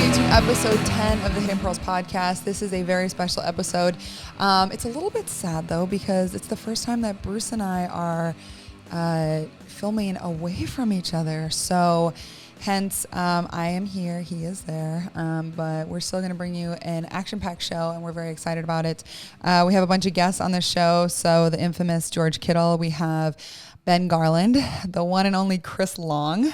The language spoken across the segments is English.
everybody, to episode 10 of the Hidden Pearls podcast. This is a very special episode. It's a little bit sad, though, because it's the first time that Bruce and I are filming away from each other. So hence, I am here, he is there, but we're still going to bring you an action-packed show, and we're very excited about it. We have a bunch of guests on this show. So the infamous George Kittle, we have Ben Garland, the one and only Chris Long.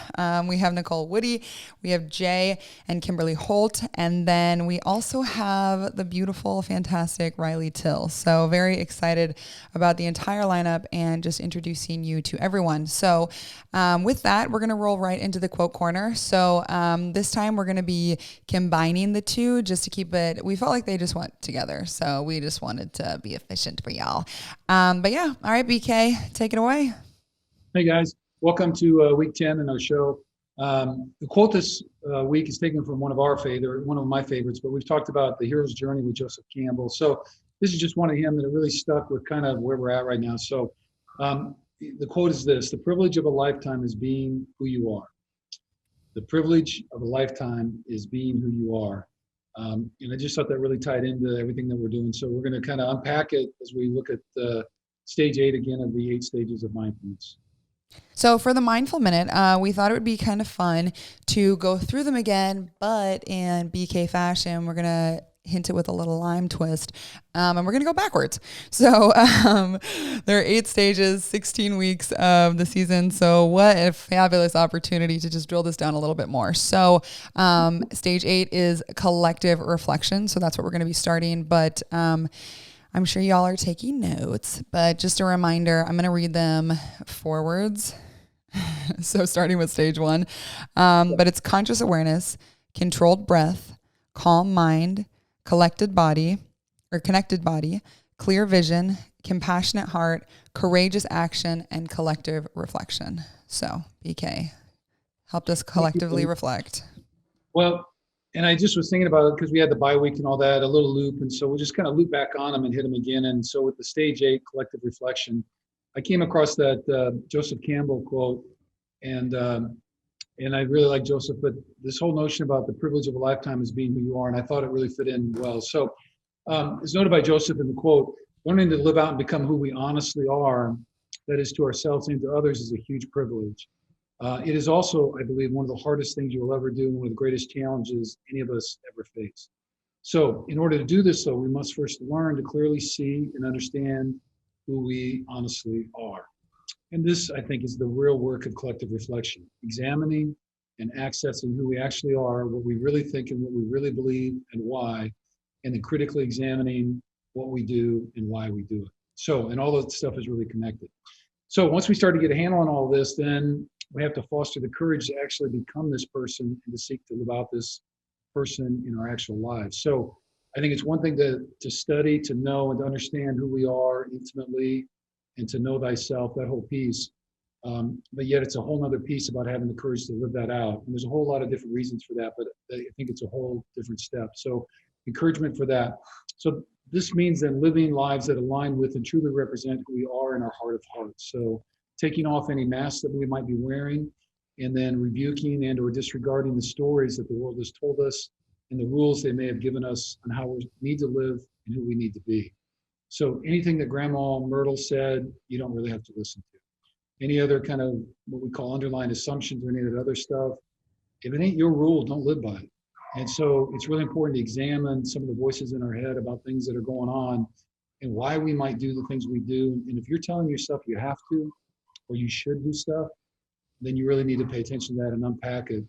We have Nicole Woody. We have Jay and Kimberly Holt. And then we also have the beautiful, fantastic Riley Till. So very excited about the entire lineup and just introducing you to everyone. So with that, we're going to roll right into the quote corner. So this time we're going to be combining the two just to keep it, we felt like they just went together. So we just wanted to be efficient for y'all. But yeah, all right, BK, take it away. Hey guys, welcome to week 10 in our show. The quote this week is taken from one of my favorites, but we've talked about the hero's journey with Joseph Campbell. So this is just one of him that really stuck with kind of where we're at right now. So the quote is this: "The privilege of a lifetime is being who you are." The privilege of a lifetime is being who you are. And I just thought that really tied into everything that we're doing. So we're going to kind of unpack it as we look at stage 8 again of the 8 stages of mindfulness. So for the Mindful Minute, we thought it would be kind of fun to go through them again, but in BK fashion, we're going to hint it with a little lime twist, and we're going to go backwards. So there are 8 stages, 16 weeks of the season. So what a fabulous opportunity to just drill this down a little bit more. So stage 8 is collective reflection. So that's what we're going to be starting. But I'm sure y'all are taking notes, but just a reminder, I'm going to read them forwards. So starting with stage 1, but it's conscious awareness, controlled breath, calm mind, connected body, clear vision, compassionate heart, courageous action, and collective reflection. So BK, helped us collectively reflect. Well, and I just was thinking about it because we had the bye week and all that, a little loop. And so we'll just kind of loop back on them and hit them again. And so with the stage 8 collective reflection, I came across that Joseph Campbell quote, and I really like Joseph, but this whole notion about the privilege of a lifetime is being who you are. And I thought it really fit in well. So as noted by Joseph in the quote, learning to live out and become who we honestly are, that is to ourselves and to others, is a huge privilege. It is also, I believe, one of the hardest things you will ever do, and one of the greatest challenges any of us ever face. So in order to do this, though, we must first learn to clearly see and understand who we honestly are. And this, I think, is the real work of collective reflection: examining and accessing who we actually are, what we really think and what we really believe and why, and then critically examining what we do and why we do it. So, and all that stuff is really connected. So once we start to get a handle on all this, then we have to foster the courage to actually become this person and to seek to live out this person in our actual lives. So I think it's one thing to study, to know, and to understand who we are intimately, and to know thyself, that whole piece. But yet it's a whole other piece about having the courage to live that out. And there's a whole lot of different reasons for that, but I think it's a whole different step. So encouragement for that. So this means then living lives that align with and truly represent who we are in our heart of hearts. So taking off any masks that we might be wearing, and then rebuking and or disregarding the stories that the world has told us and the rules they may have given us on how we need to live and who we need to be. So anything that Grandma Myrtle said, you don't really have to listen to. Any other kind of what we call underlying assumptions or any of that other stuff, if it ain't your rule, don't live by it. And so it's really important to examine some of the voices in our head about things that are going on and why we might do the things we do. And if you're telling yourself you have to, or you should do stuff, then you really need to pay attention to that and unpack it.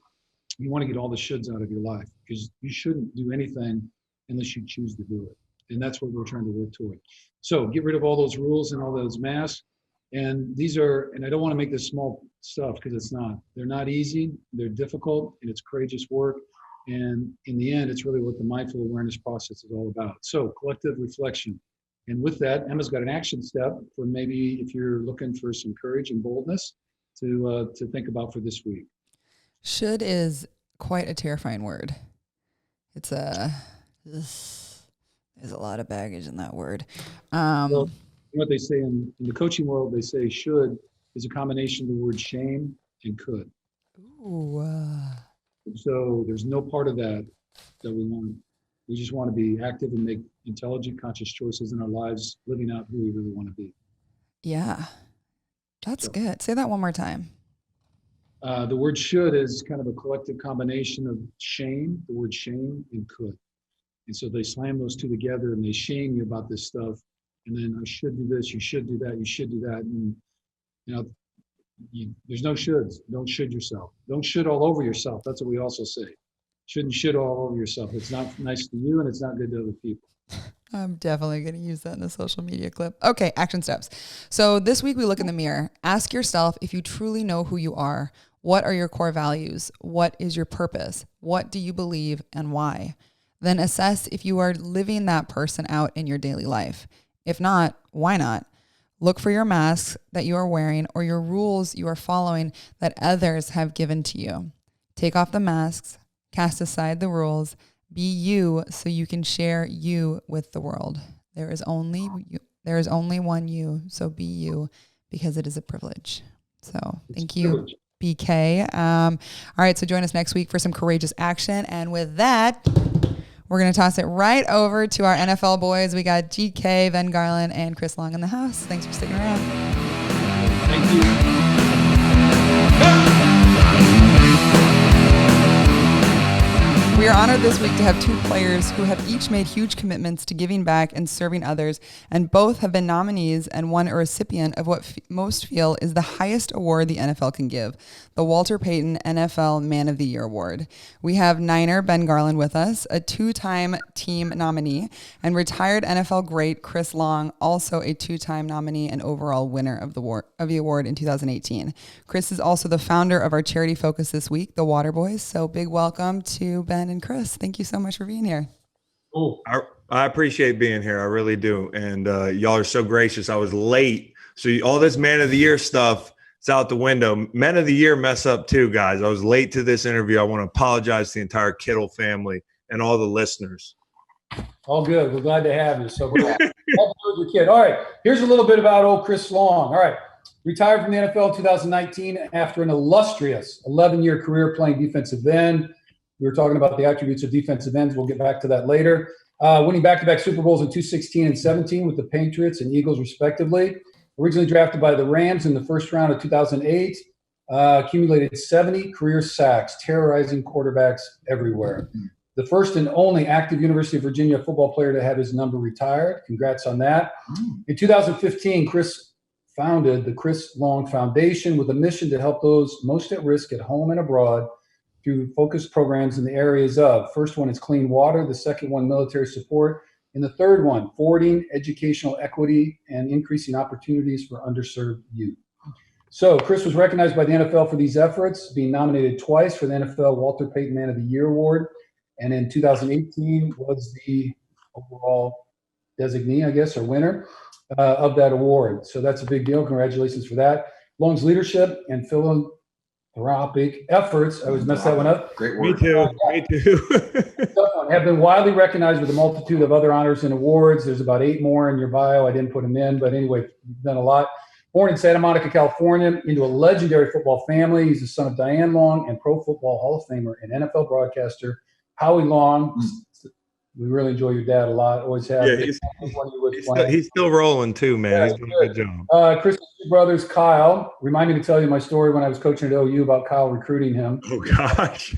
You want to get all the shoulds out of your life, because you shouldn't do anything unless you choose to do it. And that's what we're trying to work toward. So get rid of all those rules and all those masks. And these are, and I don't want to make this small stuff, because it's not. They're not easy, they're difficult, and it's courageous work. And in the end, it's really what the mindful awareness process is all about. So collective reflection. And with that, Emma's got an action step for maybe if you're looking for some courage and boldness to think about for this week. Should is quite a terrifying word. There's a lot of baggage in that word. Well, you know what they say in the coaching world, they say should is a combination of the word shame and could. Ooh. So there's no part of that that we want. We just want to be active and make intelligent, conscious choices in our lives, living out who we really want to be. Yeah, that's good. Say that one more time. The word should is kind of a collective combination of shame, the word shame, and could. And so they slam those two together and they shame you about this stuff. And then I should do this, you should do that, you should do that. And, there's no shoulds. Don't should yourself. Don't should all over yourself. That's what we also say. Shouldn't should all over yourself. It's not nice to you and it's not good to other people. I'm definitely going to use that in a social media clip. Okay, action steps. So this week we look in the mirror. Ask yourself if you truly know who you are. What are your core values? What is your purpose? What do you believe and why? Then assess if you are living that person out in your daily life. If not, why not? Look for your masks that you are wearing or your rules you are following that others have given to you. Take off the masks, cast aside the rules, be you so you can share you with the world. There is only one you, so be you because it is a privilege. So thank you, BK. All right, so join us next week for some courageous action. And with that, we're going to toss it right over to our NFL boys. We got GK, Ben Garland, and Chris Long in the house. Thanks for sticking around. Thank you. We are honored this week to have two players who have each made huge commitments to giving back and serving others, and both have been nominees and one a recipient of what most feel is the highest award the NFL can give, the Walter Payton NFL Man of the Year Award. We have Niner Ben Garland with us, a two-time team nominee, and retired NFL great Chris Long, also a two-time nominee and overall winner of the award in 2018. Chris is also the founder of our charity focus this week, the Waterboys. So big welcome to Ben and Chris. Thank you so much for being here. Oh, I appreciate being here. I really do. And y'all are so gracious. I was late. So all this Man of the Year stuff, it's out the window. Men of the Year mess up too, guys. I was late to this interview. I want to apologize to the entire Kittle family and all the listeners. All good. We're glad to have you. So glad to with your kid. All right. Here's a little bit about old Chris Long. All right. Retired from the NFL in 2019 after an illustrious 11-year career playing defensive end. We were talking about the attributes of defensive ends. We'll get back to that later. Winning back-to-back Super Bowls in 2016 and 17 with the Patriots and Eagles, respectively. Originally drafted by the Rams in the first round of 2008. Accumulated 70 career sacks, terrorizing quarterbacks everywhere. The first and only active University of Virginia football player to have his number retired. Congrats on that. In 2015, Chris founded the Chris Long Foundation with a mission to help those most at risk at home and abroad through focused programs in the areas of, first one is clean water, the second one, military support, and the third one, forwarding educational equity and increasing opportunities for underserved youth. So Chris was recognized by the NFL for these efforts, being nominated twice for the NFL Walter Payton Man of the Year Award, and in 2018 was the overall designee, I guess, or winner of that award. So that's a big deal. Congratulations for that. Long's leadership and philanthropic efforts, I always mess that one up. Great work. Me too. Have been widely recognized with a multitude of other honors and awards. There's about 8 more in your bio. I didn't put them in, but anyway, you've done a lot. Born in Santa Monica, California, into a legendary football family. He's the son of Diane Long and Pro Football Hall of Famer and NFL broadcaster Howie Long. We really enjoy your dad a lot. Always have. Yeah, he's still rolling too, man. Yeah, he's doing a good job. Chris's two brothers, Kyle. Remind me to tell you my story when I was coaching at OU about Kyle recruiting him. Oh, gosh.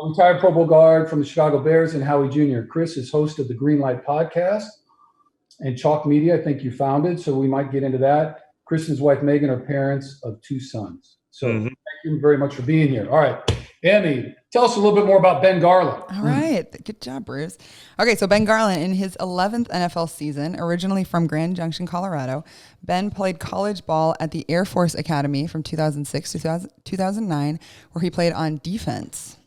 Retired Pro Bowl guard from the Chicago Bears, and Howie Jr. Chris is host of the Green Light podcast and Chalk Media, I think you founded, so we might get into that. Chris and his wife, Megan, are parents of 2 sons. So Thank you very much for being here. All right. Emmy, tell us a little bit more about Ben Garland. All right. Good job, Bruce. Okay, so Ben Garland, in his 11th NFL season, originally from Grand Junction, Colorado, Ben played college ball at the Air Force Academy from 2006 to 2009, where he played on defense.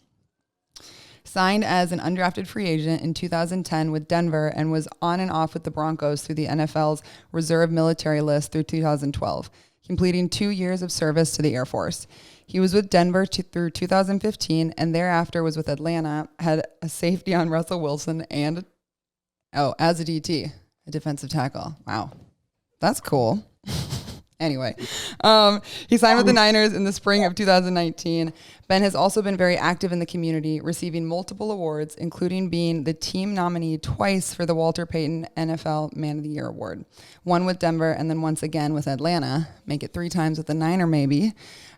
Signed as an undrafted free agent in 2010 with Denver and was on and off with the Broncos through the NFL's reserve military list through 2012, completing 2 years of service to the Air Force. He was with Denver through 2015 and thereafter was with Atlanta, had a safety on Russell Wilson and, as a DT, a defensive tackle. Wow. That's cool. Anyway, he signed with the Niners in the spring of 2019. Ben has also been very active in the community, receiving multiple awards, including being the team nominee twice for the Walter Payton NFL Man of the Year award. One with Denver and then once again with Atlanta. Make it 3 times with the Niner maybe.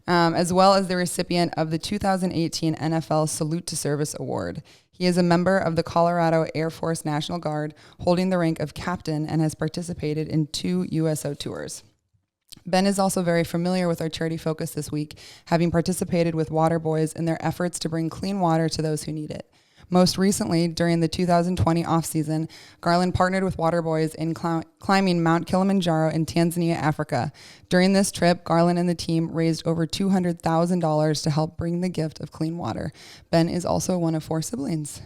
As well as the recipient of the 2018 NFL Salute to Service Award. He is a member of the Colorado Air Force National Guard, holding the rank of captain, and has participated in 2 USO tours. Ben is also very familiar with our charity focus this week, having participated with Waterboys in their efforts to bring clean water to those who need it. Most recently, during the 2020 off-season, Garland partnered with Waterboys in climbing Mount Kilimanjaro in Tanzania, Africa. During this trip, Garland and the team raised over $200,000 to help bring the gift of clean water. Ben is also one of 4 siblings.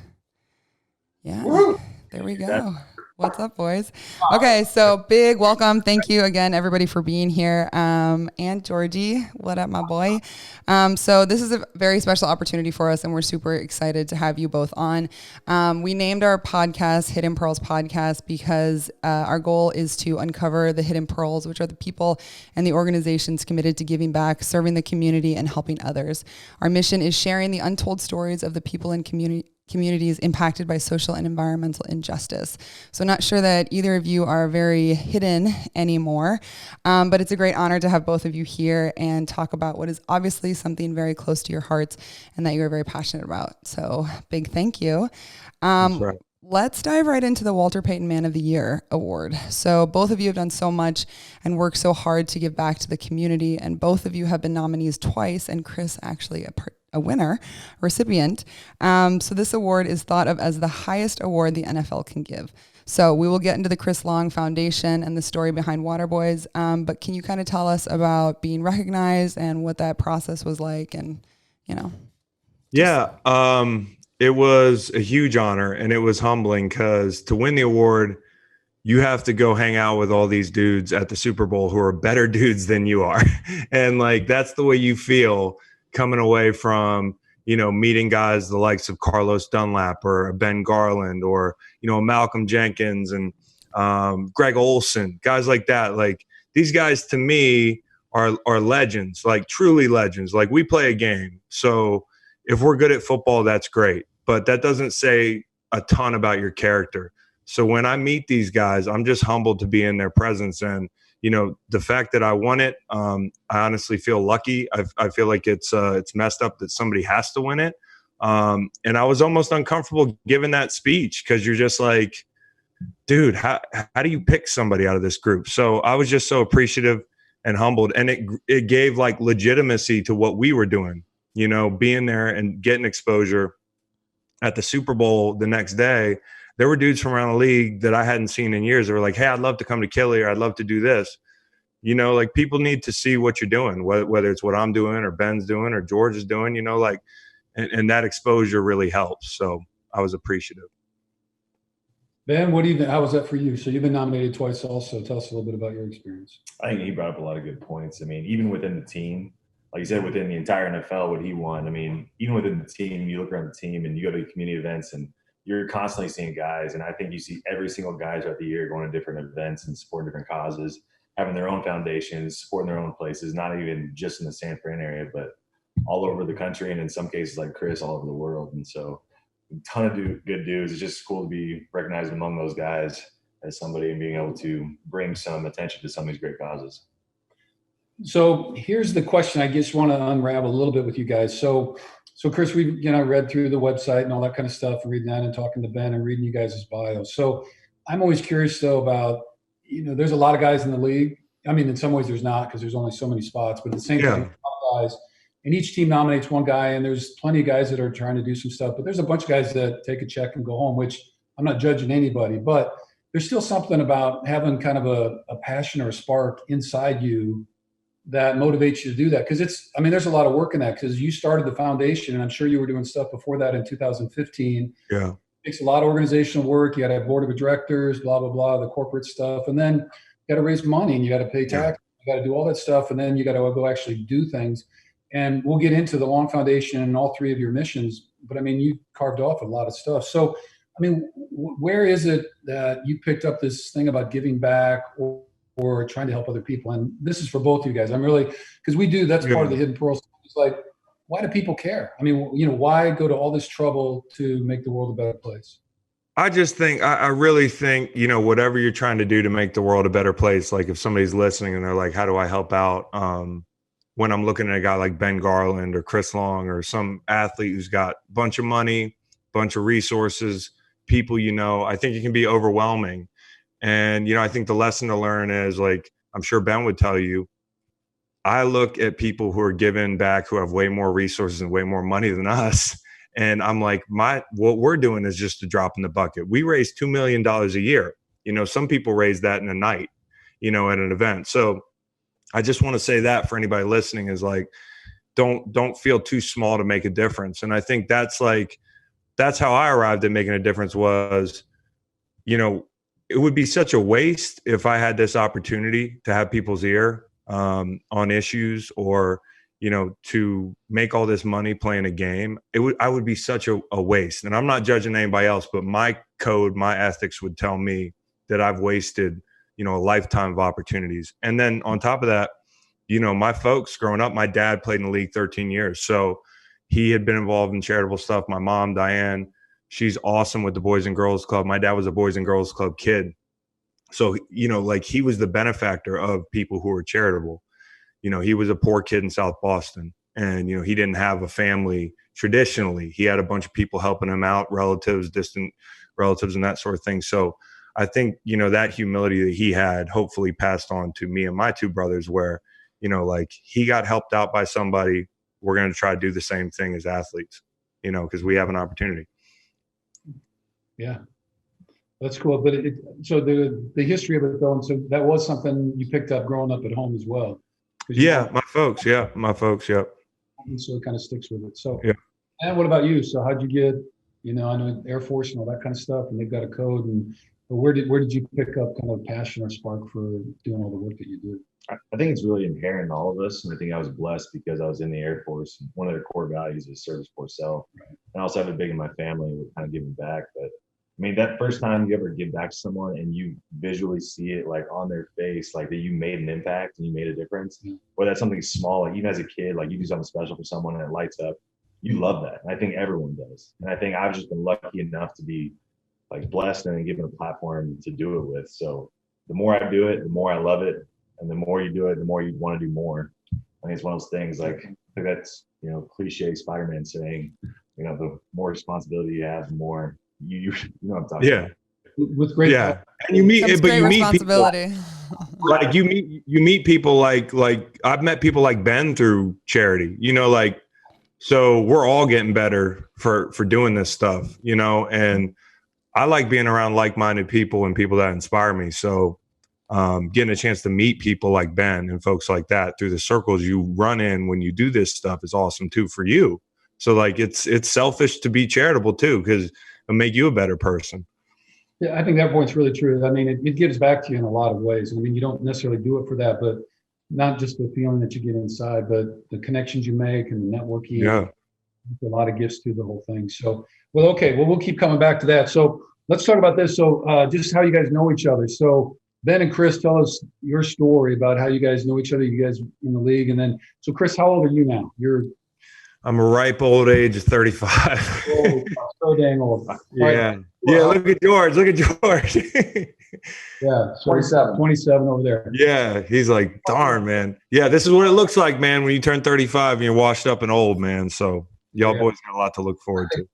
Yeah, Woo! There we go. What's up, boys? Okay, so big welcome. Thank you again, everybody, for being here. And Georgie, what up, my boy? So this is a very special opportunity for us, and we're super excited to have you both on. We named our podcast Hidden Pearls Podcast because our goal is to uncover the hidden pearls, which are the people and the organizations committed to giving back, serving the community, and helping others. Our mission is sharing the untold stories of the people and communities impacted by social and environmental injustice. So not sure that either of you are very hidden anymore, but it's a great honor to have both of you here and talk about what is obviously something very close to your hearts and that you're very passionate about. So big thank you. That's right. Let's dive right into the Walter Payton Man of the Year award. So both of you have done so much and worked so hard to give back to the community, and both of you have been nominees twice, and Chris actually a winner, recipient. So this award is thought of as the highest award the NFL can give. So we will get into the Chris Long Foundation and the story behind Waterboys, but can you kind of tell us about being recognized and what that process was like, and Yeah, it was a huge honor, and it was humbling because to win the award, you have to go hang out with all these dudes at the Super Bowl who are better dudes than you are. And like, that's the way you feel coming away from, meeting guys the likes of Carlos Dunlap or Ben Garland or, Malcolm Jenkins and Greg Olson, guys like that. Like, these guys to me are legends, like truly legends. Like, we play a game. So if we're good at football, that's great. But that doesn't say a ton about your character. So when I meet these guys, I'm just humbled to be in their presence. And, the fact that I won it, I honestly feel lucky. I feel like it's messed up that somebody has to win it. And I was almost uncomfortable giving that speech because you're just like, dude, how do you pick somebody out of this group? So I was just so appreciative and humbled. And it gave like legitimacy to what we were doing, being there and getting exposure. At the Super Bowl the next day, there were dudes from around the league that I hadn't seen in years. They were like, hey, I'd love to come to Kili, or I'd love to do this. Like, people need to see what you're doing, whether it's what I'm doing or Ben's doing or George is doing, and that exposure really helps. So I was appreciative. Ben, how was that for you? So you've been nominated twice also. Tell us a little bit about your experience. I think he brought up a lot of good points. I mean, even within the team, like you said, within the entire NFL, what he won, I mean, even within the team, you look around the team and you go to community events and you're constantly seeing guys. And I think you see every single guy throughout the year going to different events and supporting different causes, having their own foundations, supporting their own places, not even just in the San Fran area, but all over the country. And in some cases, like Chris, all over the world. And so a ton of good dudes. It's just cool to be recognized among those guys as somebody and being able to bring some attention to some of these great causes. So here's the question I just want to unravel a little bit with you guys. So Chris, we read through the website and all that kind of stuff, and reading that and talking to Ben and reading you guys' bios. So I'm always curious though about, there's a lot of guys in the league. I mean, in some ways there's not, because there's only so many spots, but at the same time, there's a lot of guys, and each team nominates one guy, and there's plenty of guys that are trying to do some stuff, but there's a bunch of guys that take a check and go home, which I'm not judging anybody, but there's still something about having kind of a passion or a spark inside you that motivates you to do that. Because there's a lot of work in that, because you started the foundation, and I'm sure you were doing stuff before that in 2015. Yeah. It takes a lot of organizational work. You got to have board of directors, blah, blah, blah, the corporate stuff. And then you got to raise money, and you got to pay tax. You got to do all that stuff. And then you got to go actually do things. And we'll get into the Long Foundation and all 3 of your missions. But you carved off a lot of stuff. So, where is it that you picked up this thing about giving back, or or trying to help other people. And this is for both of you guys. I'm really, because we do, that's part of the Hidden Pearls. It's like, why do people care? I mean, why go to all this trouble to make the world a better place? I just think, I really think, whatever you're trying to do to make the world a better place, like if somebody's listening and they're like, how do I help out? When I'm looking at a guy like Ben Garland or Chris Long or some athlete who's got a bunch of money, bunch of resources, people, I think it can be overwhelming. And, I think the lesson to learn is, like, I'm sure Ben would tell you, I look at people who are giving back, who have way more resources and way more money than us. And I'm like, what we're doing is just a drop in the bucket. We raise $2 million a year. Some people raise that in a night, at an event. So I just want to say that for anybody listening is like, don't feel too small to make a difference. And I think that's how I arrived at making a difference was, it would be such a waste if I had this opportunity to have people's ear on issues or, to make all this money playing a game. I would be such a waste. And I'm not judging anybody else, but my code, my ethics would tell me that I've wasted, a lifetime of opportunities. And then on top of that, my folks growing up, my dad played in the league 13 years. So he had been involved in charitable stuff. My mom, Diane, she's awesome with the Boys and Girls Club. My dad was a Boys and Girls Club kid. So, like he was the benefactor of people who were charitable. He was a poor kid in South Boston and, he didn't have a family traditionally. He had a bunch of people helping him out, relatives, distant relatives and that sort of thing. So I think, that humility that he had hopefully passed on to me and my two brothers where, like he got helped out by somebody. We're going to try to do the same thing as athletes, because we have an opportunity. Yeah. That's cool. But so the history of it though, and so that was something you picked up growing up at home as well. Yeah, my folks. Yeah. And so it kind of sticks with it. So, yeah. And what about you? So how'd you get, I know Air Force and all that kind of stuff, and they've got a code. But where did you pick up kind of passion or spark for doing all the work that you do? I think it's really inherent in all of us. And I think I was blessed because I was in the Air Force. And one of their core values is service for self. Right. And I also have it big in my family with kind of giving back. But I mean, that first time you ever give back to someone and you visually see it like on their face, like that you made an impact and you made a difference, or that's something small, like even as a kid, like you do something special for someone and it lights up, you love that. And I think everyone does. And I think I've just been lucky enough to be like blessed and given a platform to do it with. So the more I do it, the more I love it. And the more you do it, the more you want to do more. I think it's one of those things like I think that's, cliche Spider-Man saying, the more responsibility you have, the more you know what I'm talking about. With great and you meet people like you meet people like I've met people like Ben through charity, so we're all getting better for doing this stuff, and I like being around like-minded people and people that inspire me. So getting a chance to meet people like Ben and folks like that through the circles you run in when you do this stuff is awesome too for you. So like it's selfish to be charitable too, because it'll make you a better person. Yeah, I think that point's really true. I mean, it gives back to you in a lot of ways. I mean, you don't necessarily do it for that, but not just the feeling that you get inside, but the connections you make and the networking. Yeah. A lot of gifts to the whole thing. So, we'll keep coming back to that. So let's talk about this. So just how you guys know each other. So Ben and Chris, tell us your story about how you guys know each other, you guys in the league. And then, so Chris, how old are you now? I'm a ripe old age of 35. Oh, so dang old. Yeah. Right. Yeah. Look at George. Yeah. 27 over there. Yeah. He's like, darn, man. Yeah. This is what it looks like, man, when you turn 35 and you're washed up and old, man. So y'all boys got a lot to look forward to.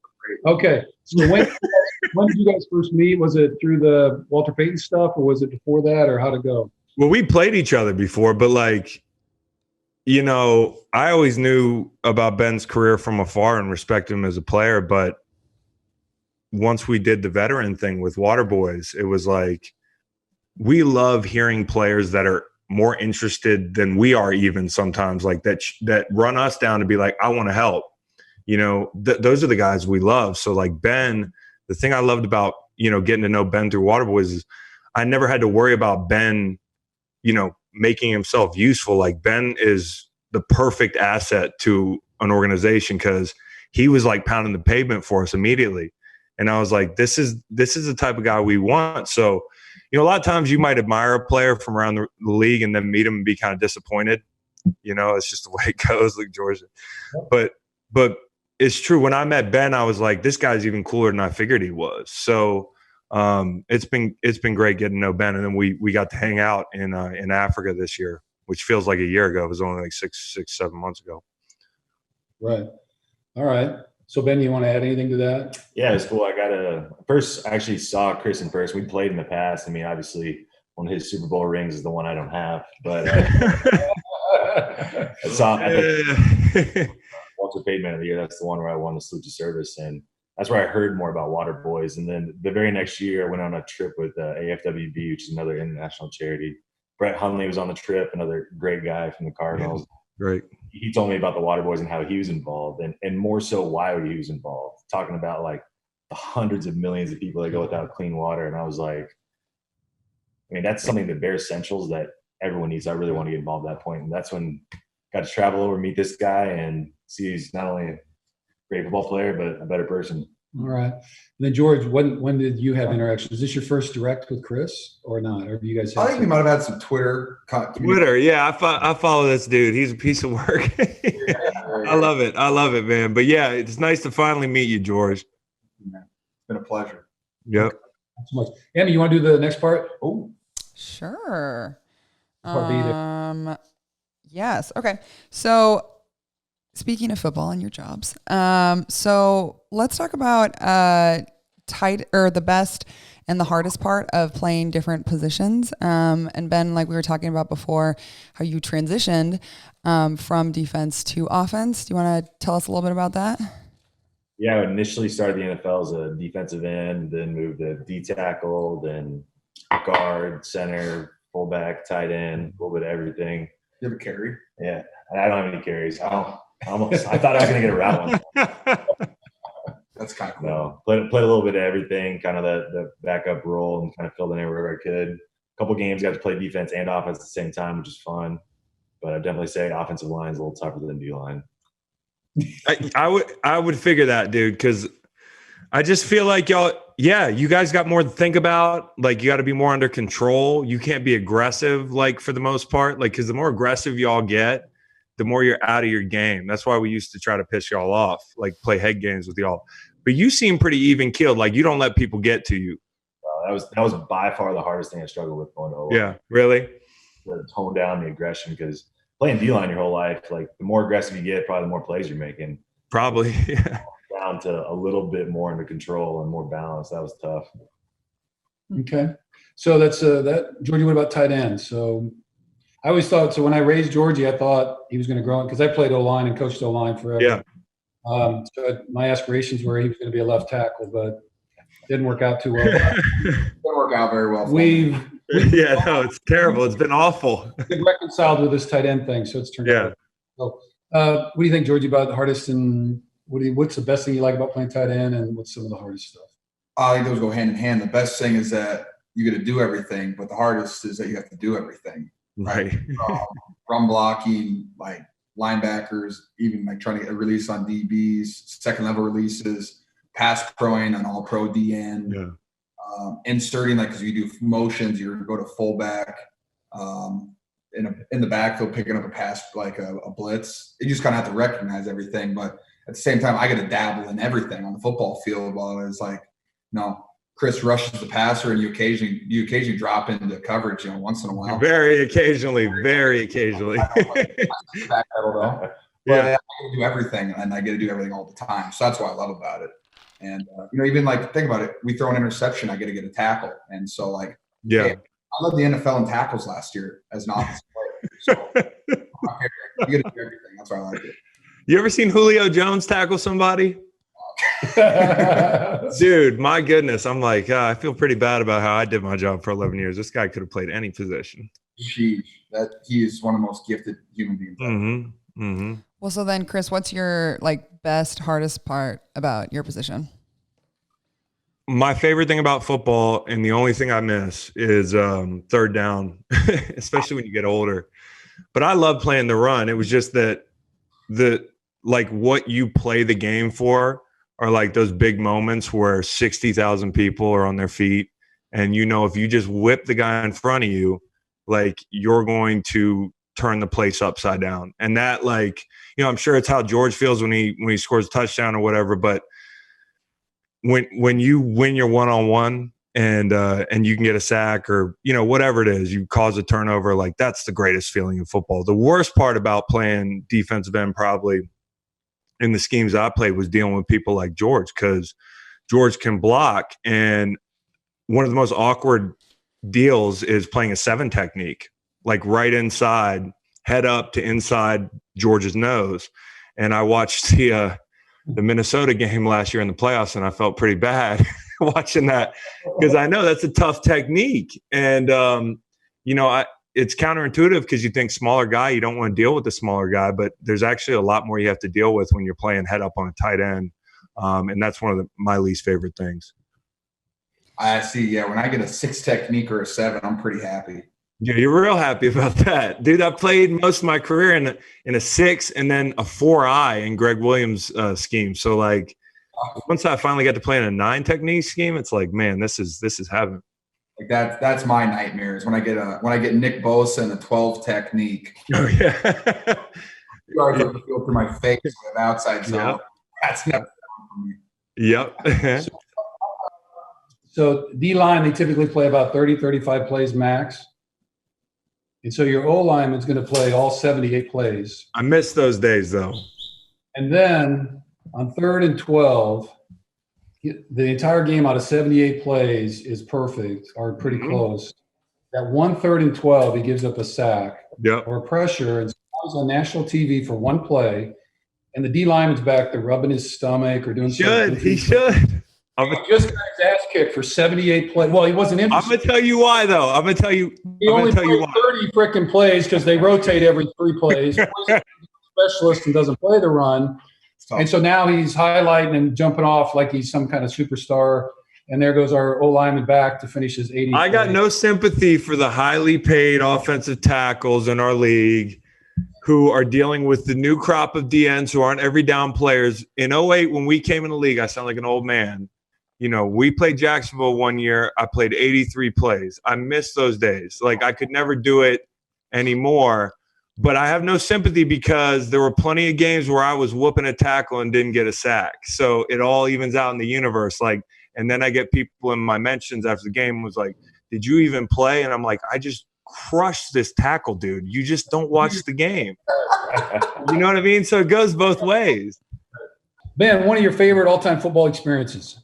Okay. So when did you guys first meet? Was it through the Walter Payton stuff or was it before that, or how'd it go? Well, we played each other before, but like, I always knew about Ben's career from afar and respected him as a player. But once we did the veteran thing with Waterboys, it was like, we love hearing players that are more interested than we are even sometimes, like that run us down to be like, I want to help. Those are the guys we love. So like Ben, the thing I loved about, getting to know Ben through Waterboys is I never had to worry about Ben, making himself useful. Like Ben is the perfect asset to an organization because he was like pounding the pavement for us immediately. And I was like, this is the type of guy we want. So, a lot of times you might admire a player from around the league and then meet him and be kind of disappointed. It's just the way it goes, like Georgia. But it's true. When I met Ben, I was like, this guy's even cooler than I figured he was. So it's been great getting to know Ben. And then we got to hang out in Africa this year, which feels like a year ago. It was only like 7 months ago. Right. All right. So Ben, you want to add anything to that? Yeah, it's cool. I actually saw Chris in person. We played in the past. I mean, obviously one of his Super Bowl rings is the one I don't have, but I saw at the Walter Payton Man of the Year. That's the one where I won the salute to service, and that's where I heard more about Waterboys. And then the very next year, I went on a trip with AFWB, which is another international charity. Brett Hundley was on the trip, another great guy from the Cardinals. Great. He told me about the Waterboys and how he was involved, and more so why he was involved, talking about like the hundreds of millions of people that go without clean water. And I was like, I mean, that's something that bare essentials that everyone needs. I really want to get involved at that point. And that's when I got to travel over, meet this guy, and see he's not only a great football player, but a better person. All right. And then George, when did you have interaction? Is this your first direct with Chris or not? Or do you guys have I think we might have had some Twitter. Yeah. I follow this dude. He's a piece of work. I love it, man. But yeah, it's nice to finally meet you, George. It's been a pleasure. Yep. Thanks so much. Emmy, you want to do the next part? Oh, Sure. Part B there. Yes. Okay. So speaking of football and your jobs, so let's talk about the best and the hardest part of playing different positions. And Ben, like we were talking about before, how you transitioned from defense to offense. Do you want to tell us a little bit about that? Yeah, I initially started the NFL as a defensive end, then moved to D tackle, then guard, center, fullback, tight end, a little bit of everything. you have a carry? Yeah, I don't have any carries. I thought I was going to get a route one. That's kind of cool. No, played a little bit of everything, kind of the backup role, and kind of filled in wherever I could. A couple games got to play defense and offense at the same time, which is fun. But I'd definitely say offensive line is a little tougher than D line. I would figure that, dude, because I just feel like you guys got more to think about. Like, you got to be more under control. You can't be aggressive, like, for the most part. Like, because the more aggressive y'all get, the more you're out of your game. That's why we used to try to piss y'all off, like play head games with y'all. But you seem pretty even keeled. Like, you don't let people get to you. That was by far the hardest thing I struggled with going to O-line. Yeah, really? To tone down the aggression, because playing D-line your whole life, like, the more aggressive you get, probably the more plays you're making. Probably, yeah. Down to a little bit more under control and more balance. That was tough. Okay. So that's that. Georgie, what about tight end? So I always thought, so when I raised Georgie, I thought he was going to grow because I played O-line and coached O-line forever. Yeah. So my aspirations were he was going to be a left tackle, but didn't work out too well. Didn't work out very well. Yeah, no, it's terrible. It's been awful. We've reconciled with this tight end thing, so it's turned out. So, what do you think, Georgie, about the hardest and what's the best thing you like about playing tight end, and what's some of the hardest stuff? I think those go hand in hand. The best thing is that you get to do everything, but the hardest is that you have to do everything. Right. Run blocking, like linebackers, even like trying to get a release on DBs, second level releases, pass proing on all pro DN, inserting, like, because you do motions, you go to fullback, in the backfield, picking up a pass like a blitz. You just kind of have to recognize everything, but at the same time, I got to dabble in everything on the football field. While it's like, Chris rushes the passer, and you occasionally drop into coverage, once in a while. Very occasionally. But I got to do everything, and I get to do everything all the time. So that's what I love about it. And even like, think about it. We throw an interception, I get to get a tackle, and so like, hey, I led the NFL in tackles last year as an offensive player. So you get to do everything. That's why I like it. You ever seen Julio Jones tackle somebody? Dude, my goodness. I'm like, I feel pretty bad about how I did my job for 11 years. This guy could have played any position. He is one of the most gifted human beings. Mm-hmm. Mm-hmm. Well, so then, Chris, what's your best, hardest part about your position? My favorite thing about football, and the only thing I miss, is third down, especially when you get older. But I love playing the run. It was just that what you play the game for are like those big moments where 60,000 people are on their feet And, if you just whip the guy in front of you, like, you're going to turn the place upside down. And that, like, I'm sure it's how George feels when he scores a touchdown or whatever. But when you win your one-on-one and you can get a sack or, whatever it is, you cause a turnover, like, that's the greatest feeling in football. The worst part about playing defensive end probably in the schemes I played was dealing with people like George, because George can block. And one of the most awkward deals is playing a 7 technique, like right inside, head up to inside George's nose. And I watched the Minnesota game last year in the playoffs, and I felt pretty bad watching that, because I know that's a tough technique. And, it's counterintuitive because you think smaller guy, you don't want to deal with the smaller guy, but there's actually a lot more you have to deal with when you're playing head up on a tight end. And that's one of my least favorite things. I see. Yeah. When I get a 6 technique or a 7, I'm pretty happy. Yeah, you're real happy about that. Dude, I played most of my career in a 6 and then a 4-eye in Greg Williams' scheme. So, like, once I finally got to play in a 9 technique scheme, it's like, man, this is heaven. Like that's my nightmares when I get Nick Bosa in a 12 technique. Oh yeah. Yards up the field through my face with outside zone. Yep. That's never for me. Yep. So D-line, they typically play about 30, 35 plays max. And so your O-line is going to play all 78 plays. I miss those days, though. And then on 3rd and 12, the entire game out of 78 plays is perfect or pretty close. That 1 3rd and 12, he gives up a sack or pressure, and comes on national TV for 1 play, and the D lineman's back there rubbing his stomach or doing something. He should. He just got his ass kicked for 78 plays. Well, he wasn't interested. I'm gonna tell you why, though. I'm gonna tell you. He only played 30 freaking plays because they rotate every 3 plays. He's a specialist and doesn't play the run. And so now he's highlighting and jumping off like he's some kind of superstar. And there goes our O-lineman back to finish his 80. I got no sympathy for the highly paid offensive tackles in our league who are dealing with the new crop of DNs who aren't every down players. In 08, when we came in the league, I sound like an old man. We played Jacksonville one year. I played 83 plays. I miss those days. Like, I could never do it anymore. But I have no sympathy because there were plenty of games where I was whooping a tackle and didn't get a sack. So it all evens out in the universe. Like, and then I get people in my mentions after the game was like, did you even play? And I'm like, I just crushed this tackle, dude. You just don't watch the game. You know what I mean? So it goes both ways. Ben, one of your favorite all-time football experiences?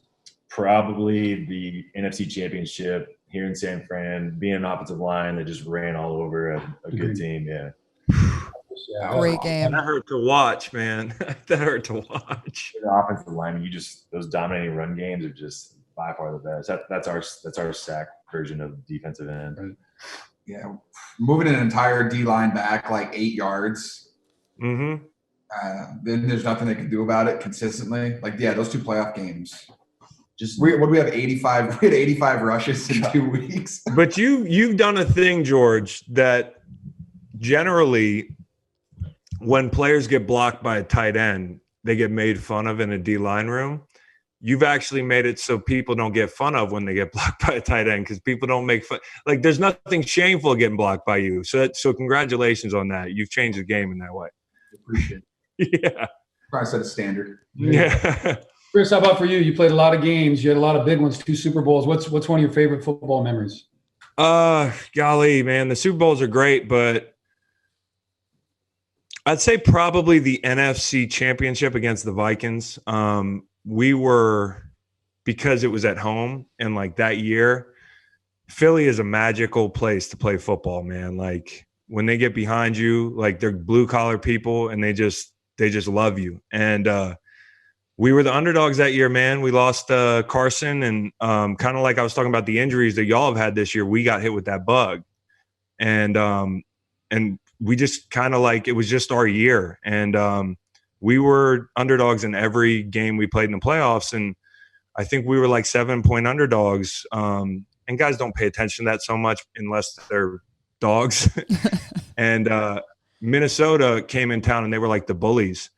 Probably the NFC Championship here in San Fran, being an offensive line that just ran all over a good team. Yeah. Great game. That hurt to watch, man. That hurt to watch. The offensive line, those dominating run games are just by far the best. That's our sack version of defensive end. Right. Yeah, moving an entire D line back like 8 yards. Mm-hmm. Then there's nothing they can do about it consistently. Like, yeah, those 2 playoff games. What do we have? 85. We had 85 rushes in 2 weeks. But you've done a thing, George, that generally when players get blocked by a tight end, they get made fun of in a D-line room. You've actually made it so people don't get fun of when they get blocked by a tight end because people don't make fun. Like, there's nothing shameful getting blocked by you. So congratulations on that. You've changed the game in that way. Appreciate it. Yeah. Trying to set a standard. Yeah. Chris, how about for you? You played a lot of games. You had a lot of big ones, 2 Super Bowls. What's one of your favorite football memories? Golly, man, the Super Bowls are great, but I'd say probably the NFC Championship against the Vikings. We were, because it was at home and like that year, Philly is a magical place to play football, man. Like, when they get behind you, like, they're blue collar people and they just love you. And we were the underdogs that year, man. We lost Carson, and kind of like I was talking about the injuries that y'all have had this year, we got hit with that bug. And we just kind of like, it was just our year. And we were underdogs in every game we played in the playoffs. And I think we were like 7-point underdogs. And guys don't pay attention to that so much unless they're dogs. And Minnesota came in town and they were like the bullies.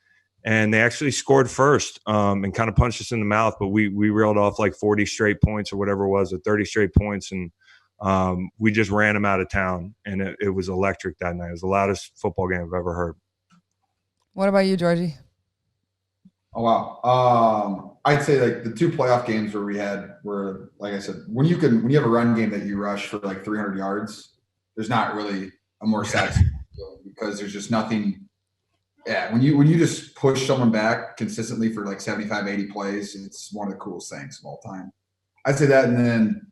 and they actually scored first and kind of punched us in the mouth. But we reeled off like 40 straight points or whatever it was, or 30 straight points, and we just ran them out of town. And it was electric that night. It was the loudest football game I've ever heard. What about you, Georgie? Oh, wow. I'd say like the 2 playoff games where we had were, like I said, when you have a run game that you rush for like 300 yards, there's not really a more satisfying feeling because there's just nothing. Yeah. When you just push someone back consistently for like 75, 80 plays, it's one of the coolest things of all time. I'd say that. And then,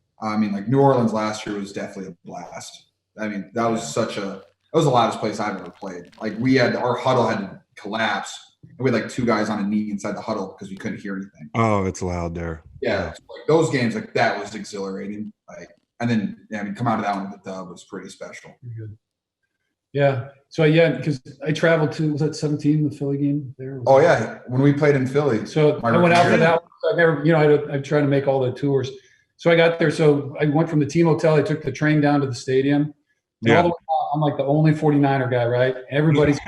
like New Orleans last year was definitely a blast. I mean, that was the loudest place I've ever played. Like our huddle had to collapse. And we had like 2 guys on a knee inside the huddle because we couldn't hear anything. Oh, it's loud there. Yeah. Like those games, like that was exhilarating. Like, and then come out of that one with the dub was pretty special. Pretty good. Yeah. So because I traveled to, was that 17, the Philly game there? When we played in Philly. So I went out for that one. I never, I've tried to make all the tours. So I got there. So I went from the team hotel. I took the train down to the stadium. Yeah. All the way out, I'm like the only 49er guy, right? Everybody's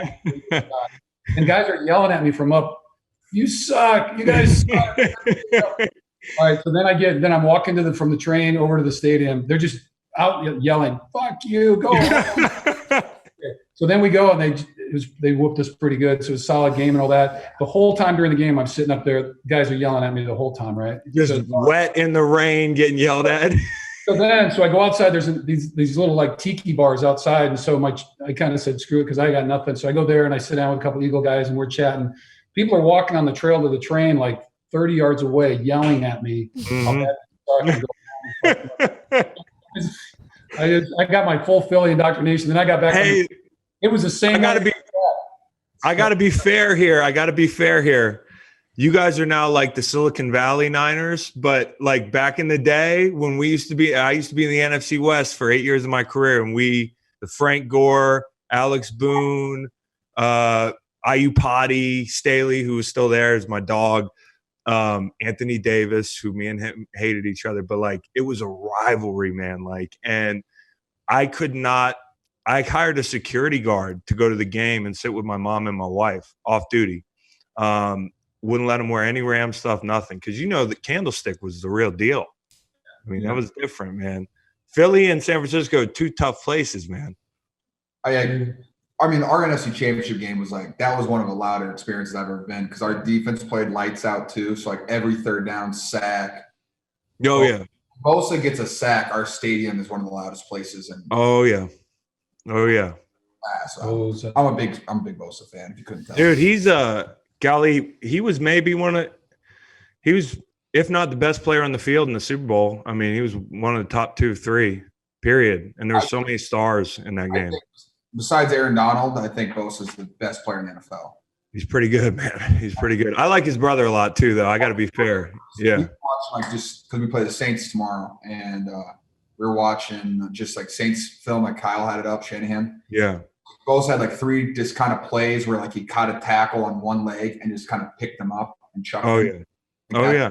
and guys are yelling at me from up. You suck. You guys suck. All right. So then I'm walking from the train over to the stadium. They're just out yelling, "Fuck you, go home." So then we go and they whooped us pretty good. So it was a solid game and all that. The whole time during the game, I'm sitting up there. Guys are yelling at me the whole time, right? Just wet in the rain, getting yelled at. So I go outside. There's these little like tiki bars outside, and so I kind of said screw it because I got nothing. So I go there and I sit down with a couple Eagle guys and we're chatting. People are walking on the trail to the train like 30 yards away, yelling at me. Mm-hmm. I got my full Philly indoctrination. Then I got back. Hey, it was the same. I got to be fair here. You guys are now like the Silicon Valley Niners, but like back in the day when I used to be in the NFC West for 8 years of my career, and the Frank Gore, Alex Boone, Ayupati, Staley, who was still there as my dog, Anthony Davis, who me and him hated each other, but like it was a rivalry, man. Like, and I hired a security guard to go to the game and sit with my mom and my wife off duty. Wouldn't let him wear any Ram stuff, nothing. Because the Candlestick was the real deal. I mean, that was different, man. Philly and San Francisco, 2 tough places, man. I mean, our NFC Championship game was that was one of the louder experiences I've ever been because our defense played lights out too. So like every third down sack. Oh, yeah. Bosa gets a sack. Our stadium is one of the loudest places. Oh, yeah. So I'm a big Bosa fan, if you couldn't tell. Dude, he's he was maybe if not the best player on the field in the Super Bowl. I mean, he was one of the top 2, 3, period. And there were so many stars in that game. Besides Aaron Donald, I think Bosa's the best player in the NFL. He's pretty good, man. He's pretty good. I like his brother a lot too, though. I got to be fair. Yeah. We watch just because we play the Saints tomorrow, and we're watching just like Saints film. Like Kyle had it up, Shanahan. Yeah. Bosa had 3 just kind of plays where he caught a tackle on one leg and just kind of picked them up and chucked them. Oh yeah.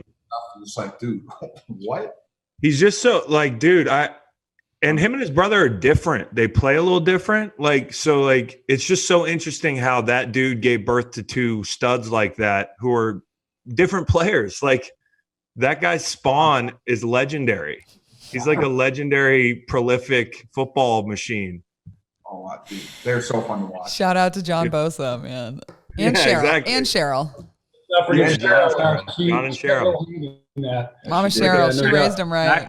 It's like, dude, what? He's just so dude. And him and his brother are different. They play a little different. It's just so interesting how that dude gave birth to 2 studs like that who are different players. Like that guy's spawn is legendary. He's like a legendary, prolific football machine. Oh, dude, they're so fun to watch. Shout out to John Bosa, man, and Cheryl, exactly. and Cheryl. John and Cheryl. Mama Cheryl, she raised him right.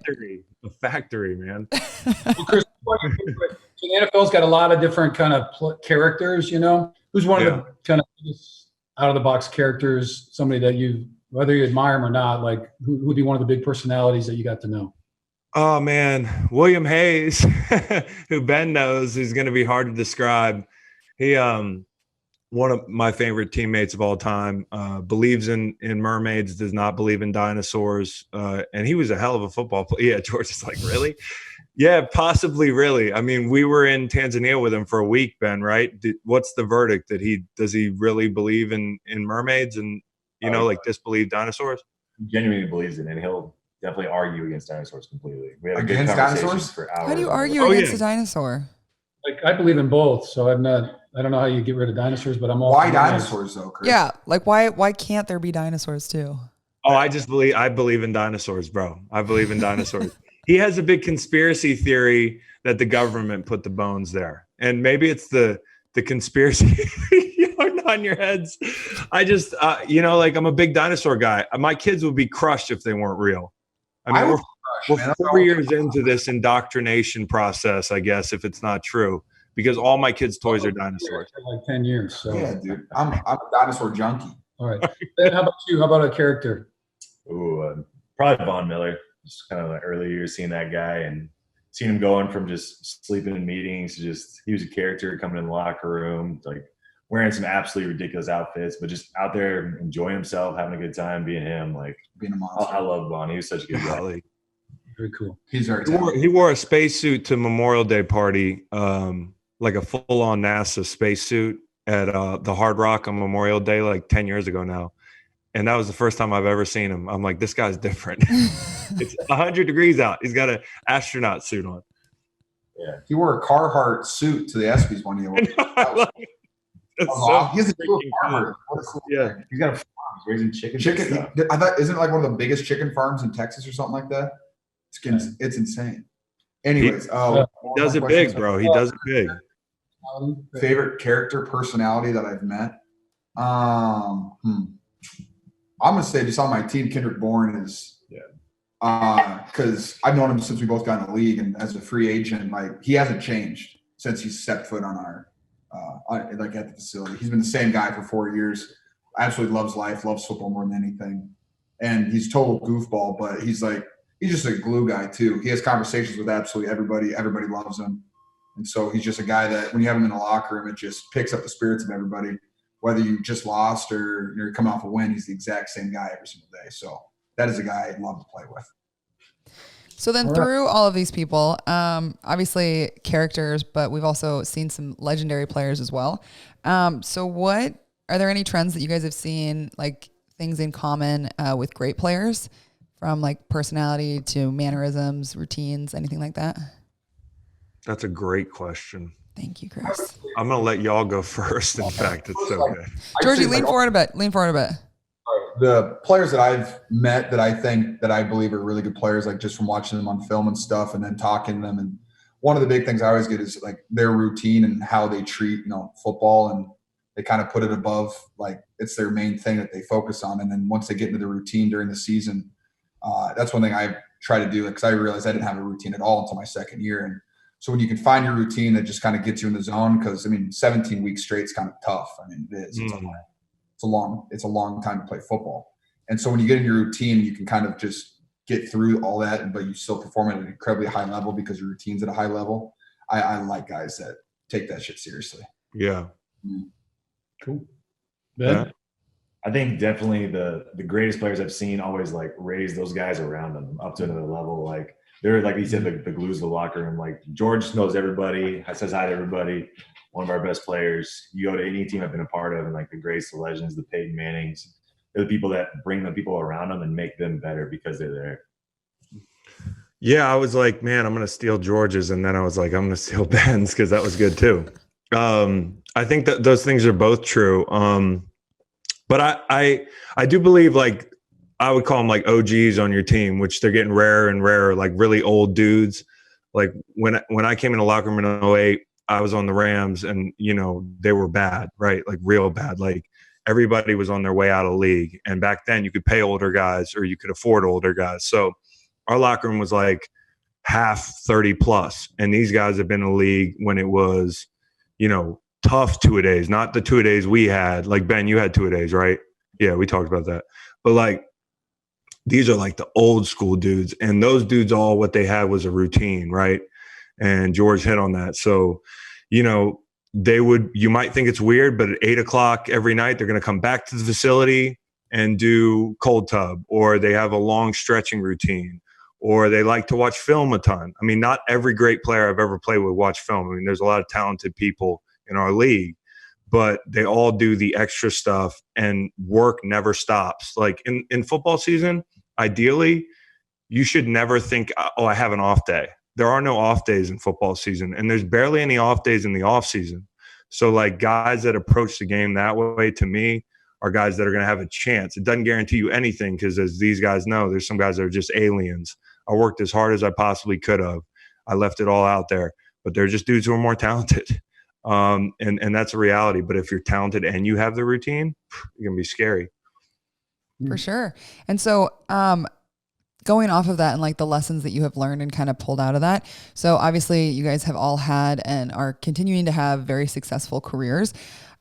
A factory, man. Well, Chris, the NFL's got a lot of different kind of characters. Who's one of the kind of out of the box characters? Somebody that whether you admire him or not, who would be one of the big personalities that you got to know? Oh man, William Hayes, who Ben knows, is going to be hard to describe. He, one of my favorite teammates of all time, believes in mermaids, does not believe in dinosaurs, and he was a hell of a football player. Yeah, George is like, really? Yeah, possibly, really. I mean, we were in Tanzania with him for a week, Ben. Right? What's the verdict? Does he really believe in mermaids and disbelieve dinosaurs? He genuinely believes in it, and he'll definitely argue against dinosaurs completely. We had against dinosaurs for hours. How do you argue against a dinosaur? I believe in both, so I'm not. I don't know how you get rid of dinosaurs, but I'm all Why for that. dinosaurs though, Chris? Yeah, like why can't there be dinosaurs too? Oh, I believe in dinosaurs, bro. I believe in dinosaurs. He has a big conspiracy theory that the government put the bones there. And maybe it's the conspiracy you're nodding your heads. I just like I'm a big dinosaur guy. My kids would be crushed if they weren't real. I mean, we're 4 years into this indoctrination process, I guess, if it's not true, because all my kids' toys are dinosaurs. For like 10 years. So Yeah, dude. I'm a dinosaur junkie. all right. Ben, how about you? How about a character? Ooh, probably Von Miller. Just kind of like early years seeing that guy and seeing him going from just sleeping in meetings to just he was a character coming in the locker room, like wearing some absolutely ridiculous outfits, but just out there enjoying himself, having a good time, being him. Like Being a monster. I love Von. He was such a good guy. Very cool. He's very talented. He wore a spacesuit to Memorial Day party, like a full-on NASA spacesuit at the Hard Rock on Memorial Day, like 10 years ago now. And that was the first time I've ever seen him. I'm like, this guy's different. It's 100 degrees out. He's got an astronaut suit on. Yeah. He wore a Carhartt suit to the ESPYs one year. He He has a cool Carhartt. What a cool Yeah. He's got a farm. He's raising chickens. I thought, isn't it like one of the biggest chicken farms in Texas or something like that? It's insane. Anyways, He does it big, bro. He does it big. Favorite character personality that I've met? I'm gonna say just on my team, Kendrick Bourne is, because I've known him since we both got in the league, and as a free agent, like he hasn't changed since he stepped foot on our like at the facility. He's been the same guy for 4 years. Absolutely loves life, loves football more than anything, and he's total goofball, but he's just a glue guy too. He has conversations with absolutely everybody. Everybody loves him, and so he's just a guy that when you have him in the locker room, it just picks up the spirits of everybody. Whether you just lost or you're coming off a win, he's the exact same guy every single day. So that is a guy I'd love to play with. So then through all of these people, obviously characters, but we've also seen some legendary players as well. So are there any trends that you guys have seen, like things in common with great players, from like personality to mannerisms, routines, anything like that? That's a great question. Thank you, Chris. I'm going to let y'all go first. In fact, it's so good. Georgie, lean forward a bit. The players that I've met that I believe are really good players, like just from watching them on film and stuff and then talking to them. And one of the big things I always get is like their routine and how they treat, football, and they kind of put it above, like it's their main thing that they focus on. And then once they get into the routine during the season, that's one thing I try to do, because I realized I didn't have a routine at all until my second year. And so when you can find your routine that just kind of gets you in the zone, because 17 weeks straight is kind of tough. It is. It's a long time to play football. And so when you get in your routine, you can kind of just get through all that, but you still perform at an incredibly high level because your routine's at a high level. I like guys that take that shit seriously. Yeah. Cool. Ben? I think definitely the greatest players I've seen always like raise those guys around them up to another level. Like they're, like he said, the glues of the locker room. Like George knows everybody, says hi to everybody. One of our best players. You go to any team I've been a part of, and like the greats, the legends, the Peyton Mannings, they're the people that bring the people around them and make them better because they're there. Yeah, I was like, man, I'm going to steal George's. And then I was like, I'm going to steal Ben's, because that was good too. I think that those things are both true. But I do believe, like, I would call them like OGs on your team, which they're getting rarer and rarer, like really old dudes. Like when I came in the locker room in 2008, I was on the Rams, and, they were bad, right? Like real bad. Like everybody was on their way out of the league. And back then you could pay older guys or you could afford older guys. So our locker room was like half 30 plus. And these guys have been in the league when it was, tough two-a-days, not the two-a-days we had. Like Ben, you had two-a-days, right? Yeah, we talked about that. But like, these are like the old school dudes. And those dudes, all what they had was a routine, right? And George hit on that. So, you might think it's weird, but at 8:00 every night, they're going to come back to the facility and do cold tub, or they have a long stretching routine, or they like to watch film a ton. Not every great player I've ever played with watch film. There's a lot of talented people in our league, but they all do the extra stuff, and work never stops. Like in football season, ideally, you should never think, oh, I have an off day. There are no off days in football season, and there's barely any off days in the off season. So like guys that approach the game that way, to me, are guys that are going to have a chance. It doesn't guarantee you anything because, as these guys know, there's some guys that are just aliens. I worked as hard as I possibly could have. I left it all out there, but they're just dudes who are more talented. And that's a reality. But if you're talented and you have the routine, you're going to be scary. For sure. And so, going off of that and like the lessons that you have learned and kind of pulled out of that. So obviously you guys have all had and are continuing to have very successful careers.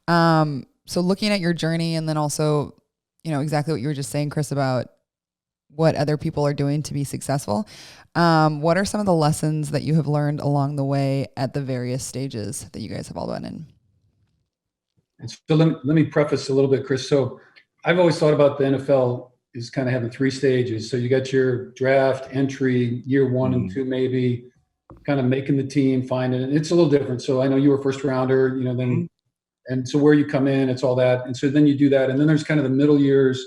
So looking at your journey and then also, exactly what you were just saying, Chris, about what other people are doing to be successful. What are some of the lessons that you have learned along the way at the various stages that you guys have all been in? And so let me preface a little bit, Chris. So I've always thought about the NFL is kind of having 3 stages. So you got your draft entry, year 1 and 2, maybe kind of making the team, finding it. It's a little different. So I know you were first rounder, then, and so where you come in, it's all that. And so then you do that. And then there's kind of the middle years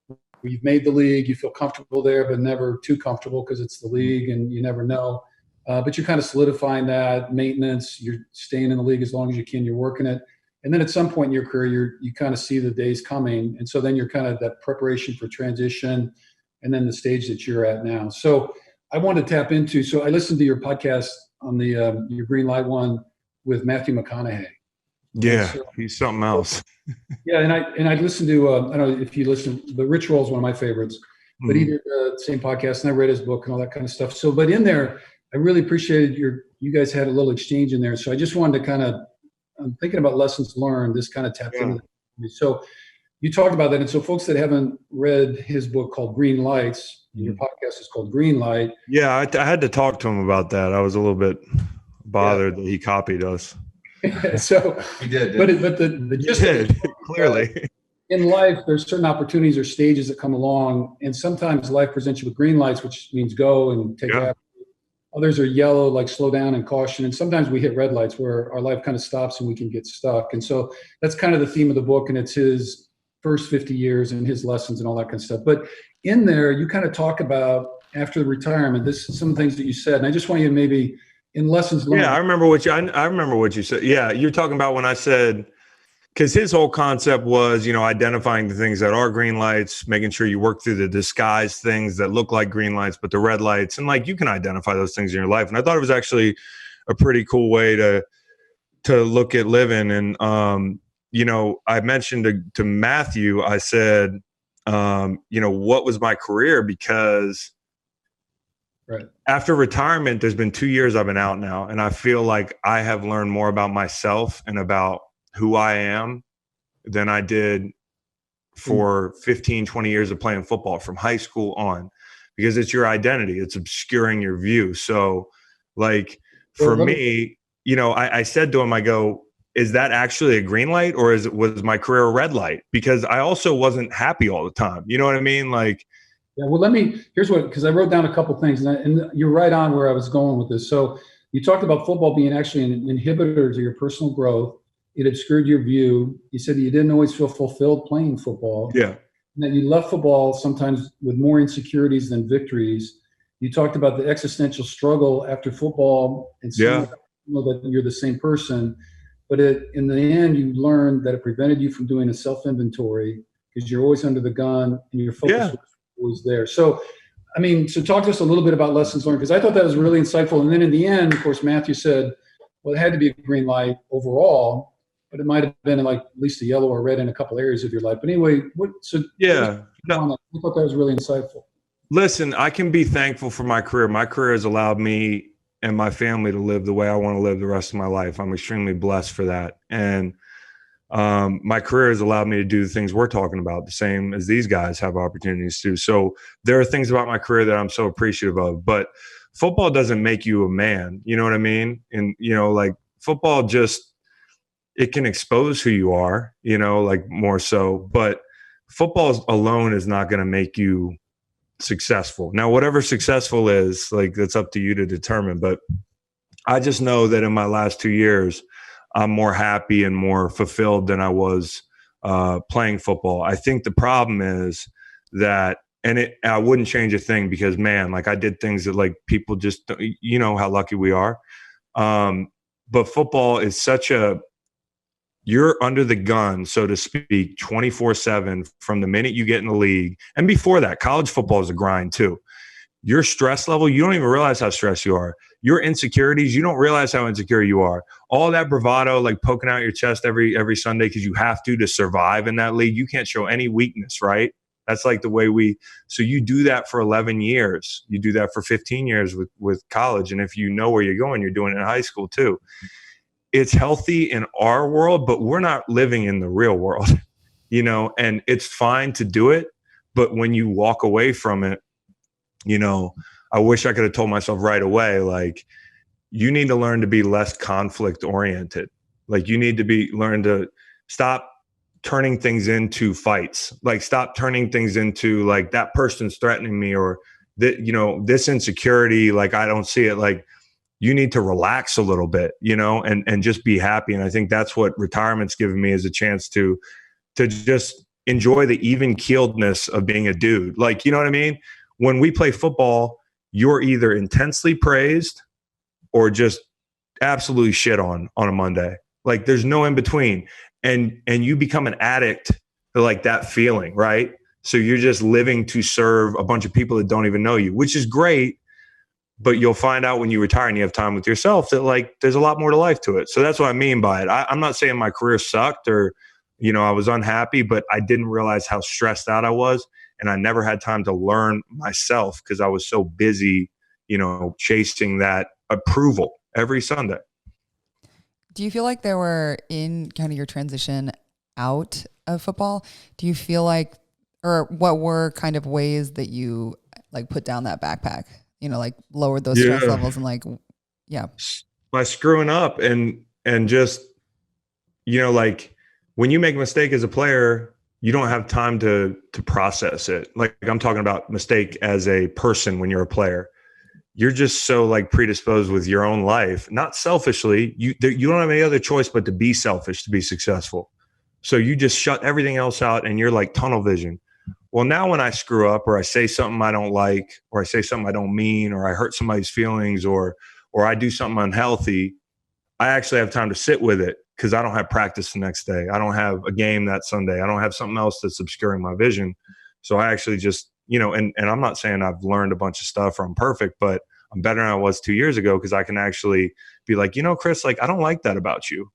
where you've made the league, you feel comfortable there, but never too comfortable because it's the league and you never know. But you're kind of solidifying that maintenance. You're staying in the league as long as you can. You're working it. And then at some point in your career, you kind of see the days coming. And so then you're kind of that preparation for transition and then the stage that you're at now. So I want to tap into, so I listened to your podcast on the your Green Light one with Matthew McConaughey. Yeah, so, he's something else. Yeah, and I listened to, I don't know if you listen, but Rich Roll's one of my favorites. But he did the same podcast, and I read his book and all that kind of stuff. So, but in there, I really appreciated you guys had a little exchange in there. So I just wanted to kind of, I'm thinking about lessons learned, this kind of tapped into that. So you talked about that. And so folks that haven't read his book called Green Lights, your podcast is called Green Light. Yeah, I had to talk to him about that. I was a little bit bothered that he copied us. So He did. But the gist did, clearly. In life, there's certain opportunities or stages that come along, and sometimes life presents you with green lights, which means go and take action. Others are yellow, like slow down and caution. And sometimes we hit red lights where our life kind of stops and we can get stuck. And so that's kind of the theme of the book. And it's his first 50 years and his lessons and all that kind of stuff. But in there, you kind of talk about after the retirement, this is some things that you said. And I just want you to maybe in lessons learned. Yeah, I remember what you said. Yeah, you're talking about when I said, because his whole concept was, identifying the things that are green lights, making sure you work through the disguised things that look like green lights, but the red lights. And like, you can identify those things in your life. And I thought it was actually a pretty cool way to look at living. And, I mentioned to Matthew, I said, what was my career? Because after retirement, there's been 2 years I've been out now. And I feel like I have learned more about myself and about who I am than I did for 15, 20 years of playing football from high school on, because it's your identity. It's obscuring your view. So like for me, I said to him, I go, is that actually a green light or was my career a red light? Because I also wasn't happy all the time. You know what I mean? Like, yeah, well, because I wrote down a couple things and you're right on where I was going with this. So you talked about football being actually an inhibitor to your personal growth. It obscured your view. You said that you didn't always feel fulfilled playing football. Yeah. And that you left football sometimes with more insecurities than victories. You talked about the existential struggle after football and that you're the same person. But in the end, you learned that it prevented you from doing a self-inventory because you're always under the gun and your focus was always there. So, so talk to us a little bit about lessons learned, because I thought that was really insightful. And then in the end, of course, Matthew said, well, it had to be a green light overall, but it might have been like at least a yellow or red in a couple areas of your life. But anyway, I thought that was really insightful. Listen, I can be thankful for my career. My career has allowed me and my family to live the way I want to live the rest of my life. I'm extremely blessed for that. And my career has allowed me to do the things we're talking about, the same as these guys have opportunities to. So there are things about my career that I'm so appreciative of. But football doesn't make you a man. You know what I mean? And, like football it can expose who you are, like more so. But football alone is not going to make you successful. Now, whatever successful is, like, that's up to you to determine. But I just know that in my last 2 years, I'm more happy and more fulfilled than I was playing football. I think the problem is that, I wouldn't change a thing because, man, like I did things that like people just, how lucky we are. But football is such a you're under the gun, so to speak, 24/7 from the minute you get in the league. And before that, college football is a grind too. Your stress level, you don't even realize how stressed you are. Your insecurities, you don't realize how insecure you are. All that bravado, like poking out your chest every Sunday because you have to survive in that league. You can't show any weakness, right? That's like the way so you do that for 11 years. You do that for 15 years with college. And if you know where you're going, you're doing it in high school too. It's healthy in our world, but we're not living in the real world, and it's fine to do it. But when you walk away from it, I wish I could have told myself right away, like, you need to learn to be less conflict oriented. Like, you need to learn to stop turning things into fights. Like, stop turning things into like, that person's threatening me, or that, this insecurity, like, I don't see it. Like, you need to relax a little bit, and just be happy. And I think that's what retirement's given me, is a chance to just enjoy the even keeledness of being a dude. Like, you know what I mean? When we play football, you're either intensely praised or just absolutely shit on a Monday. Like, there's no in between. And you become an addict to like that feeling, right? So you're just living to serve a bunch of people that don't even know you, which is great. But you'll find out when you retire and you have time with yourself that, like, there's a lot more to life to it. So that's what I mean by it. I'm not saying my career sucked or, I was unhappy, but I didn't realize how stressed out I was. And I never had time to learn myself because I was so busy, chasing that approval every Sunday. Do you feel like there were, in kind of your transition out of football, do you feel like, or what were kind of ways that you like put down that backpack, like lowered those stress levels and like, by screwing up and just, like, when you make a mistake as a player, you don't have time to process it. Like, I'm talking about mistake as a person. When you're a player, you're just so like predisposed with your own life, not selfishly. You don't have any other choice but to be selfish to be successful. So you just shut everything else out and you're like tunnel vision. Well, now when I screw up or I say something I don't like, or I say something I don't mean, or I hurt somebody's feelings, or I do something unhealthy, I actually have time to sit with it because I don't have practice the next day. I don't have a game that Sunday. I don't have something else that's obscuring my vision. So I actually just, and I'm not saying I've learned a bunch of stuff or I'm perfect, but I'm better than I was 2 years ago because I can actually be like, Chris, like, I don't like that about you.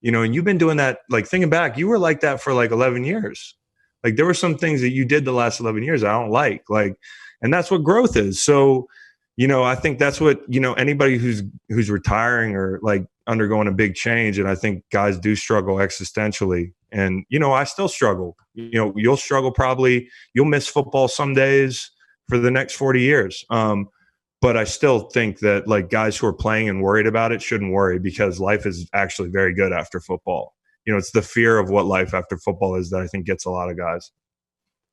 And you've been doing that, like, thinking back, you were like that for like 11 years. Like, there were some things that you did the last 11 years I don't like, and that's what growth is. So, I think that's what, anybody who's retiring or like undergoing a big change. And I think guys do struggle existentially. And, I still struggle. You'll struggle probably. You'll miss football some days for the next 40 years. But I still think that like guys who are playing and worried about it shouldn't worry because life is actually very good after football. It's the fear of what life after football is that I think gets a lot of guys.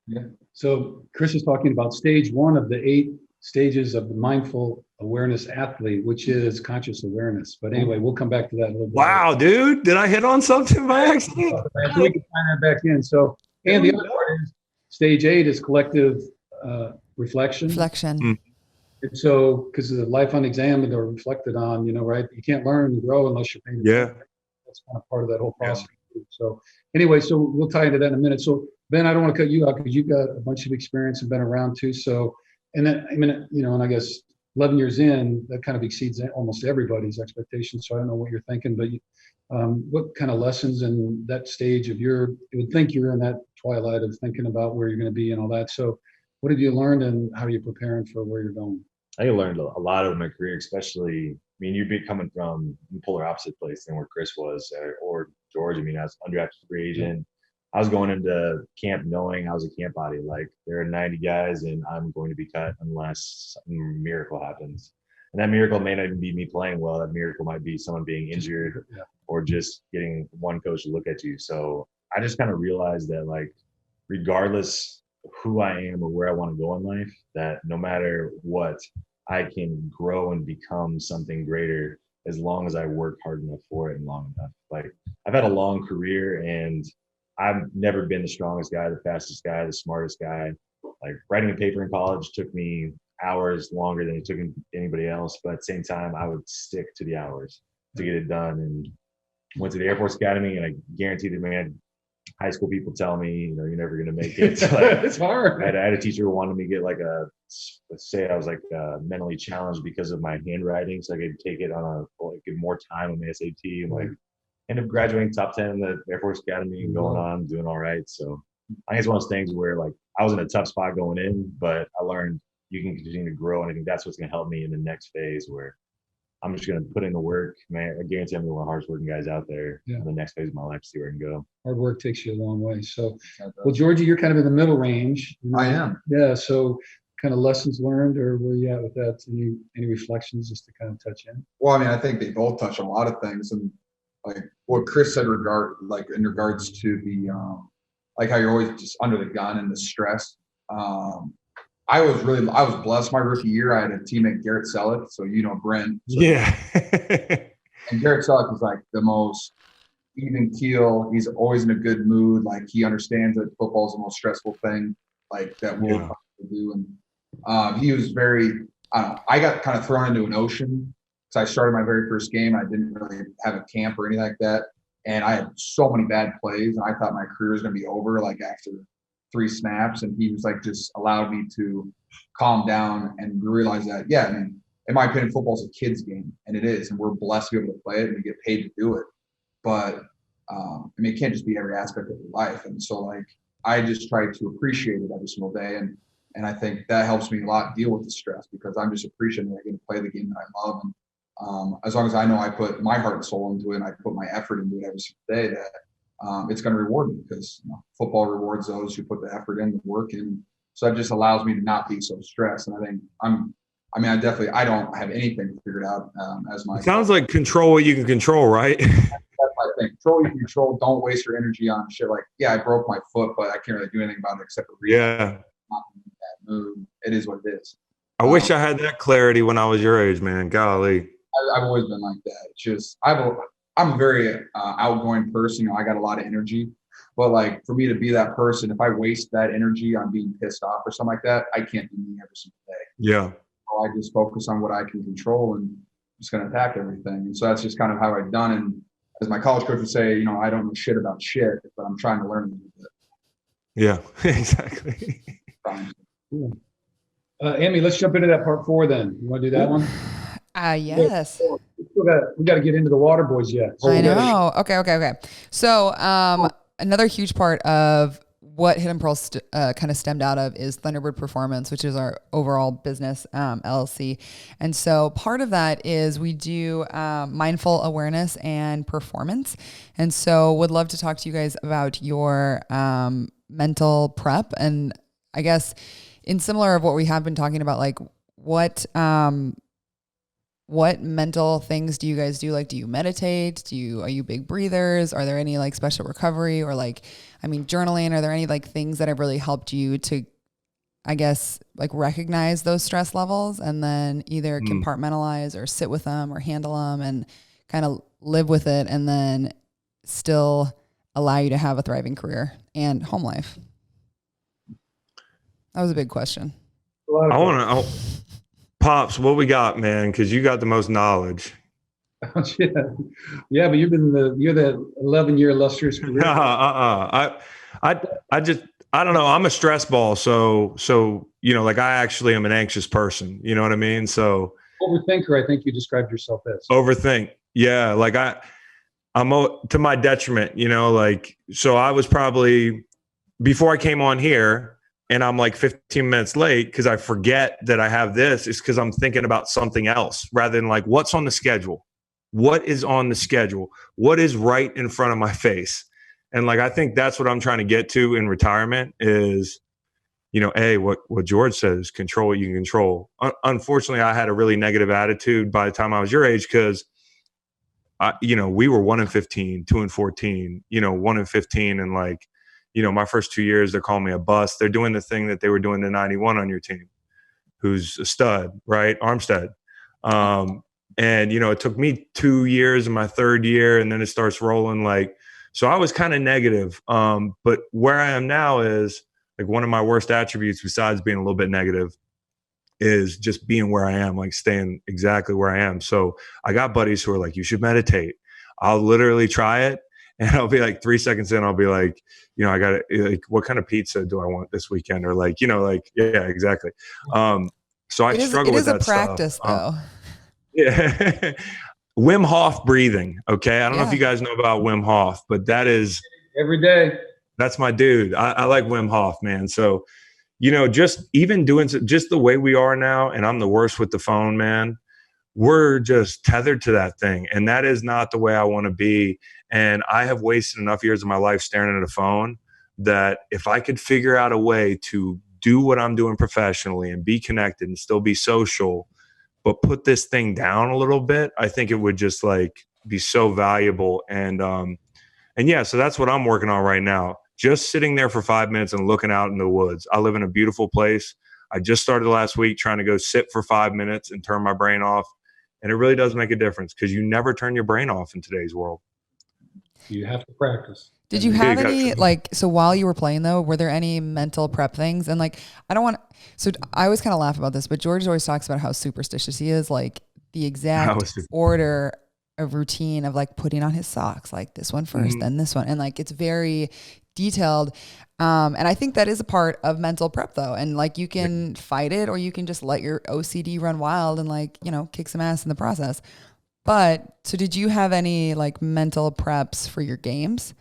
Yeah. So Chris is talking about stage 1 of the 8 stages of the mindful awareness athlete, which is conscious awareness. But anyway, we'll come back to that a little bit. Wow, dude. Did I hit on something by accident? So we can find that back in. So, and the other part is stage 8 is collective reflection. Reflection. And so, because the life unexamined or reflected on, right? You can't learn and grow unless you're paying attention. Yeah. That's kind of part of that whole process. Yeah. So anyway, so we'll tie into that in a minute. So Ben, I don't want to cut you out because you've got a bunch of experience and been around too. So, and then, and I guess 11 years in, that kind of exceeds almost everybody's expectations. So I don't know what you're thinking, but what kind of lessons in that stage of you would think you're in that twilight of thinking about where you're going to be and all that. So what have you learned and how are you preparing for where you're going? I learned a lot of my career, especially, you'd be coming from the polar opposite place than where Chris was or George. I was undrafted free agent. I was going into camp knowing I was a camp body. Like, there are 90 guys and I'm going to be cut unless some miracle happens. And that miracle may not even be me playing well. That miracle might be someone being injured or just getting one coach to look at you. So I just kind of realized that, like, regardless of who I am or where I want to go in life, that no matter what, I can grow and become something greater as long as I work hard enough for it and long enough. Like, I've had a long career and I've never been the strongest guy, the fastest guy, the smartest guy. Like, writing a paper in college took me hours longer than it took anybody else. But at the same time, I would stick to the hours to get it done. And went to the Air Force Academy, and I guaranteed that, man, high school people tell me, you're never going to make it. So, like, it's hard. I had a teacher who wanted me to get like let's say I was like mentally challenged because of my handwriting, so I could take it on get more time on the SAT, and like ended up graduating top 10 in the Air Force Academy and going on, doing all right. So I think it's one of those things where like I was in a tough spot going in, but I learned you can continue to grow, and I think that's what's going to help me in the next phase where I'm just going to put in the work, man. I guarantee I'm one of the hardest working guys out there in the next phase of my life to see where I can go. Hard work takes you a long way. So, well, Georgie, you're kind of in the middle range. I am. Yeah. So kind of lessons learned, or where you at with that? Any reflections just to kind of touch in? Well, I mean, I think they both touch on a lot of things, and like what Chris said in regards to the, like how you're always just under the gun and the stress. I was blessed my rookie year. I had a teammate, Garrett Selleck. So, Brent. So, yeah. And Garrett Selleck was like the most even keel. He's always in a good mood. Like he understands that football is the most stressful thing like that we'll do. And he was very, I got kind of thrown into an ocean because I started my very first game. I didn't really have a camp or anything like that. And I had so many bad plays, and I thought my career was going to be over like after 3 snaps. And he was like, just allowed me to calm down and realize that, yeah, I mean, in my opinion, football is a kid's game, and it is, and we're blessed to be able to play it and we get paid to do it. But I mean, it can't just be every aspect of your life. And so like, I just try to appreciate it every single day. And I think that helps me a lot deal with the stress, because I'm just appreciating that I get to play the game that I love. And as long as I know I put my heart and soul into it, and I put my effort into it every single day, that it's going to reward me, because football rewards those who put the effort in, the work in. So it just allows me to not be so stressed. And I think I don't have anything figured out as my. It sounds like control what you can control, right? That's my thing. Control what you can control. Don't waste your energy on shit like, yeah, I broke my foot, but I can't really do anything about it except for not in that mood. It is what it is. I wish I had that clarity when I was your age, man. Golly. I've always been like that. It's just I'm a very outgoing person. I got a lot of energy, but like for me to be that person, if I waste that energy on being pissed off or something like that, I can't be me every single day. Yeah. So I just focus on what I can control and just going to attack everything. And so that's just kind of how I've done. And as my college coach would say, I don't know shit about shit, but I'm trying to learn a little bit. Yeah, exactly. Cool. Amy, let's jump into that part 4 then. You want to do that one? Yes. We got to get into the Waterboys yet. So I know. Okay. So another huge part of what Hidden Pearls kind of stemmed out of is Thunderbird Performance, which is our overall business, LLC. And so part of that is we do mindful awareness and performance. And so would love to talk to you guys about your mental prep. And I guess in similar of what we have been talking about, like what mental things do you guys do? Like, do you meditate? Are you big breathers? Are there any like special recovery or journaling? Are there any like things that have really helped you to, I guess, like recognize those stress levels and then either compartmentalize or sit with them or handle them and kind of live with it and then still allow you to have a thriving career and home life? That was a big question. I want to, Pops, what we got, man? Because you got the most knowledge. Yeah, but you're the 11-year illustrious career. I don't know. I'm a stress ball, so like I actually am an anxious person. You know what I mean? So overthinker, I think you described yourself as. Overthink, yeah. Like I'm to my detriment. So I was probably before I came on here. And I'm like 15 minutes late because I forget that I have this. It's because I'm thinking about something else rather than like, what's on the schedule? What is on the schedule? What is right in front of my face? And like, I think that's what I'm trying to get to in retirement is, what George says, control what you can control. Unfortunately, I had a really negative attitude by the time I was your age because, we were 1-15, 2-14, 1-15 and like, my first 2 years, they're calling me a bust. They're doing the thing that they were doing to 91 on your team, who's a stud, right? Armstead. And, it took me 2 years in my third year, and then it starts rolling so I was kind of negative. But where I am now is like one of my worst attributes besides being a little bit negative is just being where I am, like staying exactly where I am. So I got buddies who are like, you should meditate. I'll literally try it. And I'll be like 3 seconds in, I'll be like, I got to, like, what kind of pizza do I want this weekend? Or like, yeah, exactly. So I struggle with that stuff. It is a practice though. Yeah. Wim Hof breathing. Okay. I don't know if you guys know about Wim Hof, but that is every day. That's my dude. I like Wim Hof, man. So, just even doing just the way we are now, and I'm the worst with the phone, man. We're just tethered to that thing. And that is not the way I want to be. And I have wasted enough years of my life staring at a phone that if I could figure out a way to do what I'm doing professionally and be connected and still be social, but put this thing down a little bit, I think it would just like be so valuable. And yeah, so that's what I'm working on right now. Just sitting there for 5 minutes and looking out in the woods. I live in a beautiful place. I just started last week trying to go sit for 5 minutes and turn my brain off. And it really does make a difference because you never turn your brain off in today's world. You have to practice. Did you have any, so while you were playing though, were there any mental prep things? And like, I always kind of laugh about this, but George always talks about how superstitious he is, like the exact order of routine of like putting on his socks, like this one first, then this one. And like, it's very detailed. And I think that is a part of mental prep though. And like, you can fight it or you can just let your OCD run wild and like, kick some ass in the process. But so did you have any like mental preps for your games?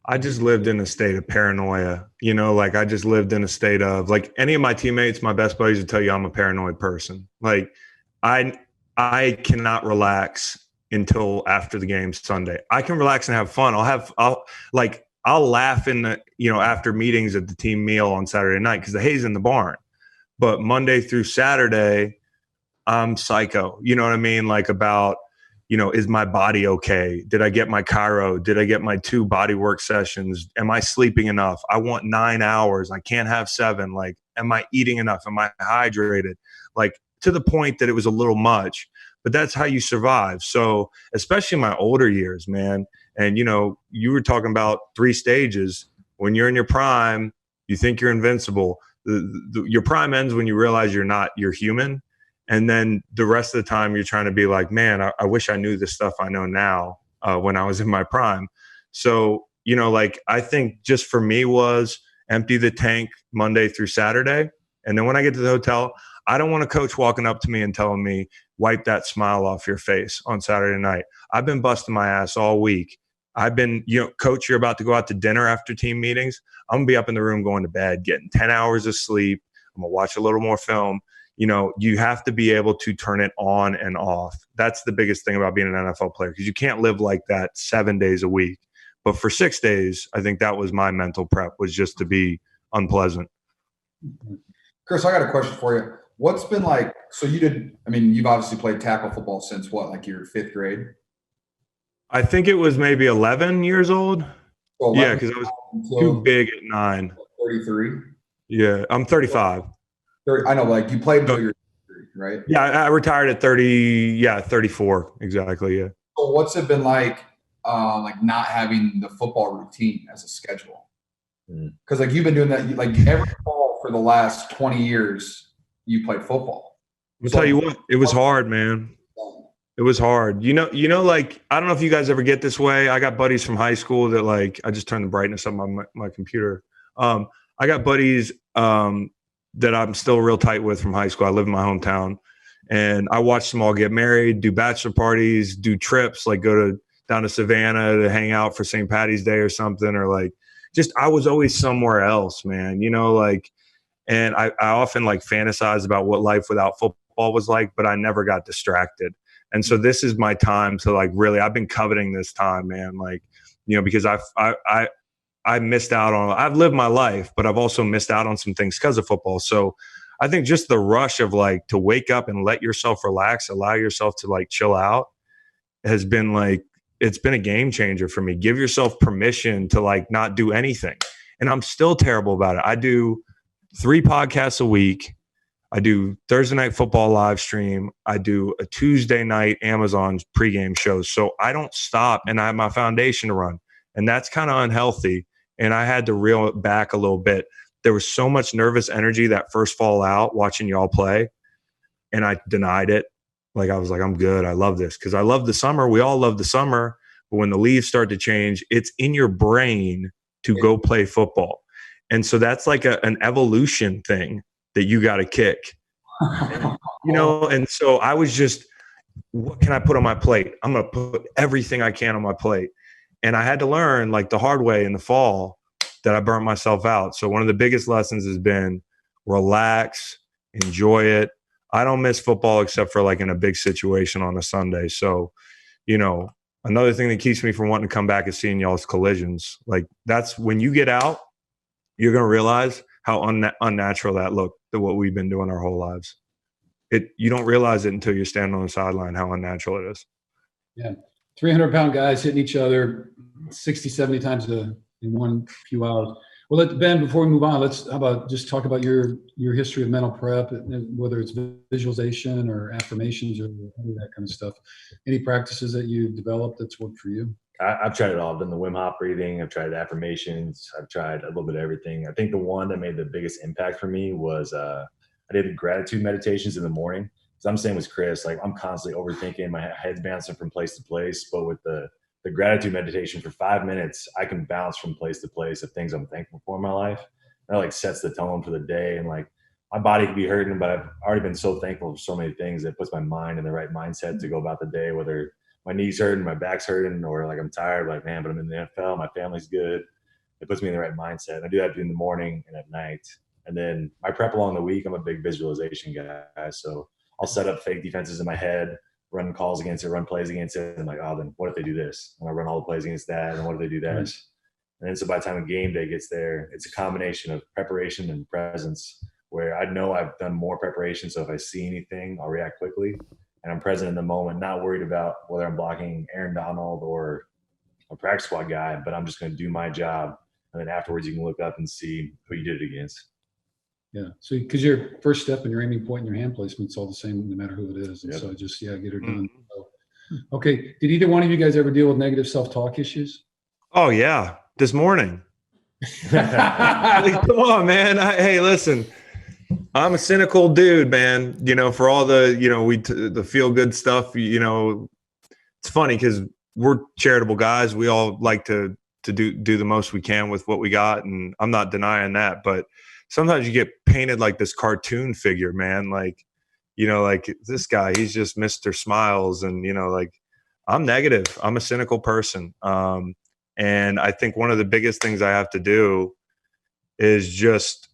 I just lived in a state of paranoia, I just lived in a state of like any of my teammates, my best buddies would tell you I'm a paranoid person. Like I cannot relax until after the game Sunday. I can relax and have fun. I'll laugh in the, after meetings at the team meal on Saturday night because the hay's in the barn. But Monday through Saturday, I'm psycho. You know what I mean? Like about, is my body okay? Did I get my chiro? Did I get my 2 body work sessions? Am I sleeping enough? I want 9 hours. I can't have 7. Like, am I eating enough? Am I hydrated? Like to the point that it was a little much, but that's how you survive. So especially in my older years, man. And, you were talking about 3 stages. When you're in your prime, you think you're invincible. Your prime ends when you realize you're human. And then the rest of the time you're trying to be like, man, I wish I knew the stuff I know now when I was in my prime. So, I think just for me was empty the tank Monday through Saturday. And then when I get to the hotel, I don't want a coach walking up to me and telling me, wipe that smile off your face on Saturday night. I've been busting my ass all week. I've been, coach, you're about to go out to dinner after team meetings. I'm going to be up in the room going to bed, getting 10 hours of sleep. I'm going to watch a little more film. You have to be able to turn it on and off. That's the biggest thing about being an NFL player because you can't live like that 7 days a week. But for 6 days, I think that was my mental prep, was just to be unpleasant. Chris, I got a question for you. What's been like, so you've obviously played tackle football since what, like your 5th grade? I think it was maybe 11 years old. So yeah, because I was too big at 9. 33? Yeah, I'm 35. I know, like you played until you're 30, right? Yeah, I retired at 34, exactly, yeah. So what's it been like not having the football routine as a schedule? Because like you've been doing that, like every fall for the last 20 years, you played football. I'll tell you what, it was hard, man. It was hard. Like, I don't know if you guys ever get this way. I got buddies from high school that like, I just turned the brightness up on my computer. I got buddies that I'm still real tight with from high school. I live in my hometown and I watched them all get married, do bachelor parties, do trips, like go down to Savannah to hang out for St. Patty's Day or something, or like, just, I was always somewhere else, man, and I often like fantasize about what life without football was like, but I never got distracted. And so this is my time to like, really, I've been coveting this time, man. Like, because I missed out on, I've lived my life, but I've also missed out on some things because of football. So I think just the rush of like to wake up and let yourself relax, allow yourself to like chill out has been like, it's been a game changer for me. Give yourself permission to like not do anything. And I'm still terrible about it. I do 3 podcasts a week. I do Thursday night football live stream. I do a Tuesday night Amazon pregame shows. So I don't stop and I have my foundation to run. And that's kind of unhealthy. And I had to reel it back a little bit. There was so much nervous energy that first fall out watching y'all play. And I denied it. Like I was like, I'm good. I love this because I love the summer. We all love the summer. But when the leaves start to change, it's in your brain to go play football. And so that's like an evolution thing that you got to kick, you know? And so I was just, what can I put on my plate? I'm going to put everything I can on my plate. And I had to learn, like, the hard way in the fall that I burnt myself out. So one of the biggest lessons has been relax, enjoy it. I don't miss football except for like in a big situation on a Sunday. So, you know, another thing that keeps me from wanting to come back is seeing y'all's collisions. Like, that's when you get out, you're going to realize how unnatural that looked to what we've been doing our whole lives. You don't realize it until you're standing on the sideline, how unnatural it is. Yeah. 300-pound guys hitting each other 60, 70 times in one few hours. Well, Ben, before we move on, how about just talk about your history of mental prep, whether it's visualization or affirmations or any of that kind of stuff. Any practices that you've developed that's worked for you? I've tried it all. I've done the Wim Hof breathing. I've tried affirmations. I've tried a little bit of everything. I think the one that made the biggest impact for me was I did the gratitude meditations in the morning. Because I'm the same as Chris. Like, I'm constantly overthinking. My head's bouncing from place to place. But with the gratitude meditation for 5 minutes, I can bounce from place to place of things I'm thankful for in my life. That like sets the tone for the day. And like, my body could be hurting, but I've already been so thankful for so many things that puts my mind in the right mindset to go about the day, whether my knees hurting, my back's hurting, or like I'm tired, like, man, but I'm in the NFL, my family's good. It puts me in the right mindset. I do that in the morning and at night. And then my prep along the week, I'm a big visualization guy. So I'll set up fake defenses in my head, run calls against it, run plays against it. And I'm like, oh, then what if they do this? And I run all the plays against that. And what if they do that? Nice. And then so by the time game day gets there, it's a combination of preparation and presence, where I know I've done more preparation. So if I see anything, I'll react quickly. And I'm present in the moment, not worried about whether I'm blocking Aaron Donald or a practice squad guy, but I'm just going to do my job. And then afterwards, you can look up and see who you did it against. Yeah. So, because your first step and your aiming point and your hand placement's all the same, no matter who it is. And so just, get her done. So, okay. Did either one of you guys ever deal with negative self-talk issues? Oh, yeah. This morning. Like, come on, man. Hey, listen. I'm a cynical dude, man. You know, for all the, the feel good stuff, it's funny because we're charitable guys. We all like to do the most we can with what we got. And I'm not denying that, but sometimes you get painted like this cartoon figure, man. Like, like this guy, he's just Mr. Smiles. And, like, I'm negative. I'm a cynical person. And I think one of the biggest things I have to do is just,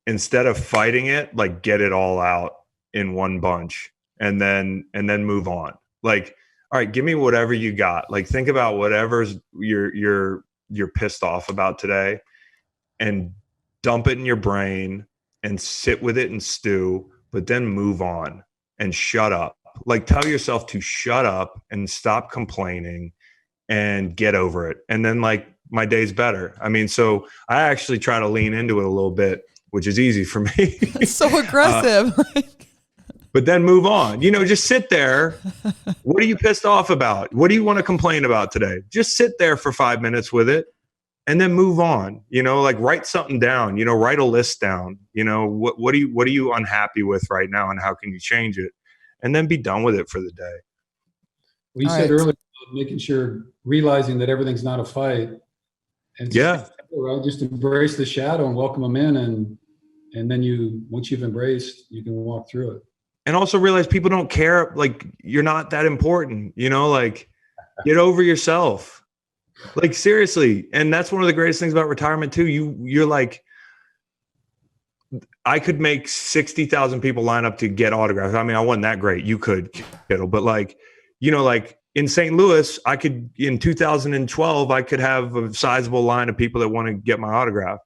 instead of fighting it, like, get it all out in one bunch and then move on. Like, all right, give me whatever you got. Like, think about whatever's you're pissed off about today and dump it in your brain and sit with it and stew, but then move on and shut up. Like, tell yourself to shut up and stop complaining and get over it. And then, like, my day's better. I mean, so I actually try to lean into it a little bit, which is easy for me. It's so aggressive. But then move on. Just sit there. What are you pissed off about? What do you want to complain about today? Just sit there for 5 minutes with it and then move on. Like, write something down, write a list down. What are you unhappy with right now and how can you change it? And then be done with it for the day. Well, you said earlier, making sure, realizing that everything's not a fight. And just embrace the shadow and welcome them in. And then once you've embraced, you can walk through it. And also realize people don't care. Like, you're not that important, like, get over yourself. Like, seriously. And that's one of the greatest things about retirement too. You're like, I could make 60,000 people line up to get autographs. I mean, I wasn't that great. You could, Kittle, but like, like in St. Louis, in 2012, I could have a sizable line of people that want to get my autograph.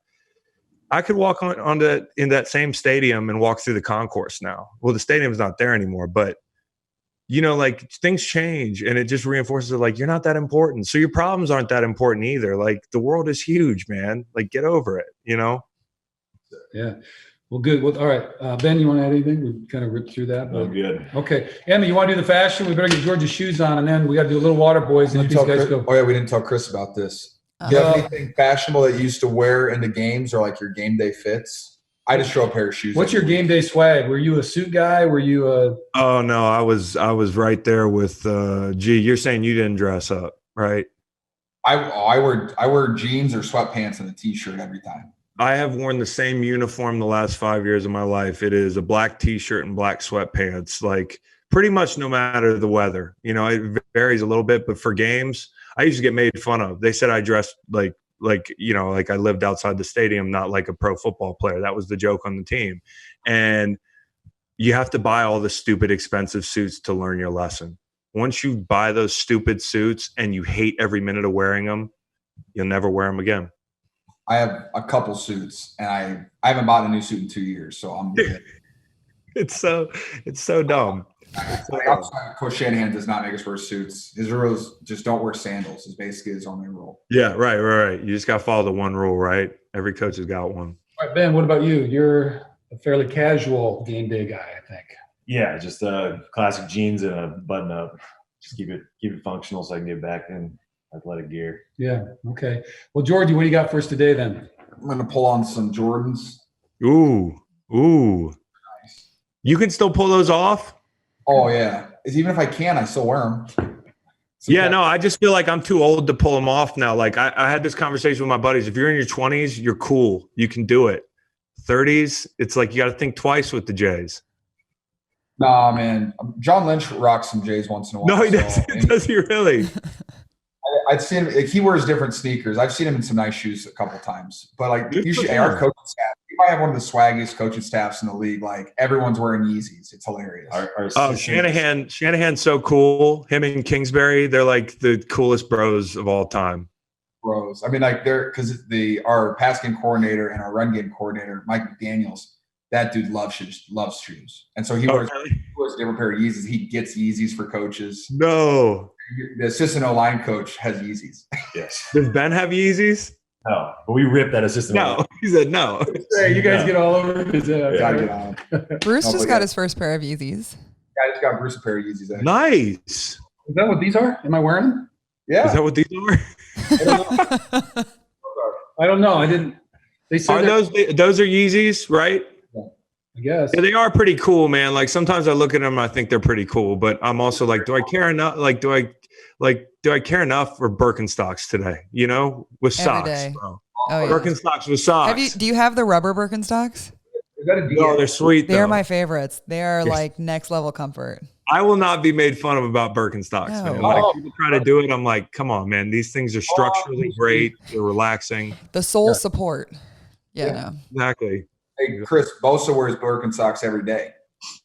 I could walk in that same stadium and walk through the concourse now. Well, the stadium's not there anymore, but like, things change and it just reinforces it. Like, you're not that important. So your problems aren't that important either. Like, the world is huge, man. Like, get over it, Yeah. Well, good. Well, all right. Ben, you want to add anything? We kind of ripped through that. Oh, good. Okay. Emma, you want to do the fashion? We better get George's shoes on, and then we got to do a little Waterboys and let these guys go. Oh, yeah. We didn't tell Chris about this. Do you have anything fashionable that you used to wear into games or like your game day fits? I just show a pair of shoes. What's your game day swag? Were you a suit guy? Were you a? Oh no, I was right there with. You're saying you didn't dress up, right? I wear jeans or sweatpants and a t-shirt every time. I have worn the same uniform the last 5 years of my life. It is a black t-shirt and black sweatpants, like pretty much no matter the weather. You know, it varies a little bit, but for games, I used to get made fun of. They said I dressed like I lived outside the stadium, not like a pro football player. That was the joke on the team. And you have to buy all the stupid expensive suits to learn your lesson. Once you buy those stupid suits and you hate every minute of wearing them, you'll never wear them again. I have a couple suits, and I haven't bought a new suit in 2 years, so I'm good. It's so dumb. Coach Shanahan does not make us wear suits. His rule is just don't wear sandals. Is basically his only rule. Yeah, right. You just got to follow the one rule, right? Every coach has got one. All right, Ben, what about you? You're a fairly casual game day guy, I think. Yeah, just classic jeans and a button up. Just keep it functional so I can get back in athletic gear. Yeah. Okay. Well, Georgie, what do you got for us today then? I'm going to pull on some Jordans. Ooh. Nice. You can still pull those off? Oh, yeah. Even if I can, I still wear them. No, I just feel like I'm too old to pull them off now. Like I had this conversation with my buddies. If you're in your 20s, you're cool. You can do it. 30s, it's like you got to think twice with the Jays. Nah, man. John Lynch rocks some Jays once in a while. No, he doesn't. Does he really? I've seen him. Like, he wears different sneakers. I've seen him in some nice shoes a couple times. But like usually our coaching staff, we might have one of the swaggiest coaching staffs in the league. Like everyone's wearing Yeezys. It's hilarious. Shanahan's so cool. Him and Kingsbury, they're like the coolest bros of all time. Bros. I mean, like because our pass game coordinator and our run game coordinator, Mike McDaniels, that dude loves shoes. And so he wears a different pair of Yeezys. He gets Yeezys for coaches. No. The assistant O-line coach has Yeezys. Yes. Does Ben have Yeezys? No, but we ripped that assistant. No, he said no. Hey, you guys get all over it. Gotta get on. Bruce just got his first pair of Yeezys. I just got Bruce a pair of Yeezys. Actually. Nice. Is that what these are? Am I wearing them? Yeah. Is that what these are? I don't know. I didn't. They said those are Yeezys, right? I guess. Yeah, they are pretty cool, man. Like sometimes I look at them, and I think they're pretty cool, but I'm also like, do I care enough? Like, do I care enough for Birkenstocks today? You know, with socks, bro. Oh, yeah. Birkenstocks with socks. Do you have the rubber Birkenstocks? No, they're sweet. They are my favorites. They are like next level comfort. I will not be made fun of about Birkenstocks, man. Like people try to do it, I'm like, come on, man. These things are structurally great. They're relaxing. The sole support. Yeah. Exactly. Hey, Chris, Bosa wears Birkenstocks every day.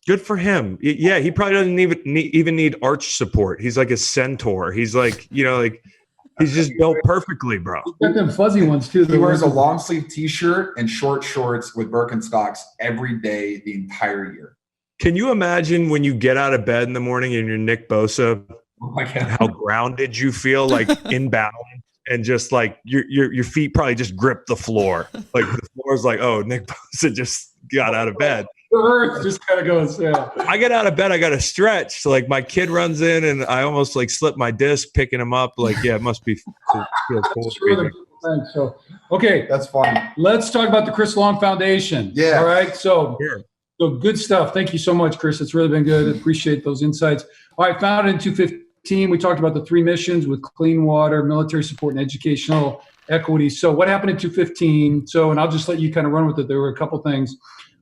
Good for him. Yeah, he probably doesn't even need arch support. He's like a centaur. He's like, he's just built perfectly, bro. He's got them fuzzy ones too. He wears a long sleeve t-shirt and short shorts with Birkenstocks every day the entire year. Can you imagine when you get out of bed in the morning and you're Nick Bosa, how grounded you feel, like in battle, and just like your feet probably just grip the floor. Like the floor's like, oh, Nick Bosa just got out of bed. The earth just kind of goes, yeah. I get out of bed, I got to stretch. So like my kid runs in and I almost like slip my disc picking him up. Like, yeah, it must be cool. So, okay. That's fine. Let's talk about the Chris Long Foundation. Yeah. All right. So, Sure. So good stuff. Thank you so much, Chris. It's really been good. Appreciate those insights. All right. Founded in 2015. We talked about the 3 missions with clean water, military support, and educational equity. So what happened in 2015? And I'll just let you kind of run with it. There were a couple things.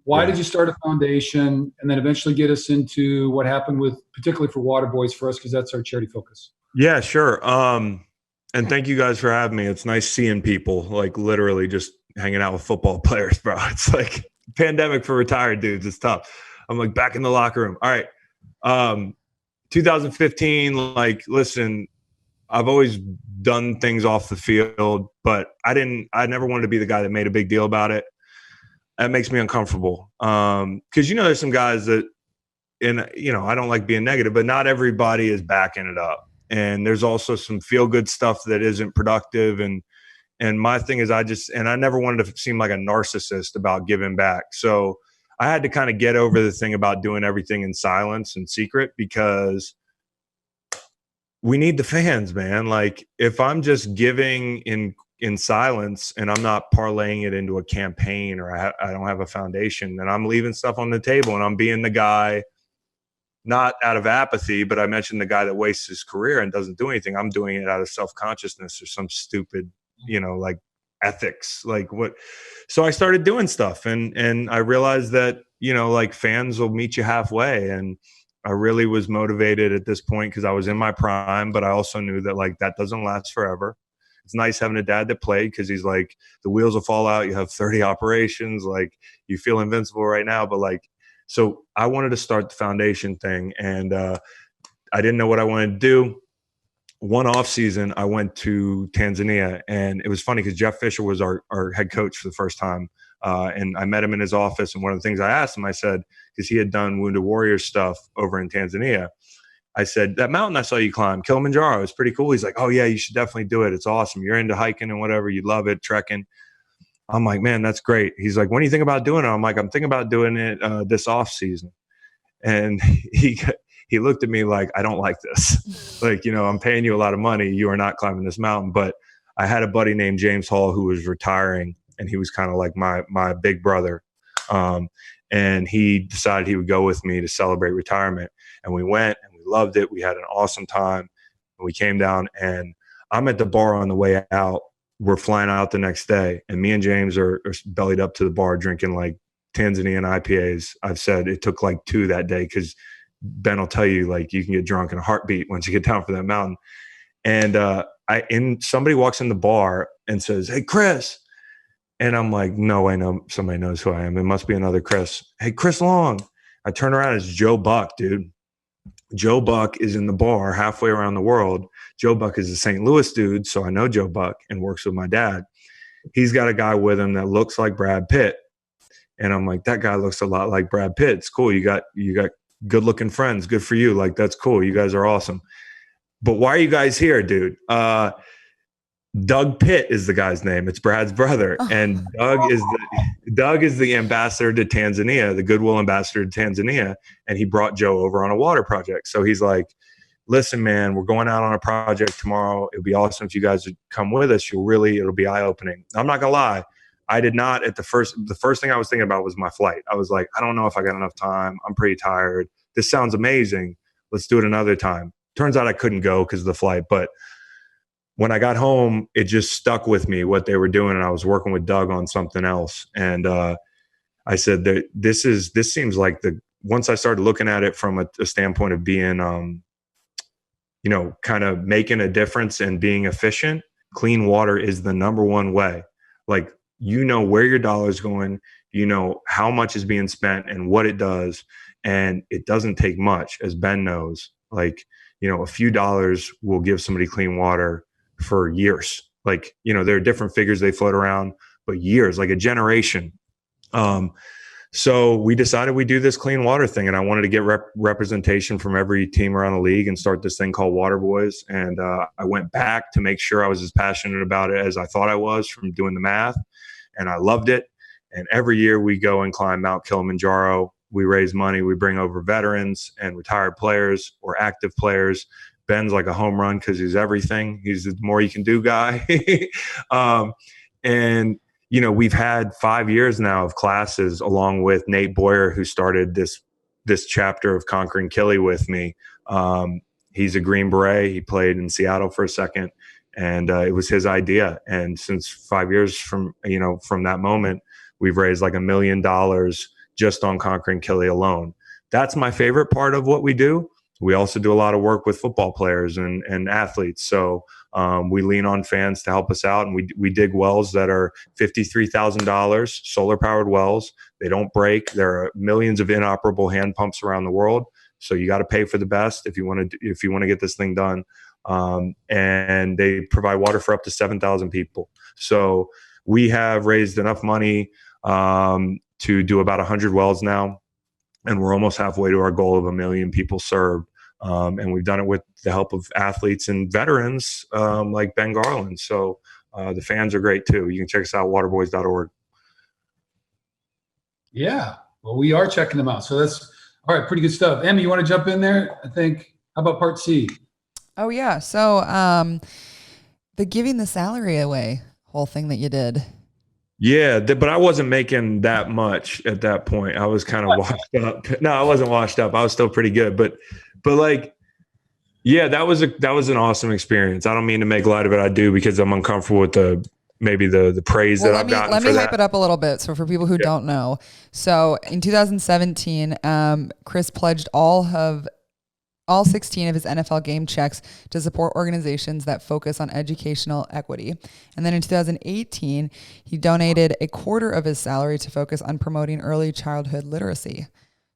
Why did you start a foundation, and then eventually get us into what happened with, particularly for Waterboys for us, because that's our charity focus? Yeah, sure. And thank you guys for having me. It's nice seeing people, like literally just hanging out with football players, bro. It's like pandemic for retired dudes. It's tough. I'm like back in the locker room. All right. 2015, like, listen, I've always done things off the field, but I never wanted to be the guy that made a big deal about it. That makes me uncomfortable. Cause there's some guys that, I don't like being negative, but not everybody is backing it up. And there's also some feel good stuff that isn't productive. And my thing is I never wanted to seem like a narcissist about giving back. So I had to kind of get over the thing about doing everything in silence and secret, because we need the fans, man. Like if I'm just giving in silence and I'm not parlaying it into a campaign, or I don't have a foundation, then I'm leaving stuff on the table and I'm being the guy not out of apathy, but I mentioned the guy that wastes his career and doesn't do anything. I'm doing it out of self-consciousness or some stupid, like ethics, like what. So I started doing stuff, and I realized that, like fans will meet you halfway. And I really was motivated at this point because I was in my prime, but I also knew that like that doesn't last forever. It's nice having a dad that played because he's like, the wheels will fall out. You have 30 operations. Like you feel invincible right now. But like, so I wanted to start the foundation thing, and I didn't know what I wanted to do. One off season, I went to Tanzania, and it was funny because Jeff Fisher was our head coach for the first time. And I met him in his office. And one of the things I asked him, I said, because he had done Wounded Warrior stuff over in Tanzania, I said, that mountain I saw you climb, Kilimanjaro, it's pretty cool. He's like, oh yeah, you should definitely do it. It's awesome. You're into hiking and whatever. You love it, trekking. I'm like, man, that's great. He's like, when do you think about doing it? I'm like, I'm thinking about doing it this off season. And he looked at me like, I don't like this. Like, I'm paying you a lot of money. You are not climbing this mountain. But I had a buddy named James Hall who was retiring, and he was kind of like my big brother. And he decided he would go with me to celebrate retirement. And we went and we loved it. We had an awesome time. And we came down, and I'm at the bar on the way out. We're flying out the next day, and me and James are bellied up to the bar drinking like Tanzanian IPAs. I've said it took like 2 that day because Ben will tell you, like, you can get drunk in a heartbeat once you get down for that mountain. And somebody walks in the bar and says, hey, Chris. And I'm like, no, I know somebody knows who I am. It must be another Chris. Hey, Chris Long. I turn around, it's Joe Buck, dude. Joe Buck is in the bar halfway around the world. Joe Buck is a St. Louis dude, so I know Joe Buck and works with my dad. He's got a guy with him that looks like Brad Pitt. And I'm like, that guy looks a lot like Brad Pitt. It's cool. You got good looking friends. Good for you. Like, that's cool. You guys are awesome. But why are you guys here, dude? Doug Pitt is the guy's name. It's Brad's brother. And Doug is the ambassador to Tanzania, the Goodwill ambassador to Tanzania. And he brought Joe over on a water project. So he's like, listen, man, we're going out on a project tomorrow. It'd be awesome if you guys would come with us. It'll be eye-opening. I'm not gonna lie. I did not the first thing I was thinking about was my flight. I was like, I don't know if I got enough time. I'm pretty tired. This sounds amazing. Let's do it another time. Turns out I couldn't go because of the flight. But when I got home, it just stuck with me what they were doing. And I was working with Doug on something else. And I said that this seems like once I started looking at it from a standpoint of being, kind of making a difference and being efficient, clean water is the number one way. Like, where your dollar's going, how much is being spent and what it does. And it doesn't take much, as Ben knows. Like, a few dollars will give somebody clean water for years. Like, there are different figures they float around, but years, like a generation. So we decided we do this clean water thing, and I wanted to get representation from every team around the league and start this thing called Waterboys. And I went back to make sure I was as passionate about it as I thought I was from doing the math, and I loved it. And every year we go and climb Mount Kilimanjaro. We raise money. We bring over veterans and retired players or active players. Ben's like a home run because he's everything. He's the more you can do guy. And we've had 5 years now of classes along with Nate Boyer, who started this chapter of Conquering Kili with me. He's a Green Beret. He played in Seattle for a second, and it was his idea. And since 5 years from that moment, we've raised like $1 million just on Conquering Kili alone. That's my favorite part of what we do. We also do a lot of work with football players and athletes. So we lean on fans to help us out. And we dig wells that are $53,000, solar powered wells. They don't break. There are millions of inoperable hand pumps around the world. So you got to pay for the best if you want to get this thing done. And they provide water for up to 7,000 people. So we have raised enough money to do about 100 wells now. And we're almost halfway to our goal of 1 million people served. And we've done it with the help of athletes and veterans like Ben Garland. So the fans are great too. You can check us out, waterboys.org. Yeah, well, we are checking them out. So that's all right. Pretty good stuff. Emmy, you want to jump in there? I think. How about part C? Oh yeah. So the giving the salary away whole thing that you did. Yeah, but I wasn't making that much at that point. I was kind of washed up. No, I wasn't washed up. I was still pretty good, but like, yeah, that was an awesome experience. I don't mean to make light of it. I do, because I'm uncomfortable with the praise that I've gotten. Let me hype it up a little bit. So for people who don't know, so in 2017, Chris pledged all 16 of his NFL game checks to support organizations that focus on educational equity. And then in 2018, he donated a quarter of his salary to focus on promoting early childhood literacy.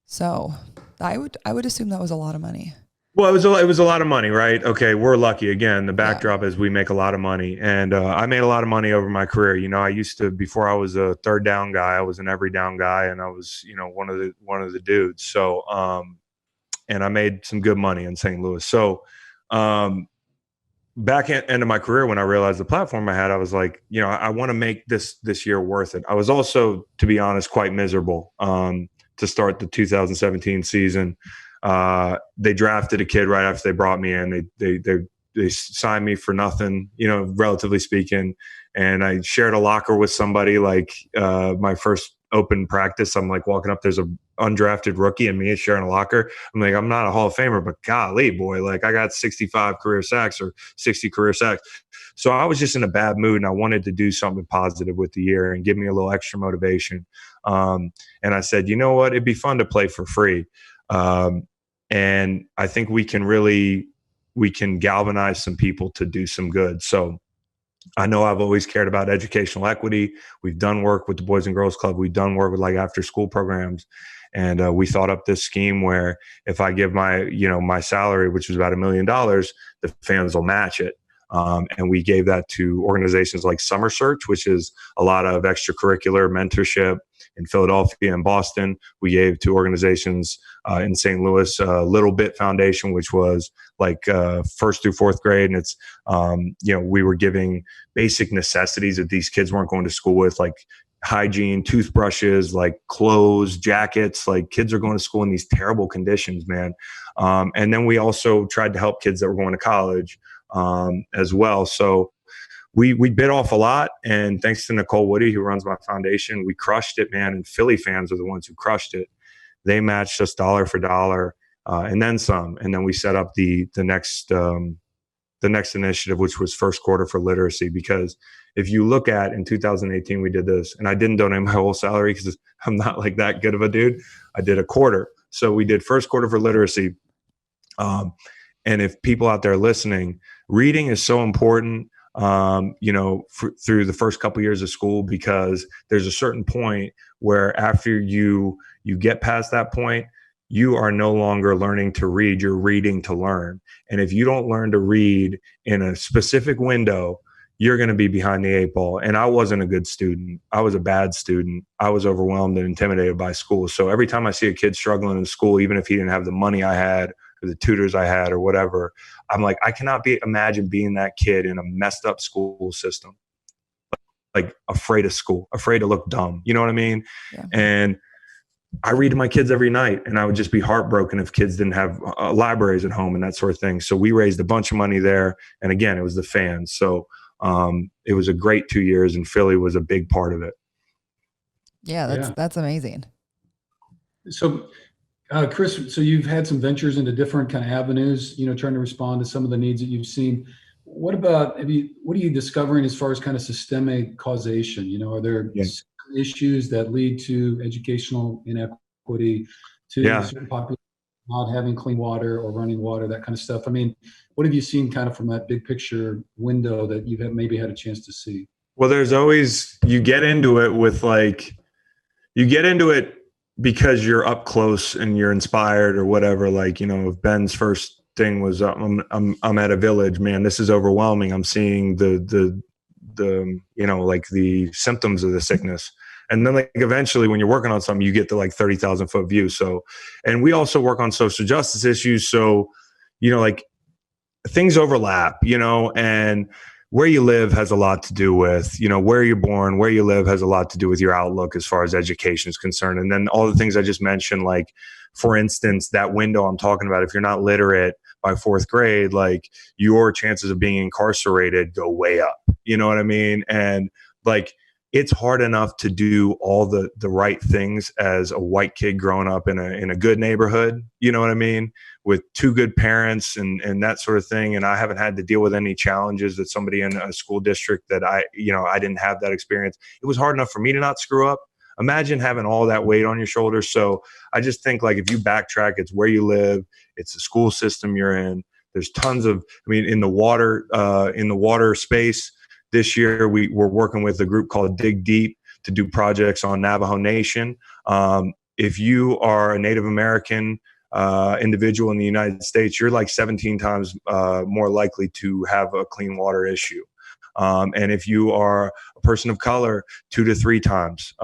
So I would assume that was a lot of money. Well, it was a lot of money, right? Okay, we're lucky. Again, the backdrop is we make a lot of money, and I made a lot of money over my career. You know, I used to, before I was a third down guy, I was an every down guy, and I was, you know, one of the dudes. So, and I made some good money in St. Louis. So, back at end of my career, when I realized the platform I had, I was like, you know, I want to make this year worth it. I was also, to be honest, quite miserable to start the 2017 season. They drafted a kid right after they brought me in. They signed me for nothing, you know, relatively speaking. And I shared a locker with somebody, like my first open practice. I'm like walking up, there's a undrafted rookie and me sharing a locker. I'm like, I'm not a Hall of Famer, but golly, boy, like I got 65 career sacks or 60 career sacks. So I was just in a bad mood, and I wanted to do something positive with the year and give me a little extra motivation. And I said, you know what, it'd be fun to play for free. And I think we can galvanize some people to do some good. So I know I've always cared about educational equity. We've done work with the Boys and Girls Club. We've done work with like after school programs. And we thought up this scheme where if I give my salary, which was about $1 million, the fans will match it. And we gave that to organizations like Summer Search, which is a lot of extracurricular mentorship in Philadelphia and Boston. We gave to organizations in St. Louis, Little Bit Foundation, which was like first through fourth grade. And it's, we were giving basic necessities that these kids weren't going to school with, like hygiene, toothbrushes, like clothes, jackets. Like kids are going to school in these terrible conditions, man. And then we also tried to help kids that were going to college as well. So we bit off a lot, and thanks to Nicole Woody, who runs my foundation, we crushed it, man. And Philly fans are the ones who crushed it. They matched us dollar for dollar, and then some. And then we set up the next initiative, which was First Quarter for Literacy. Because if you look at in 2018, we did this, and I didn't donate my whole salary because I'm not like that good of a dude. I did a quarter. So we did First Quarter for Literacy. And if people out there listening, reading is so important. Through the first couple years of school, because there's a certain point where after you get past that point, you are no longer learning to read, you're reading to learn. And if you don't learn to read in a specific window, you're going to be behind the eight ball. And I wasn't a good student. I was a bad student. I was overwhelmed and intimidated by school. So every time I see a kid struggling in school, even if he didn't have the money I had or the tutors I had or whatever, I'm like, I cannot imagine being that kid in a messed up school system, like afraid of school, afraid to look dumb. You know what I mean? Yeah. And I read to my kids every night, and I would just be heartbroken if kids didn't have libraries at home and that sort of thing. So we raised a bunch of money there. And again, it was the fans. So it was a great 2 years, and Philly was a big part of it. Yeah, that's amazing. So Chris, so you've had some ventures into different kind of avenues, trying to respond to some of the needs that you've seen. What about, what are you discovering as far as kind of systemic causation? Are there issues that lead to educational inequity, to certain populations not having clean water or running water, that kind of stuff? What have you seen kind of from that big picture window that you've maybe had a chance to see? Well, there's always, you get into it because you're up close and you're inspired or whatever. Like, if Ben's first thing was, I'm at a village, man, this is overwhelming. I'm seeing the symptoms of the sickness. And then like eventually when you're working on something, you get to like 30,000 foot view. So, and we also work on social justice issues. So, like things overlap, and where you live has a lot to do with, where you're born, where you live has a lot to do with your outlook as far as education is concerned. And then all the things I just mentioned, like, for instance, that window I'm talking about, if you're not literate by fourth grade, like your chances of being incarcerated go way up. You know what I mean? And like it's hard enough to do all the right things as a white kid growing up in a good neighborhood, you know what I mean, with two good parents and that sort of thing. And I haven't had to deal with any challenges that somebody in a school district that I didn't have that experience. It was hard enough for me to not screw up. Imagine having all that weight on your shoulders. So I just think, like, if you backtrack, it's where you live, it's the school system you're in. There's tons of, in the water space. This year, we're working with a group called Dig Deep to do projects on Navajo Nation. If you are a Native American individual in the United States, you're like 17 times more likely to have a clean water issue. And if you are a person of color, 2 to 3 times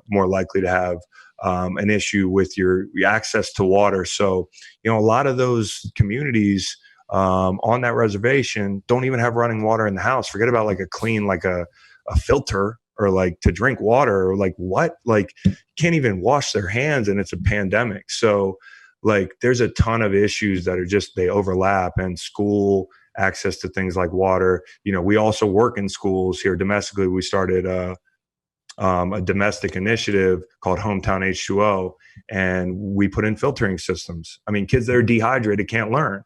more likely to have an issue with your access to water. So, a lot of those communities on that reservation don't even have running water in the house. Forget about like a clean, like a filter, or like to drink water, or like what, like can't even wash their hands, and it's a pandemic. So like there's a ton of issues that are just, they overlap, and school access to things like water. We also work in schools here domestically. We started a domestic initiative called Hometown H2O, and we put in filtering systems. Kids that are dehydrated can't learn.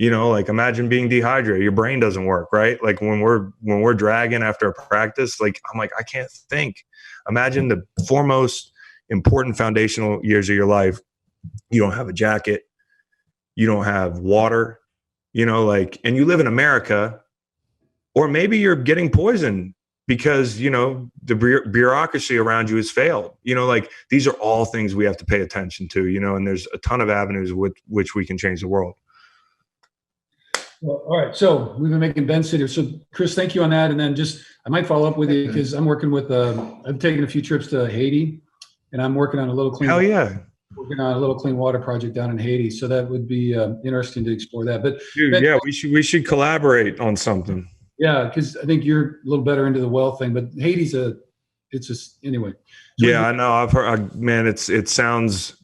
Like imagine being dehydrated, your brain doesn't work, right? Like when we're dragging after a practice, like I'm like, I can't think. Imagine the foremost important foundational years of your life. You don't have a jacket, you don't have water, and you live in America, or maybe you're getting poisoned because, the bureaucracy around you has failed. Like these are all things we have to pay attention to, and there's a ton of avenues with which we can change the world. Well, all right. So we've been making Ben sit here. So Chris, thank you on that. And then I might follow up with you because I'm working with, I've taken a few trips to Haiti, and I'm working on a little clean. Hell yeah. Working on a little clean water project down in Haiti. So that would be interesting to explore that. But dude, Ben, yeah, we should collaborate on something. Yeah. Cause I think you're a little better into the well thing, but Haiti's it's just, anyway. So yeah, I know. I've heard, man, it sounds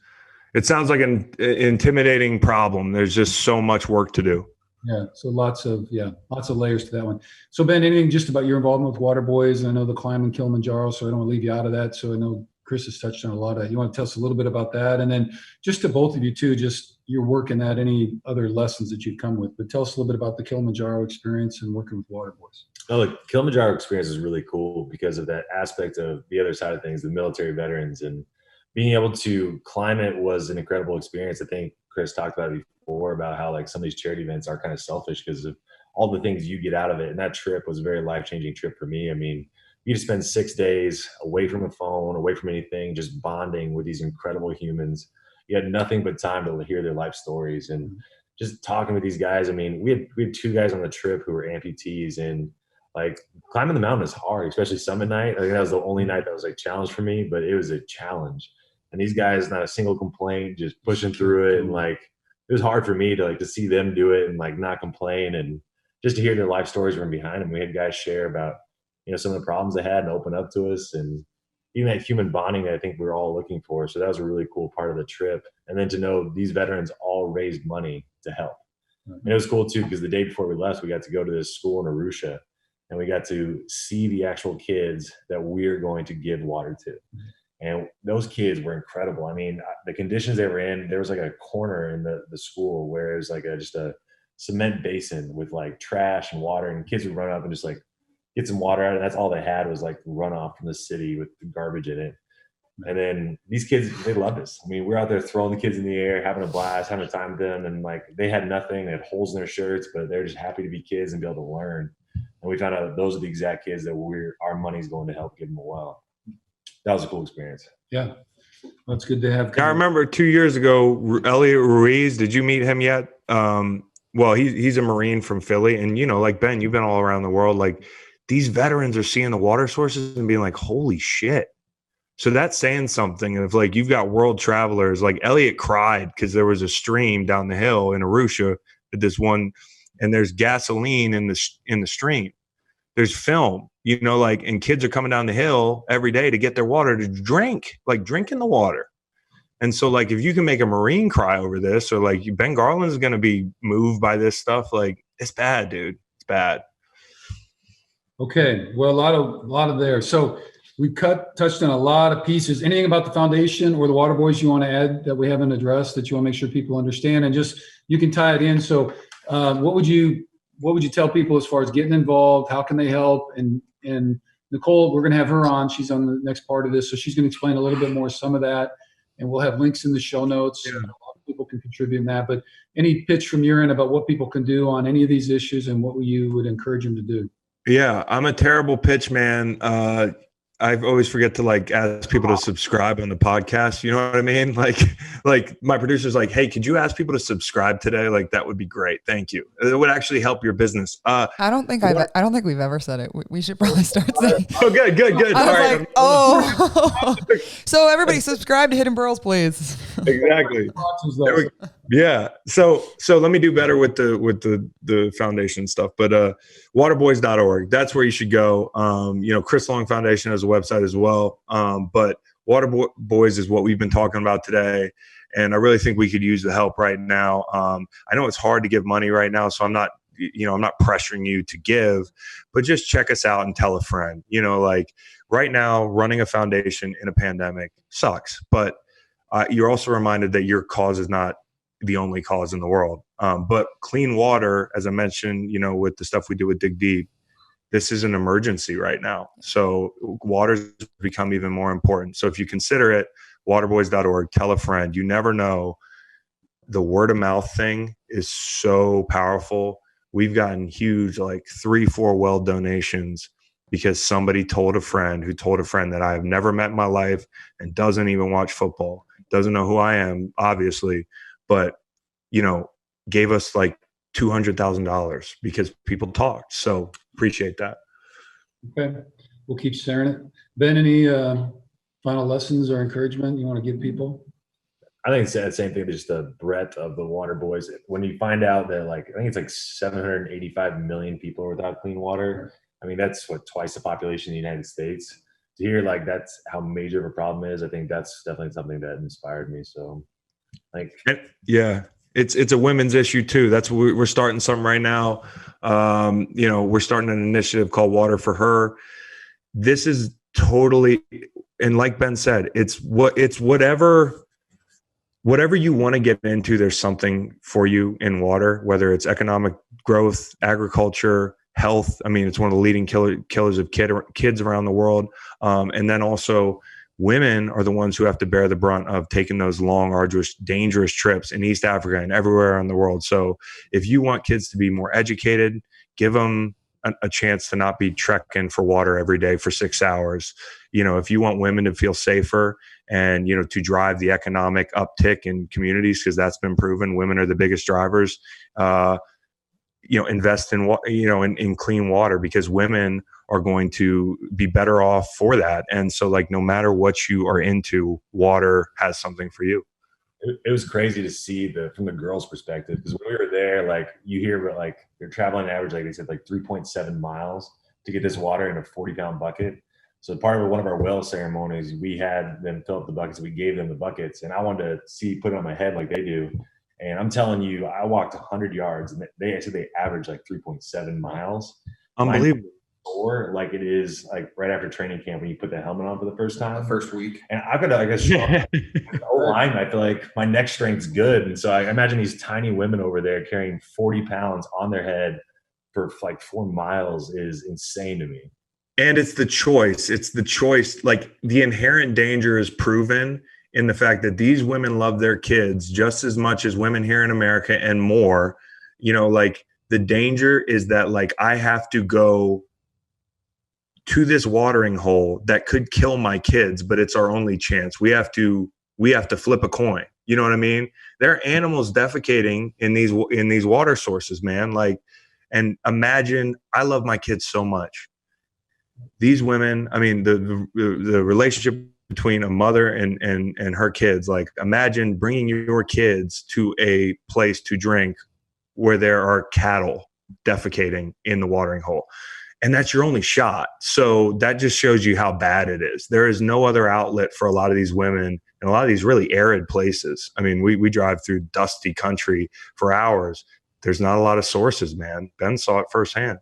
like an intimidating problem. There's just so much work to do. Yeah. So lots of layers to that one. So Ben, anything just about your involvement with Waterboys? I know the climb in Kilimanjaro, so I don't want to leave you out of that. So I know Chris has touched on a lot of that. You want to tell us a little bit about that? And then just to both of you too, just your work in that, any other lessons that you've come with, but tell us a little bit about the Kilimanjaro experience and working with Waterboys. Oh, the Kilimanjaro experience is really cool because of that aspect of the other side of things, the military veterans, and being able to climb it was an incredible experience. I think Chris talked about it before, about how like some of these charity events are kind of selfish because of all the things you get out of it. And that trip was a very life-changing trip for me. You just spend 6 days away from a phone, away from anything, just bonding with these incredible humans. You had nothing but time to hear their life stories and just talking with these guys. We had 2 guys on the trip who were amputees, and like climbing the mountain is hard, especially summit night. I think that was the only night that was like challenge for me, but it was a challenge. And these guys, not a single complaint, just pushing through it. And like, it was hard for me to see them do it and like not complain, and just to hear their life stories from behind them. We had guys share about, some of the problems they had and open up to us, and even that human bonding that I think we were all looking for. So that was a really cool part of the trip. And then to know these veterans all raised money to help. And it was cool too, because the day before we left, we got to go to this school in Arusha, and we got to see the actual kids that we're going to give water to. And those kids were incredible. The conditions they were in, there was like a corner in the school where it was like just a cement basin with like trash and water, and kids would run up and just like get some water out of it. That's all they had was like runoff from the city with garbage in it. And then these kids, they loved us. We're out there throwing the kids in the air, having a blast, having a time with them. And like, they had nothing, they had holes in their shirts, but they're just happy to be kids and be able to learn. And we found out those are the exact kids that our money's going to help give them a well. That was a cool experience. Yeah. That's good to have. I remember 2 years ago, Elliot Ruiz, did you meet him yet? Well, he's a Marine from Philly. And, like Ben, you've been all around the world. Like these veterans are seeing the water sources and being like, holy shit. So that's saying something of like, you've got world travelers. Like Elliot cried because there was a stream down the hill in Arusha at this one, and there's gasoline in the stream. There's film, and kids are coming down the hill every day to get their water to drink, like drinking the water. And so like, if you can make a Marine cry over this, or like Ben Garland is going to be moved by this stuff, like it's bad, dude. It's bad. Okay. Well, a lot of there. So we've touched on a lot of pieces. Anything about the foundation or the Waterboys you want to add that we haven't addressed that you want to make sure people understand? And just, you can tie it in. So what would you tell people as far as getting involved? How can they help? And Nicole, we're going to have her on. She's on the next part of this. So she's going to explain a little bit more, some of that. And we'll have links in the show notes. Yeah. People can contribute in that. But any pitch from your end about what people can do on any of these issues and what you would encourage them to do? Yeah, I'm a terrible pitch man. I always forget to ask people to subscribe on the podcast. You know what I mean? Like my producer's like, hey, could you ask people to subscribe today? Like, that would be great. Thank you. It would actually help your business. I don't think we've ever said it. We should probably start saying. Oh, good. I was like, so everybody subscribe to Hidden Pearls, please. Exactly. Yeah. So let me do better with the foundation stuff. But waterboys.org, that's where you should go. Chris Long Foundation has a website as well. But Waterboys is what we've been talking about today. And I really think we could use the help right now. I know it's hard to give money right now, so I'm not pressuring you to give, but just check us out and tell a friend. Right now, running a foundation in a pandemic sucks, but you're also reminded that your cause is not the only cause in the world. But clean water, as I mentioned, with the stuff we do with Dig Deep, this is an emergency right now. So water's become even more important. So if you consider it, waterboys.org, tell a friend. You never know. The word of mouth thing is so powerful. We've gotten huge, 3-4 well donations because somebody told a friend who told a friend that I have never met in my life and doesn't even watch football, doesn't know who I am, obviously, but, gave us $200,000 because people talked. So appreciate that. Okay. We'll keep sharing it. Ben, any final lessons or encouragement you want to give people? I think it's the same thing, just the breadth of the water boys. When you find out that I think it's 785 million people are without clean water. I mean, that's twice the population of the United States. To hear that's how major of a problem is, I think that's definitely something that inspired me. So yeah, it's a women's issue too. That's what we're starting something right now. We're starting an initiative called Water for Her. This is totally, and like Ben said, it's whatever you want to get into, there's something for you in water, whether it's economic growth, agriculture, health. I mean, it's one of the leading killers of kids around the world. And then also women are the ones who have to bear the brunt of taking those long, arduous, dangerous trips in East Africa and everywhere in the world. So if you want kids to be more educated, give them a chance to not be trekking for water every day for 6 hours. If you want women to feel safer and, to drive the economic uptick in communities, because that's been proven, women are the biggest drivers, invest in in clean water, because women are going to be better off for that. And so no matter what you are into, water has something for you. It was crazy to see from the girls' perspective, because when we were there, you hear about they're traveling average, they said 3.7 miles to get this water in a 40-pound bucket. So part of one of our well ceremonies, we had them fill up the buckets. We gave them the buckets, and I wanted to put it on my head like they do. And I'm telling you, I walked 100 yards, and they said they average 3.7 miles. Unbelievable. Or it is right after training camp when you put the helmet on for the first time, the first week. And I've got the line. I feel like my neck strength's good, and so I imagine these tiny women over there carrying 40 pounds on their head for 4 miles is insane to me. And it's the choice. It's the choice. The inherent danger is proven in the fact that these women love their kids just as much as women here in America and more. The danger is that I have to go to this watering hole that could kill my kids, but it's our only chance. We have to flip a coin. You know what I mean? There are animals defecating in these water sources, man. And imagine, I love my kids so much. These women, I mean, the relationship between a mother and her kids, imagine bringing your kids to a place to drink where there are cattle defecating in the watering hole. And that's your only shot. So that just shows you how bad it is. There is no other outlet for a lot of these women in a lot of these really arid places. I mean, we drive through dusty country for hours. There's not a lot of sources, man. Ben saw it firsthand.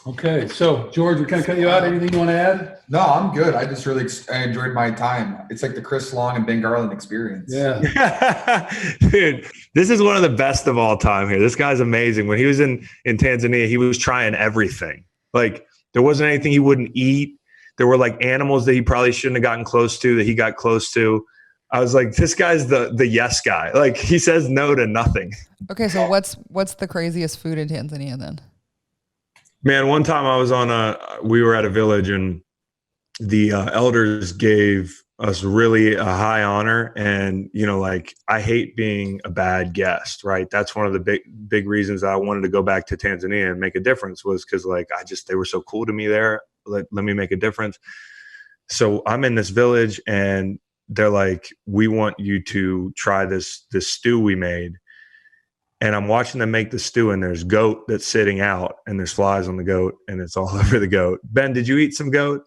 Okay, so George, we kind of cut you out. Anything you want to add? No, I'm good. I just really I enjoyed my time. It's like the Chris Long and Ben Garland experience. Yeah. Dude, this is one of the best of all time here. This guy's amazing. When he was in Tanzania, he was trying everything. Like, there wasn't anything he wouldn't eat. There were like animals that he probably shouldn't have gotten close to that he got close to. I was like, this guy's the yes guy. Like, he says no to nothing. Okay, so what's the craziest food in Tanzania then? Man, one time I was we were at a village and the elders gave us really a high honor. And, you know, like, I hate being a bad guest, right? That's one of the big reasons I wanted to go back to Tanzania and make a difference, was because, like, they were so cool to me there. Let me make a difference. So I'm in this village and they're like, we want you to try this stew we made. And I'm watching them make the stew, and there's goat that's sitting out, and there's flies on the goat, and it's all over the goat. Ben, did you eat some goat?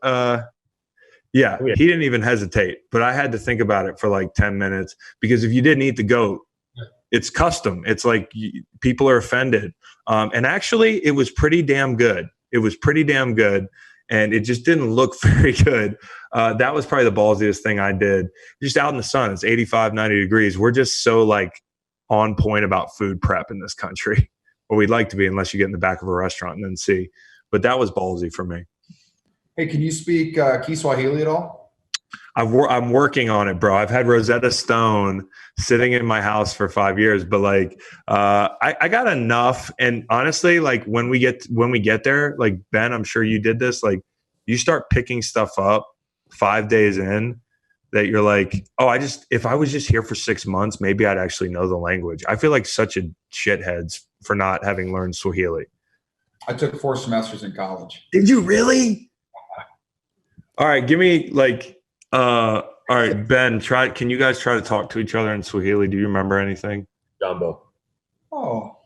Yeah, he didn't even hesitate. But I had to think about it for like 10 minutes, because if you didn't eat the goat, it's custom. It's like people are offended. And actually, it was pretty damn good. And it just didn't look very good. That was probably the ballsiest thing I did. Just out in the sun, it's 85, 90 degrees. We're just so like on point about food prep in this country, or we'd like to be, unless you get in the back of a restaurant and then see. But that was ballsy for me. Hey, can you speak Kiswahili at all? I'm working on it, bro. I've had Rosetta Stone sitting in my house for 5 years, but like, I got enough. And honestly, like when we get there, like Ben, I'm sure you did this. Like, you start picking stuff up 5 days in, that you're like, oh, if I was just here for 6 months, maybe I'd actually know the language. I feel like such a shitheads for not having learned Swahili. I took 4 semesters in college. Did you really? All right, give me like, all right, Ben, can you guys try to talk to each other in Swahili? Do you remember anything? Jumbo. Oh.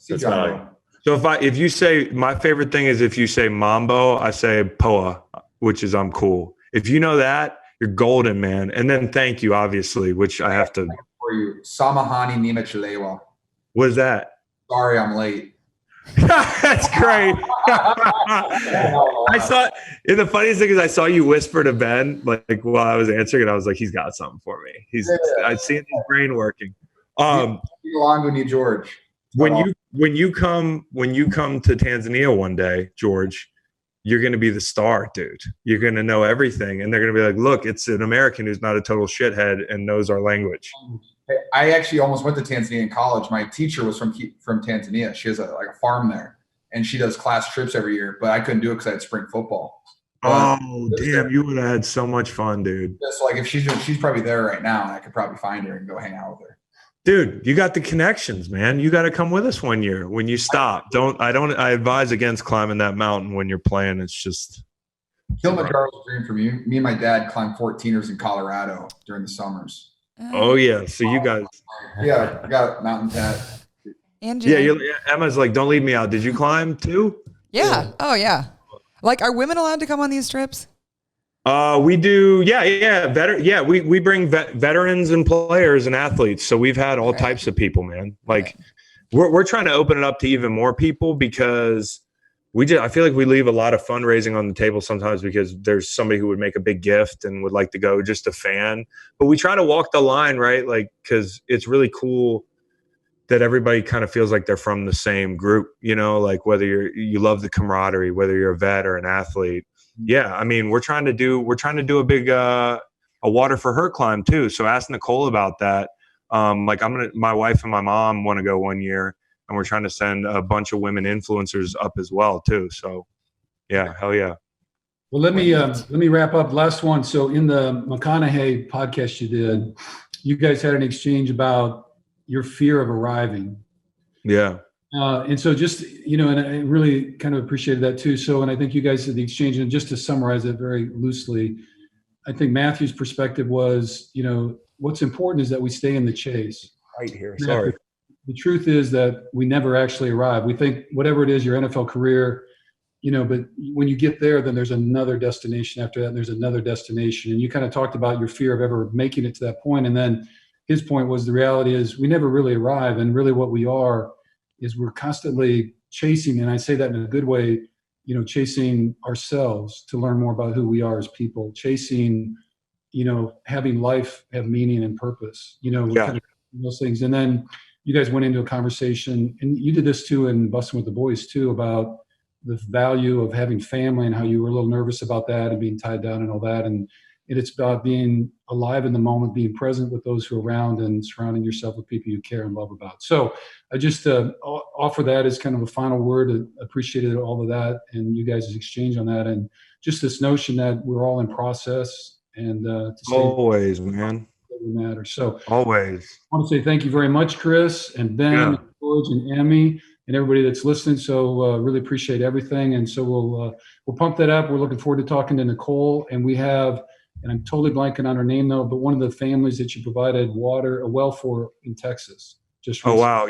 That's Jumbo. So if you say, my favorite thing is if you say mambo, I say poa, which is I'm cool. If you know that, you're golden, man. And then thank you, obviously, which I have to. For you, Samahani Nimechalewa. What is that? Sorry, I'm late. That's great. I saw, and the funniest thing is I saw you whisper to Ben, like while I was answering it, I was like, he's got something for me. I've seen his brain working. Longo New George. When you come to Tanzania one day, George, you're going to be the star, dude. You're going to know everything. And they're going to be like, look, it's an American who's not a total shithead and knows our language. I actually almost went to Tanzania in college. My teacher was from Tanzania. She has a farm there, and she does class trips every year, but I couldn't do it because I had spring football. Oh, damn. You would have had so much fun, dude. So like if she's probably there right now, and I could probably find her and go hang out with her. Dude, you got the connections, man. You got to come with us one year when you stop. I advise against climbing that mountain when you're playing. It's just Kilimanjaro's a dream for me. Me and my dad climbed 14ers in Colorado during the summers. Oh yeah. So you guys. Yeah, I got mountain tat. Angela. Yeah, Emma's like, don't leave me out. Did you climb too? Yeah. Oh yeah. Like, are women allowed to come on these trips? We do. Yeah. We bring veterans and players and athletes. So we've had all types of people, man. Like we're trying to open it up to even more people, because I feel like we leave a lot of fundraising on the table sometimes because there's somebody who would make a big gift and would like to go, just a fan. But we try to walk the line, right? Like, because it's really cool that everybody kind of feels like they're from the same group, you know, like whether you love the camaraderie, whether you're a vet or an athlete. Yeah, I mean, we're trying to do a big a water for her climb too. So ask Nicole about that. Like my wife and my mom want to go one year, and we're trying to send a bunch of women influencers up as well too. So yeah, hell yeah. Well, let me wrap up. Last one. So in the McConaughey podcast you did, you guys had an exchange about your fear of arriving. Yeah. And so just, and I really kind of appreciated that too. So, and I think you guys did the exchange, and just to summarize it very loosely, I think Matthew's perspective was, what's important is that we stay in the chase. Right here. Sorry. The truth is that we never actually arrive. We think whatever it is, your NFL career, but when you get there, then there's another destination after that, and there's another destination. And you kind of talked about your fear of ever making it to that point. And then his point was the reality is we never really arrive. And really what we are is we're constantly chasing, and I say that in a good way, chasing ourselves to learn more about who we are as people, chasing, having life have meaning and purpose, we're kind of those things. And then you guys went into a conversation, and you did this too in Busting with the Boys too, about the value of having family and how you were a little nervous about that and being tied down and all that. And it's about being alive in the moment, being present with those who are around, and surrounding yourself with people you care and love about. So I just offer that as kind of a final word. I appreciated all of that and you guys' exchange on that. And just this notion that we're all in process, and to say always, man, doesn't matter. So always. I want to say thank you very much, Chris and Ben and George and Emmy and everybody that's listening. So really appreciate everything. And so we'll pump that up. We're looking forward to talking to Nicole, and we have, and I'm totally blanking on her name though, but one of the families that you provided a well for in Texas. Just recently. Oh, wow.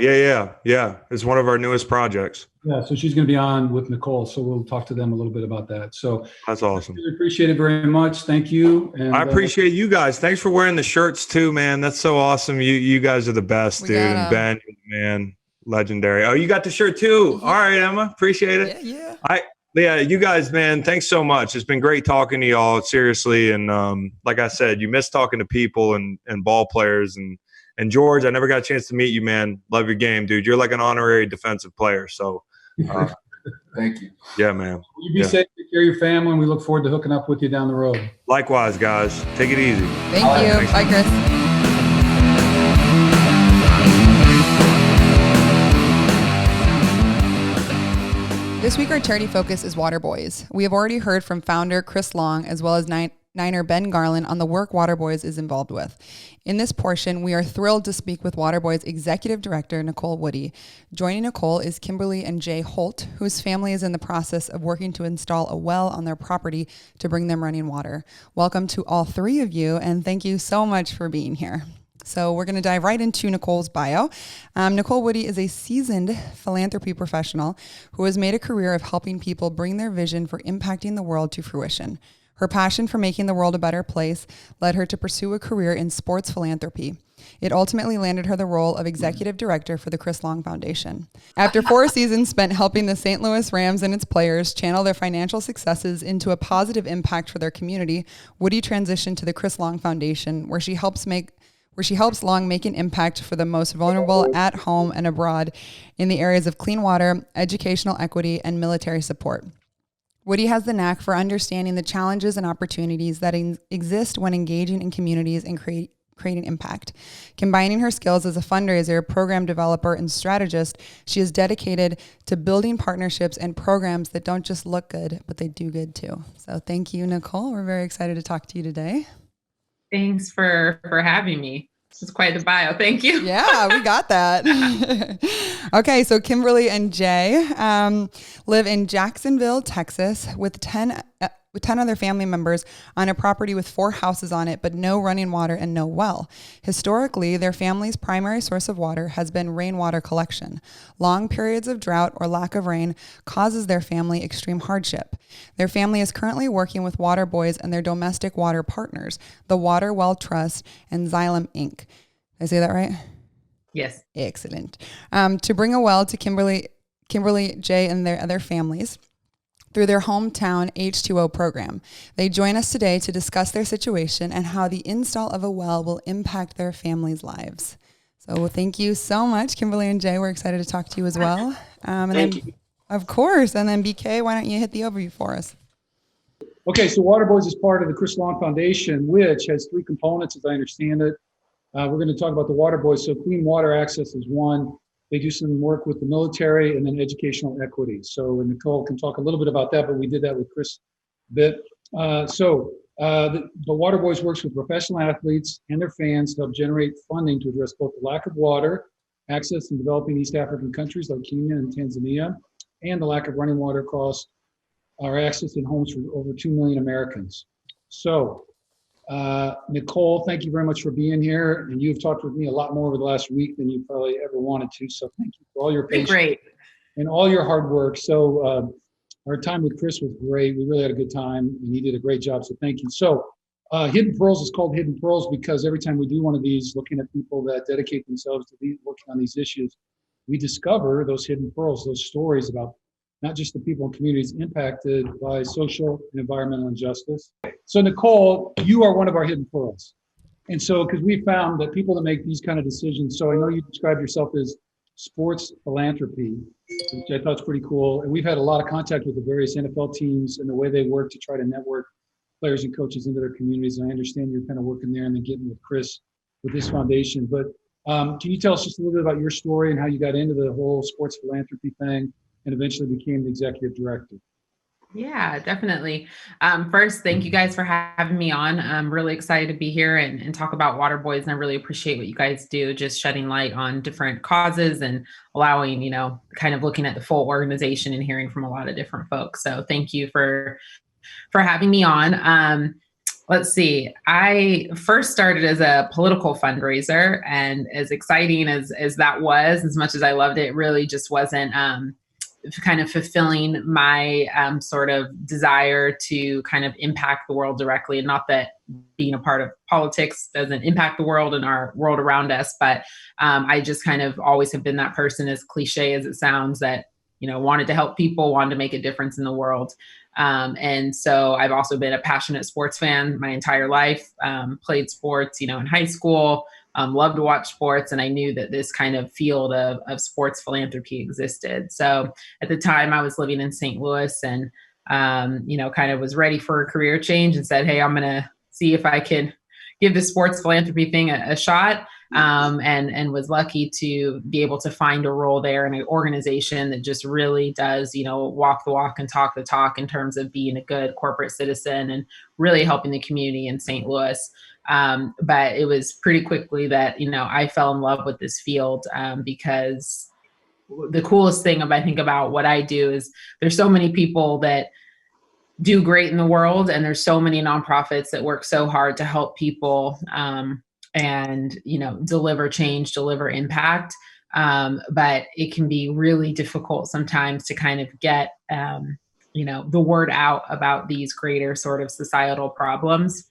Yeah. It's one of our newest projects. Yeah. So she's going to be on with Nicole. So we'll talk to them a little bit about that. So that's awesome. I really appreciate it very much. Thank you. And I appreciate you guys. Thanks for wearing the shirts too, man. That's so awesome. You guys are the best, dude. And Ben, man, legendary. Oh, you got the shirt too. All right, Emma. Appreciate it. Yeah, you guys, man, thanks so much. It's been great talking to y'all, seriously. And like I said, you miss talking to people and ball players. And George, I never got a chance to meet you, man. Love your game, dude. You're like an honorary defensive player. So thank you. Yeah, man. You be safe, take care of your family, and we look forward to hooking up with you down the road. Likewise, guys. Take it easy. Thank you. Bye, Chris. This week, our charity focus is Waterboys. We have already heard from founder Chris Long, as well as Niner Ben Garland, on the work Waterboys is involved with. In this portion, we are thrilled to speak with Waterboys Executive Director Nicole Woody. Joining Nicole is Kimberly and Jay Holt, whose family is in the process of working to install a well on their property to bring them running water. Welcome to all three of you, and thank you so much for being here. So we're going to dive right into Nicole's bio. Nicole Woody is a seasoned philanthropy professional who has made a career of helping people bring their vision for impacting the world to fruition. Her passion for making the world a better place led her to pursue a career in sports philanthropy. It ultimately landed her the role of executive director for the Chris Long Foundation. After 4 seasons spent helping the St. Louis Rams and its players channel their financial successes into a positive impact for their community, Woody transitioned to the Chris Long Foundation, where she helps Long make an impact for the most vulnerable at home and abroad in the areas of clean water, educational equity, and military support. Woody has the knack for understanding the challenges and opportunities that exist when engaging in communities and creating impact. Combining her skills as a fundraiser, program developer, and strategist, she is dedicated to building partnerships and programs that don't just look good, but they do good too. So thank you, Nicole. We're very excited to talk to you today. Thanks for having me. This is quite the bio. Thank you. Yeah, we got that. Okay, so Kimberly and Jay live in Jacksonville, Texas, with 10 other family members on a property with 4 houses on it, but no running water and no well. Historically, their family's primary source of water has been rainwater collection. Long periods of drought or lack of rain causes their family extreme hardship. Their family is currently working with Waterboys and their domestic water partners, the Water Well Trust and Xylem Inc. Did I say that right? Yes. Excellent. To bring a well to Kimberly, Jay, and their other families through their hometown H2O program. They join us today to discuss their situation and how the install of a well will impact their families' lives. So thank you so much, Kimberly and Jay. We're excited to talk to you as well. Thank you. Of course. And then BK, why don't you hit the overview for us? Okay, so Waterboys is part of the Chris Long Foundation, which has 3 components, as I understand it. We're going to talk about the Waterboys. So clean water access is one. They do some work with the military and then educational equity. So Nicole can talk a little bit about that, but we did that with Chris a bit. The Waterboys works with professional athletes and their fans to help generate funding to address both the lack of water access in developing East African countries like Kenya and Tanzania, and the lack of running water across our access in homes for over 2 million Americans. So Nicole, thank you very much for being here. And you've talked with me a lot more over the last week than you probably ever wanted to. So thank you for all your patience and all your hard work. So our time with Chris was great. We really had a good time and he did a great job. So thank you. So Hidden Pearls is called Hidden Pearls because every time we do one of these, looking at people that dedicate themselves to working on these issues, we discover those hidden pearls, those stories about not just the people and communities impacted by social and environmental injustice. So Nicole, you are one of our hidden pearls. And so, because we found that people that make these kind of decisions, so I know you described yourself as sports philanthropy, which I thought was pretty cool. And we've had a lot of contact with the various NFL teams and the way they work to try to network players and coaches into their communities. And I understand you're kind of working there and then getting with Chris with this foundation. But can you tell us just a little bit about your story and how you got into the whole sports philanthropy thing and eventually became the executive director? Yeah, definitely. First, thank you guys for having me on. I'm really excited to be here and talk about Waterboys. And I really appreciate what you guys do, just shedding light on different causes and allowing, kind of looking at the full organization and hearing from a lot of different folks. So thank you for having me on. Let's see. I first started as a political fundraiser, and as exciting as that was, as much as I loved it, it really just wasn't kind of fulfilling my sort of desire to kind of impact the world directly. And not that being a part of politics doesn't impact the world and our world around us, but I just kind of always have been that person, as cliche as it sounds, that wanted to help people, wanted to make a difference in the world. And so I've also been a passionate sports fan my entire life, played sports, in high school, loved to watch sports. And I knew that this kind of field of sports philanthropy existed. So at the time I was living in St. Louis and, kind of was ready for a career change and said, hey, I'm going to see if I can give the sports philanthropy thing a shot. And was lucky to be able to find a role there in an organization that just really does, walk the walk and talk the talk in terms of being a good corporate citizen and really helping the community in St. Louis. But it was pretty quickly that, I fell in love with this field because the coolest thing I think about what I do is there's so many people that do great in the world, and there's so many nonprofits that work so hard to help people and deliver change, deliver impact. But it can be really difficult sometimes to kind of get the word out about these greater sort of societal problems.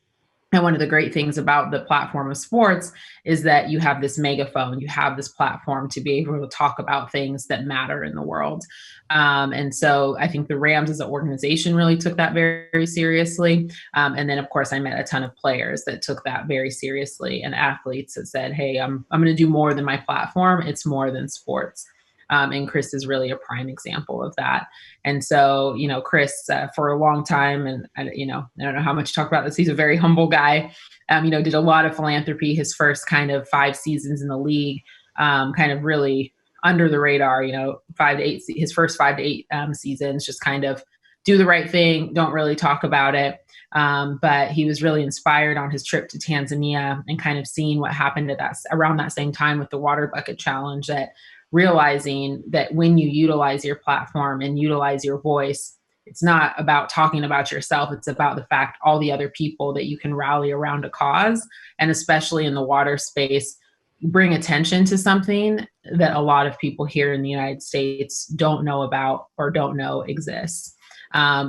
And one of the great things about the platform of sports is that you have this megaphone, you have this platform to be able to talk about things that matter in the world. And so I think the Rams as an organization really took that very, very seriously. And then, of course, I met a ton of players that took that very seriously, and athletes that said, hey, I'm going to do more than my platform. It's more than sports. And Chris is really a prime example of that. And so, Chris, for a long time, and I don't know how much to talk about this, he's a very humble guy, did a lot of philanthropy. His first kind of 5 seasons in the league, kind of really under the radar, his first 5 to 8 seasons, just kind of do the right thing, don't really talk about it. But he was really inspired on his trip to Tanzania and kind of seeing what happened at around that same time with the water bucket challenge, that realizing that when you utilize your platform and utilize your voice, it's not about talking about yourself. It's about the fact all the other people that you can rally around a cause, and especially in the water space, bring attention to something that a lot of people here in the United States don't know about or don't know exists.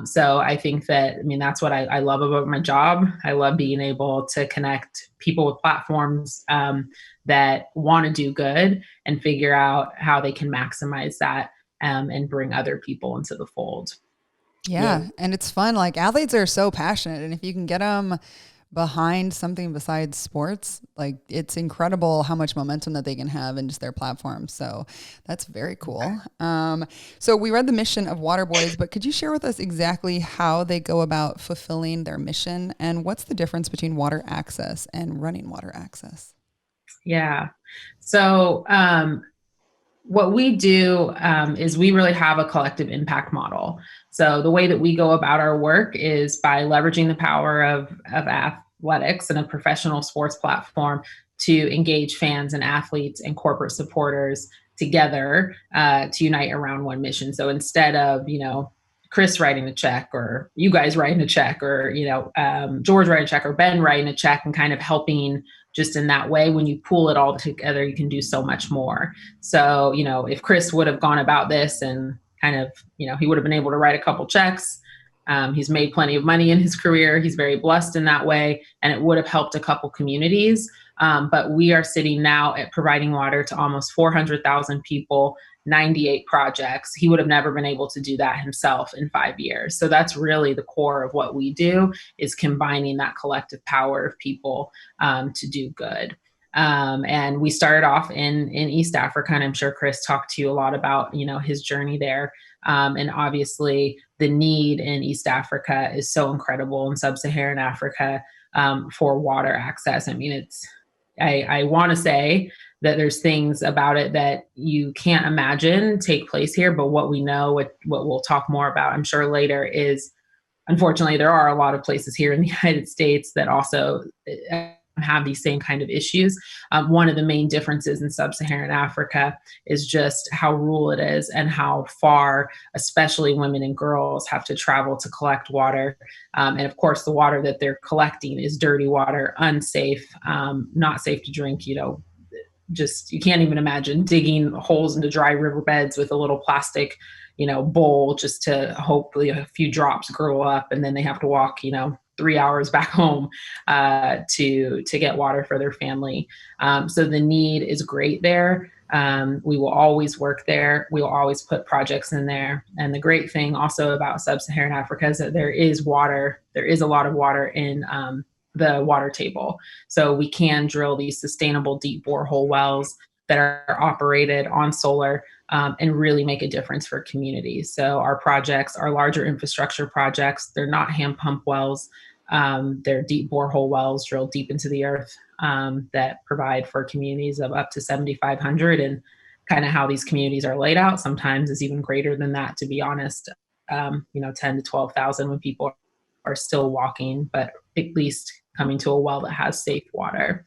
So I think that, that's what I love about my job. I love being able to connect people with platforms that want to do good and figure out how they can maximize that and bring other people into the fold. Yeah. And it's fun. Like, athletes are so passionate, and if you can get them behind something besides sports, like, it's incredible how much momentum that they can have in just their platform. So that's very cool. So we read the mission of Waterboys, but could you share with us exactly how they go about fulfilling their mission, and what's the difference between water access and running water access? Yeah. So what we do is we really have a collective impact model. So the way that we go about our work is by leveraging the power of athletics and a professional sports platform to engage fans and athletes and corporate supporters together to unite around one mission. So instead of, Chris writing a check, or you guys writing a check, or, George writing a check, or Ben writing a check, and kind of helping just in that way, when you pull it all together, you can do so much more. So, if Chris would have gone about this and kind of, he would have been able to write a couple checks. He's made plenty of money in his career. He's very blessed in that way. And it would have helped a couple communities. But we are sitting now at providing water to almost 400,000 people, 98 projects. He would have never been able to do that himself in 5 years. So that's really the core of what we do, is combining that collective power of people to do good. And we started off in East Africa, and I'm sure Chris talked to you a lot about, his journey there. And obviously the need in East Africa is so incredible, in sub-Saharan Africa, for water access. I mean, I want to say that there's things about it that you can't imagine take place here, but what we know, what we'll talk more about, I'm sure later, is unfortunately there are a lot of places here in the United States that also have these same kind of issues. One of the main differences in sub-Saharan Africa is just how rural it is and how far, especially women and girls, have to travel to collect water. And of course, the water that they're collecting is dirty water, unsafe, not safe to drink, just, you can't even imagine digging holes into dry riverbeds with a little plastic, bowl, just to hopefully a few drops grow up, and then they have to walk, 3 hours back home to get water for their family. So the need is great there. We will always work there. We will always put projects in there. And the great thing also about sub-Saharan Africa is that there is water. There is a lot of water in the water table. So we can drill these sustainable deep borehole wells that are operated on solar, and really make a difference for communities. So our projects are larger infrastructure projects. They're not hand pump wells. They're deep borehole wells drilled deep into the earth, that provide for communities of up to 7,500. And kind of how these communities are laid out sometimes is even greater than that, to be honest. 10 to 12,000 when people are still walking, but at least coming to a well that has safe water.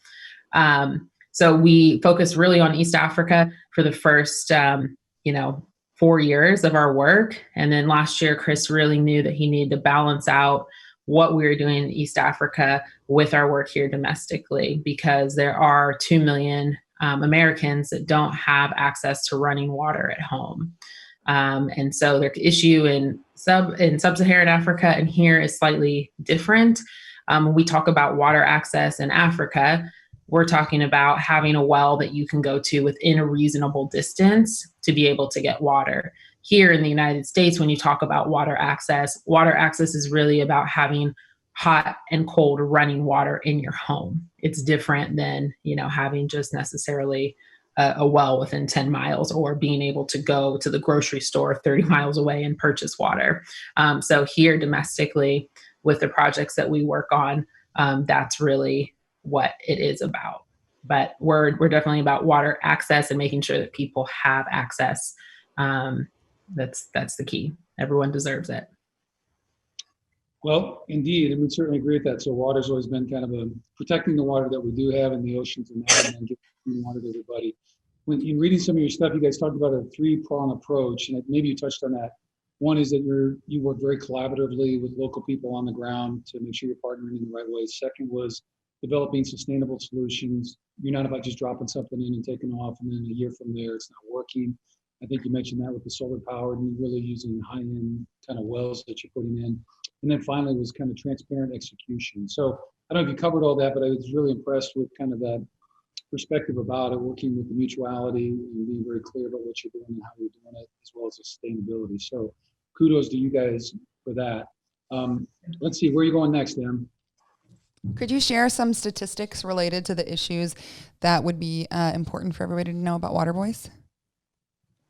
So we focused really on East Africa for the first, 4 years of our work. And then last year, Chris really knew that he needed to balance out what we were doing in East Africa with our work here domestically, because there are 2 million Americans that don't have access to running water at home. And so the issue in sub-Saharan Africa and here is slightly different. When we talk about water access in Africa, we're talking about having a well that you can go to within a reasonable distance to be able to get water. Here in the United States, when you talk about water access is really about having hot and cold running water in your home. It's different than, having just necessarily a well within 10 miles or being able to go to the grocery store 30 miles away and purchase water. So here domestically, with the projects that we work on, that's really what it is about. But we're definitely about water access and making sure that people have access. That's the key. Everyone deserves it. Well, indeed, and we certainly agree with that. So water's always been kind of protecting the water that we do have in the oceans and then giving clean water to everybody. When in reading some of your stuff, you guys talked about a 3-prong approach, and maybe you touched on that. One is that you work very collaboratively with local people on the ground to make sure you're partnering in the right way. Second was developing sustainable solutions. You're not about just dropping something in and taking off, and then a year from there, it's not working. I think you mentioned that with the solar powered and really using high-end kind of wells that you're putting in. And then finally was kind of transparent execution. So I don't know if you covered all that, but I was really impressed with kind of that perspective about it, working with the mutuality and being very clear about what you're doing and how you're doing it, as well as sustainability. So kudos to you guys for that. Let's see, where are you going next, Em? Could you share some statistics related to the issues that would be important for everybody to know about Waterboys?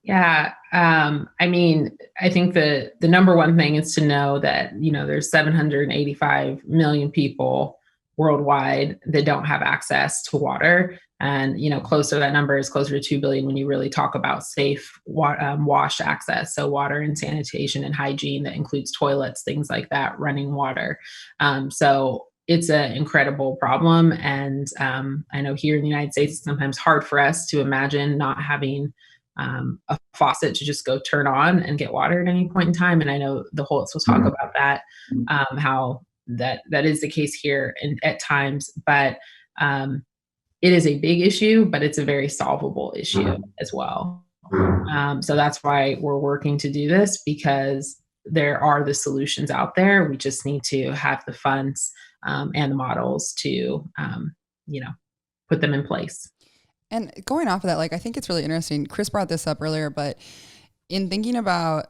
Yeah. I think the number one thing is to know that, there's 785 million people worldwide that don't have access to water. And, closer, that number is closer to 2 billion when you really talk about safe wash access. So water and sanitation and hygiene that includes toilets, things like that, running water. So it's an incredible problem. And I know here in the United States, it's sometimes hard for us to imagine not having a faucet to just go turn on and get water at any point in time. And I know the Holtz will talk about that, how that is the case here at times, but it is a big issue, but it's a very solvable issue as well. So that's why we're working to do this, because there are the solutions out there. We just need to have the funds and the models to, put them in place. And going off of that, like, I think it's really interesting. Chris brought this up earlier, but in thinking about,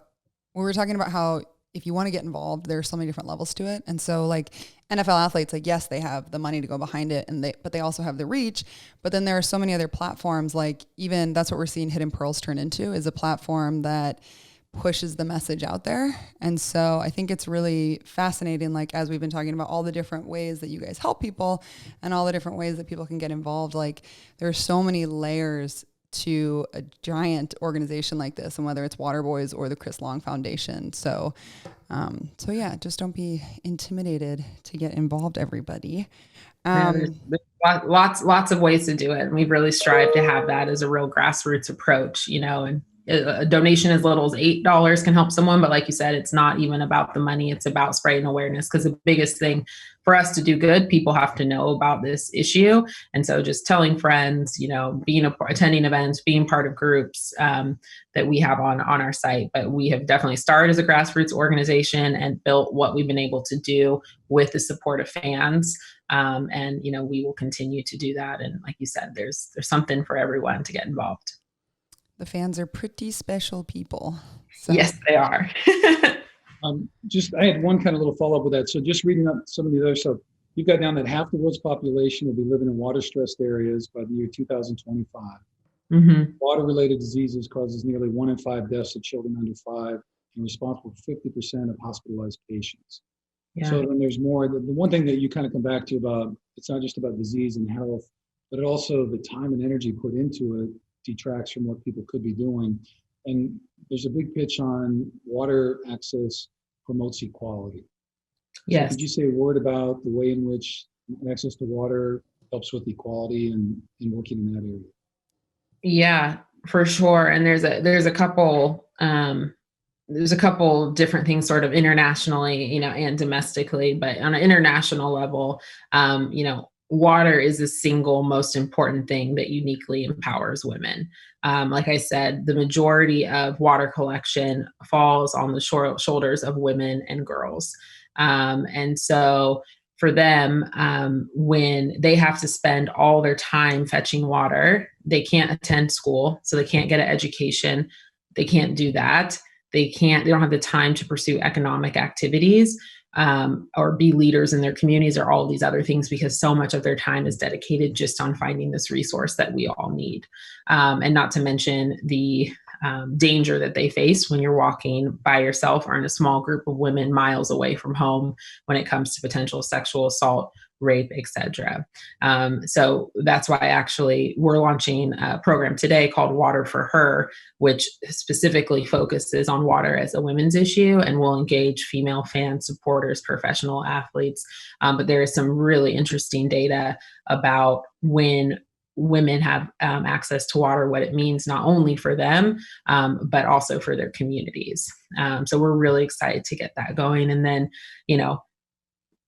we were talking about how if you want to get involved, there's so many different levels to it. And so like NFL athletes, like, yes, they have the money to go behind it, but they also have the reach. But then there are so many other platforms, like even that's what we're seeing Hidden Pearls turn into, is a platform that pushes the message out there. And so I think it's really fascinating, like, as we've been talking about all the different ways that you guys help people and all the different ways that people can get involved, like there are so many layers to a giant organization like this, and whether it's Waterboys or the Chris Long Foundation. So yeah, just don't be intimidated to get involved, everybody. There's lots of ways to do it. And we've really strived to have that as a real grassroots approach, and a donation as little as $8 can help someone. But like you said, it's not even about the money. It's about spreading awareness, because the biggest thing for us to do good, people have to know about this issue. And so just telling friends, attending events, being part of groups that we have on our site. But we have definitely started as a grassroots organization and built what we've been able to do with the support of fans. And we will continue to do that. And like you said, there's something for everyone to get involved. The fans are pretty special people. So. Yes, they are. I had one kind of little follow-up with that. So just reading up some of the other stuff, you've got down that half the world's population will be living in water-stressed areas by the year 2025. Mm-hmm. Water-related diseases causes nearly 1 in 5 deaths of children under 5 and responsible for 50% of hospitalized patients. Yeah. So then there's more. The one thing that you kind of come back to about, it's not just about disease and health, but also the time and energy put into it detracts from what people could be doing. And there's a big pitch on water access promotes equality. Yes. So could you say a word about the way in which access to water helps with equality and working in that area? Yeah, for sure. And there's a couple different things sort of internationally, and domestically, but on an international level, water is the single most important thing that uniquely empowers women. Like I said, the majority of water collection falls on the shoulders of women and girls. And so for them, when they have to spend all their time fetching water, they can't attend school, so they can't get an education. They can't do that. They don't have the time to pursue economic activities. Or be leaders in their communities or all of these other things, because so much of their time is dedicated just on finding this resource that we all need. And not to mention the danger that they face when you're walking by yourself or in a small group of women miles away from home when it comes to potential sexual assault, rape, etc. So that's why actually we're launching a program today called Water for Her, which specifically focuses on water as a women's issue, and will engage female fans, supporters, professional athletes. But there is some really interesting data about when women have access to water, what it means not only for them, but also for their communities. So we're really excited to get that going. And then,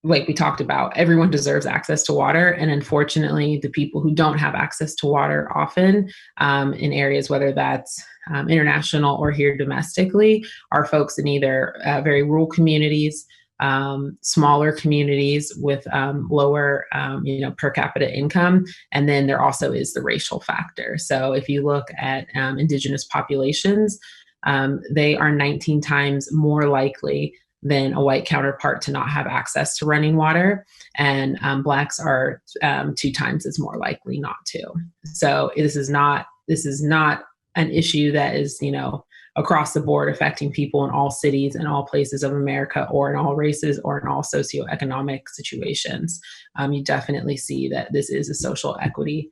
like we talked about, everyone deserves access to water. And unfortunately, the people who don't have access to water often in areas, whether that's international or here domestically, are folks in either very rural communities, smaller communities with lower, per capita income. And then there also is the racial factor. So if you look at indigenous populations, they are 19 times more likely than a white counterpart to not have access to running water. And Blacks are 2 times as more likely not to. So this is not an issue that is, across the board affecting people in all cities and all places of America, or in all races, or in all socioeconomic situations. You definitely see that this is a social equity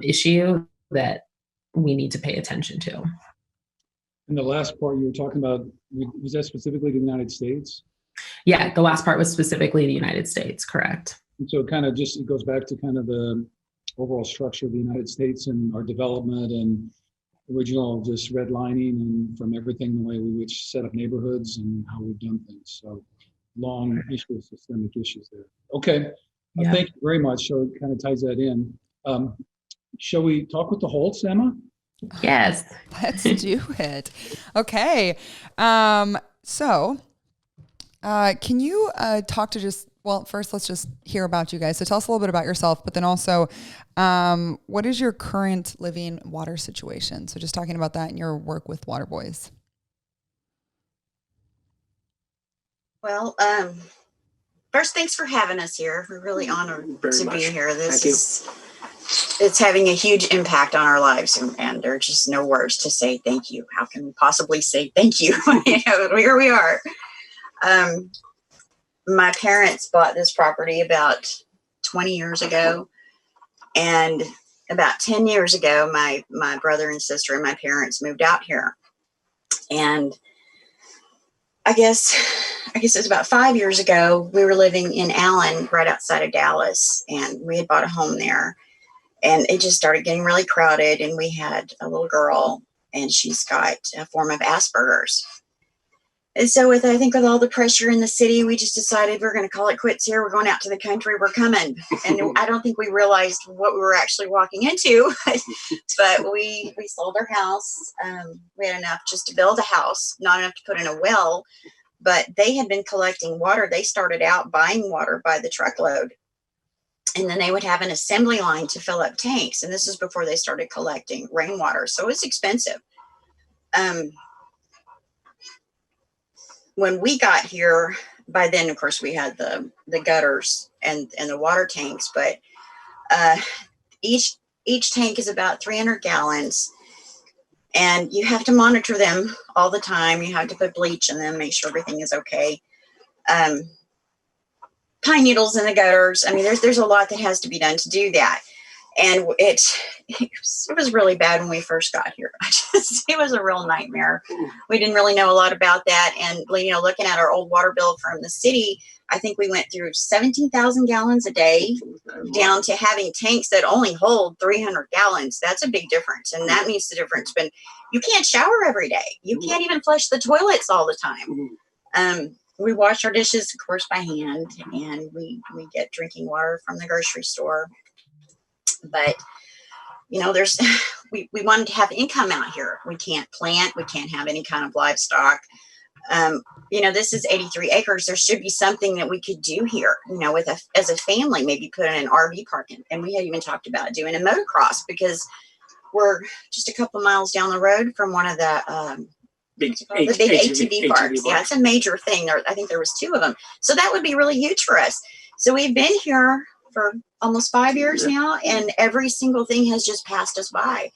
issue that we need to pay attention to. And the last part you were talking about, was that specifically the United States? Yeah, the last part was specifically the United States, correct. And so it goes back to kind of the overall structure of the United States and our development and original just redlining, and from everything, the way we would set up neighborhoods and how we've done things. So long issue of systemic issues there. Okay, yeah. Thank you very much. So it kind of ties that in. Shall we talk with the Holtz, Emma? Yes. Let's do it. Okay. So can you talk to just Well, first, let's just hear about you guys. So tell us a little bit about yourself, but then also, what is your current living water situation? So just talking about that and your work with Waterboys. Well, first, thanks for having us here. We're really honored to be here. It's having a huge impact on our lives, and there are just no words to say thank you. How can we possibly say thank you? Here we are. My parents bought this property about 20 years ago, and about 10 years ago, my brother and sister and my parents moved out here. And I guess it was about 5 years ago, we were living in Allen, right outside of Dallas, and we had bought a home there. And it just started getting really crowded, and we had a little girl, and she's got a form of Asperger's. And so with all the pressure in the city, we just decided we're going to call it quits here. We're going out to the country. We're coming. And I don't think we realized what we were actually walking into, but we sold our house. We had enough just to build a house, not enough to put in a well, but they had been collecting water. They started out buying water by the truckload, and then they would have an assembly line to fill up tanks. And this is before they started collecting rainwater. So it's expensive. When we got here, by then, of course, we had the gutters and the water tanks, but each tank is about 300 gallons, and you have to monitor them all the time. You have to put bleach in them, make sure everything is okay. Pine needles in the gutters. I mean, there's a lot that has to be done to do that. And it was really bad when we first got here. It was a real nightmare. We didn't really know a lot about that. And, looking at our old water bill from the city, I think we went through 17,000 gallons a day down to having tanks that only hold 300 gallons. That's a big difference. And that means the difference. But you can't shower every day. You can't even flush the toilets all the time. We wash our dishes, of course, by hand, and we get drinking water from the grocery store. But, we wanted to have income out here. We can't plant. We can't have any kind of livestock. This is 83 acres. There should be something that we could do here, as a family, maybe put in an RV park. And we had even talked about doing a motocross, because we're just a couple miles down the road from one of the big ATV parks. Yeah, it's a major thing. I think there was 2 of them. So that would be really huge for us. So we've been here for almost 5 years now, and every single thing has just passed us by.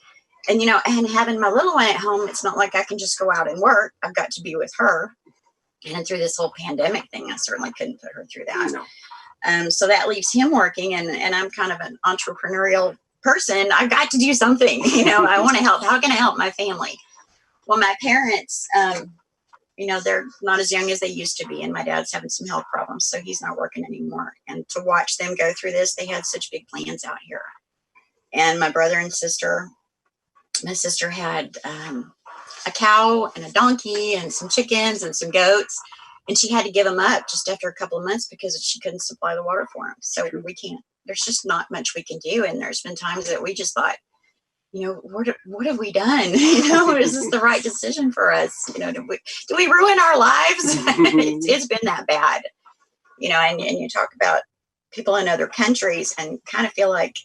And, and having my little one at home, it's not like I can just go out and work. I've got to be with her. And through this whole pandemic thing, I certainly couldn't put her through that. No. So that leaves him working, and I'm kind of an entrepreneurial person. I've got to do something, I want to help. How can I help my family? Well, my parents, they're not as young as they used to be, and my dad's having some health problems, so he's not working anymore. And to watch them go through this, they had such big plans out here. And my brother and sister, my sister had a cow and a donkey and some chickens and some goats, and she had to give them up just after a couple of months because she couldn't supply the water for them. So we can't. There's just not much we can do, and there's been times that we just thought, what have we done? Is this the right decision for us? Do we ruin our lives? It's been that bad, and you talk about people in other countries and kind of feel like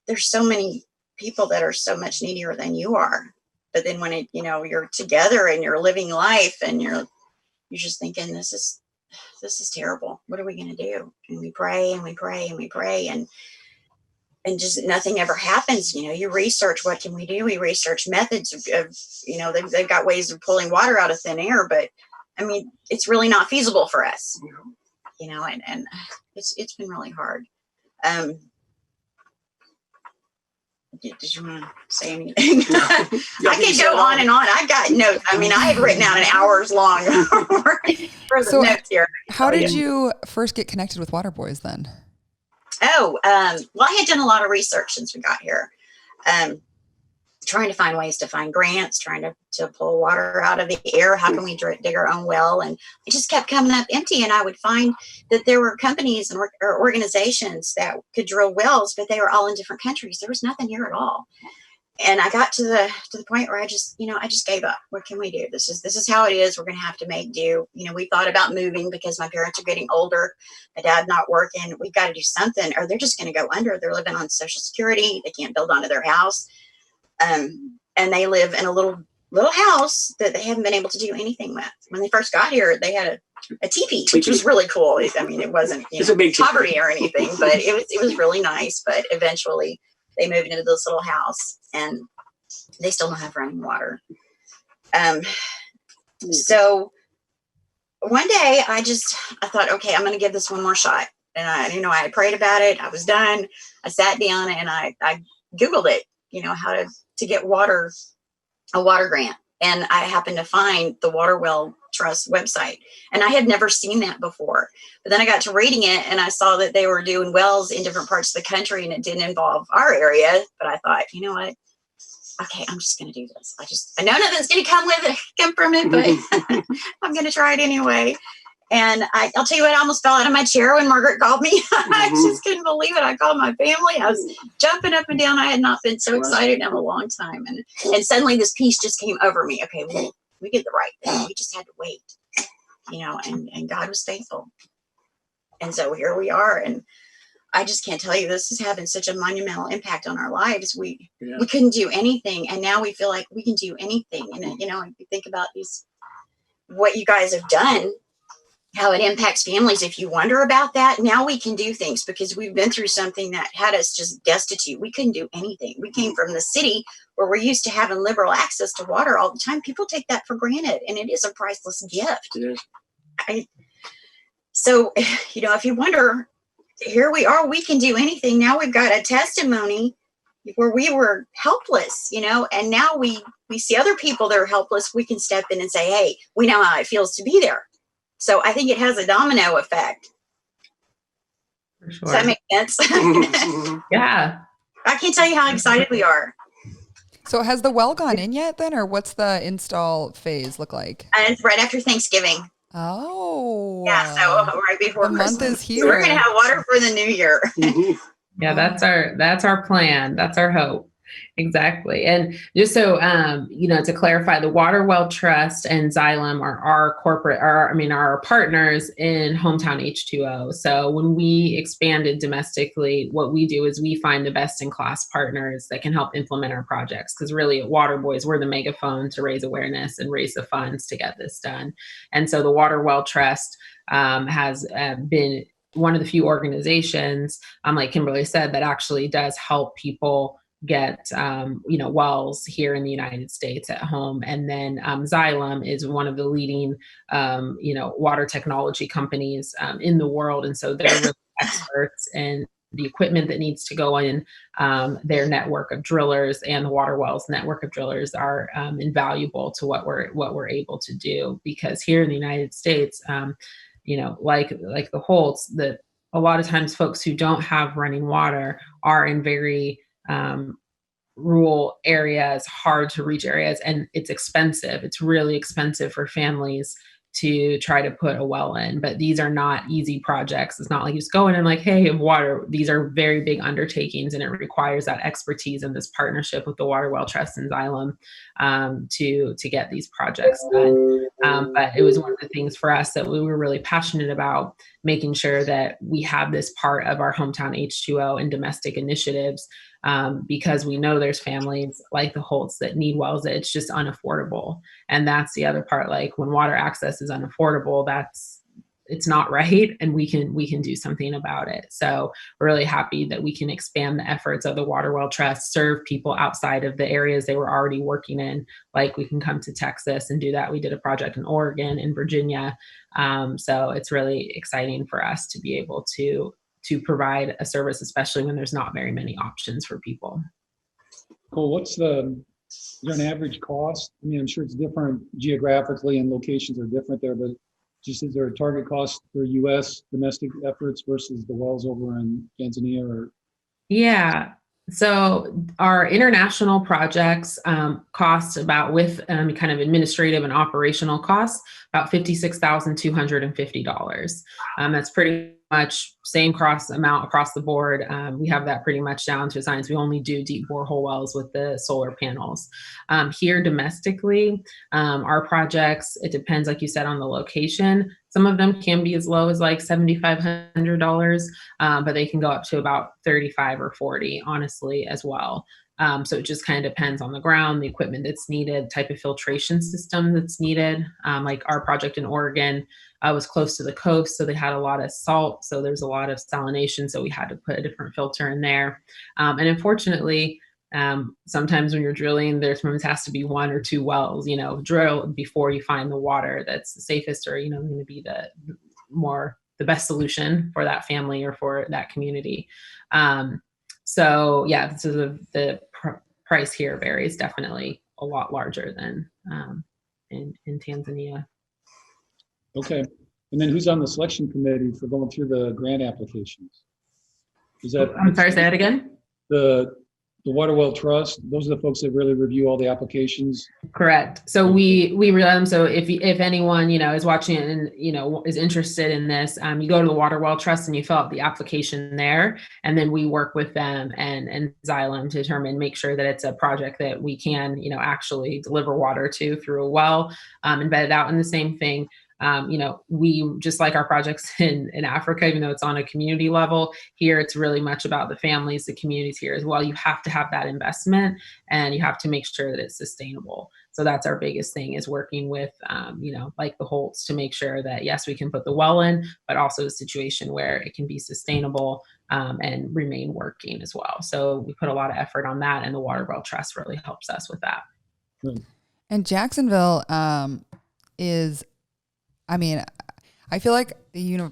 there's so many people that are so much needier than you are. But then when you're together and you're living life and you're just thinking, this is terrible. What are we going to do? And we pray and we pray and we pray, and just nothing ever happens. You research, what can we do? We research methods of they've got ways of pulling water out of thin air, but I mean, it's really not feasible for us, and it's been really hard. Did you want to say anything? I could go on and on. I got notes. I mean, I had written out an hours long for the notes here. How did you first get connected with Waterboys then? Well, I had done a lot of research since we got here, trying to find ways to find grants, trying to pull water out of the air. How can we dig our own well? And it just kept coming up empty. And I would find that there were companies or organizations that could drill wells, but they were all in different countries. There was nothing here at all. And I got to the point where I just gave up. What can we do? This is how it is. We're going to have to make do. We thought about moving because my parents are getting older. My dad not working. We've got to do something, or they're just going to go under. They're living on Social Security. They can't build onto their house. And they live in a little house that they haven't been able to do anything with. When they first got here, they had a teepee, which was really cool. I mean, it wasn't poverty or anything, but it was really nice. But eventually they moved into this little house, and they still don't have running water. So one day I thought, okay, I'm going to give this one more shot. And I prayed about it. I was done. I sat down and I Googled it, how to get a water grant. And I happened to find the Waterwell Trust website. And I had never seen that before. But then I got to reading it, and I saw that they were doing wells in different parts of the country, and it didn't involve our area. But I thought, you know what? Okay, I'm just going to do this. I know nothing's going to come from it, but I'm going to try it anyway. And I'll tell you what, I almost fell out of my chair when Margaret called me. I just couldn't believe it. I called my family. I was jumping up and down. I had not been so excited in a long time. And suddenly this peace just came over me. Okay, we did the right thing. We just had to wait, and God was faithful. And so here we are. And I just can't tell you, this is having such a monumental impact on our lives. We couldn't do anything. And now we feel like we can do anything. And, if you think about what you guys have done, how it impacts families. If you wonder about that, now we can do things because we've been through something that had us just destitute. We couldn't do anything. We came from the city where we're used to having liberal access to water all the time. People take that for granted, and it is a priceless gift. It is. So, if you wonder, here we are, we can do anything. Now we've got a testimony where we were helpless, and now we see other people that are helpless. We can step in and say, hey, we know how it feels to be there. So I think it has a domino effect. For sure. Does that make sense? Yeah. I can't tell you how excited we are. So has the well gone in yet then, or what's the install phase look like? And it's right after Thanksgiving. Oh. Yeah, so right before the Christmas. month is here. So we're going to have water for the new year. Yeah, that's our plan. That's our hope. Exactly. And just so, to clarify, the Waterwell Trust and Xylem are our partners in Hometown H2O. So when we expanded domestically, what we do is we find the best in class partners that can help implement our projects. Because really at Waterboys, we're the megaphone to raise awareness and raise the funds to get this done. And so the Waterwell Trust has been one of the few organizations, like Kimberly said, that actually does help people get wells here in the United States at home. And then Xylem is one of the leading water technology companies in the world, and so they're really experts in the equipment that needs to go in their network of drillers, and the Waterwell's network of drillers are invaluable to what we're able to do, because here in the United States, like the Holtz, that a lot of times folks who don't have running water are in very rural areas, hard to reach areas, and it's expensive. It's really expensive for families to try to put a well in, but these are not easy projects. It's not like you just go in and like, hey, have water. These are very big undertakings, and it requires that expertise and this partnership with the Waterwell Trust and Xylem to get these projects done. But it was one of the things for us that we were really passionate about, making sure that we have this part of our Hometown H2O and domestic initiatives, because we know there's families like the Holtz that need wells that it's just unaffordable. And that's the other part. Like when water access is unaffordable, it's not right. And we can do something about it. So we're really happy that we can expand the efforts of the Waterwell Trust, serve people outside of the areas they were already working in. Like we can come to Texas and do that. We did a project in Oregon and Virginia. So it's really exciting for us to be able to provide a service, especially when there's not very many options for people. Cool. Is there an average cost? I mean, I'm sure it's different geographically and locations are different there, but just is there a target cost for U.S. domestic efforts versus the wells over in Tanzania? Yeah. So our international projects cost about, with kind of administrative and operational costs, about $56,250. That's pretty much same amount across the board. We have that pretty much down to a science. We only do deep borehole wells with the solar panels. Here domestically, our projects, it depends, like you said, on the location. Some of them can be as low as like $7,500, but they can go up to about 35 or 40, honestly, as well. So it just kind of depends on the ground, the equipment that's needed, type of filtration system that's needed. Like our project in Oregon was close to the coast, so they had a lot of salt. So there's a lot of salination. So we had to put a different filter in there. And unfortunately, sometimes when you're drilling, there sometimes has to be 1 or 2 wells, drill before you find the water that's the safest or, going to be the best solution for that family or for that community. So yeah, this is the price here varies definitely a lot larger than in Tanzania. Okay. And then who's on the selection committee for going through the grant applications? Is that I'm sorry, say that again? The Waterwell Trust, those are the folks that really review all the applications. Correct. So we rely on them. So if anyone, is watching it and, is interested in this, you go to the Waterwell Trust and you fill out the application there. And then we work with them and Xylem to make sure that it's a project that we can, actually deliver water to through a well, embedded out in the same thing. We just like our projects in Africa, even though it's on a community level, here it's really much about the families, the communities here as well. You have to have that investment and you have to make sure that it's sustainable. So that's our biggest thing, is working with, like the Holtz, to make sure that yes, we can put the well in, but also a situation where it can be sustainable and remain working as well. So we put a lot of effort on that, and the Waterbowl Trust really helps us with that. And Jacksonville is, I feel like when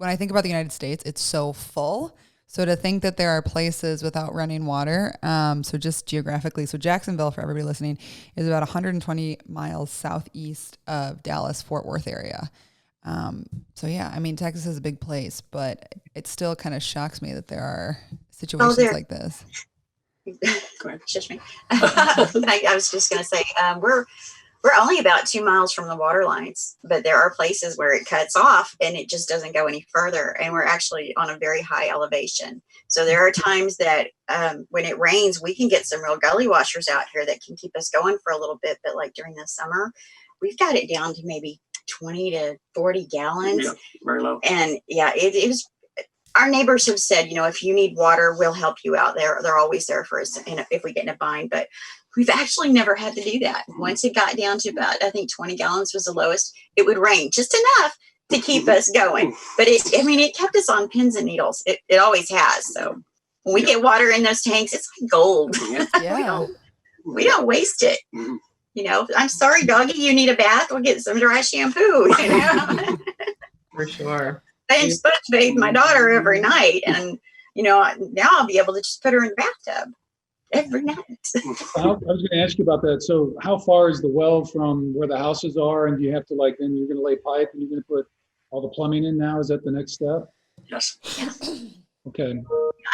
I think about the United States, it's so full. So to think that there are places without running water, so just geographically, so Jacksonville, for everybody listening, is about 120 miles southeast of Dallas, Fort Worth area. So yeah, Texas is a big place, but it still kind of shocks me that there are situations like this. Go ahead, shush me. I was just going to say, we're only about 2 miles from the water lines, but there are places where it cuts off and it just doesn't go any further. And we're actually on a very high elevation. So there are times that when it rains, we can get some real gully washers out here that can keep us going for a little bit. But like during the summer, we've got it down to maybe 20 to 40 gallons. Yeah, very low. And yeah, it was, our neighbors have said, if you need water, we'll help you out there. They're always there for us if we get in a bind. But we've actually never had to do that. Once it got down to about, I think 20 gallons was the lowest, it would rain just enough to keep us going. But it kept us on pins and needles. It always has. So when we get water in those tanks, it's like gold. Yeah. we don't waste it. I'm sorry, doggy, you need a bath. We'll get some dry shampoo. For sure. I sponge bathe my daughter every night. And, now I'll be able to just put her in the bathtub every night. I was going to ask you about that. So how far is the well from where the houses are? And do you have to then you're going to lay pipe and you're going to put all the plumbing in now? Is that the next step? Yes. Okay.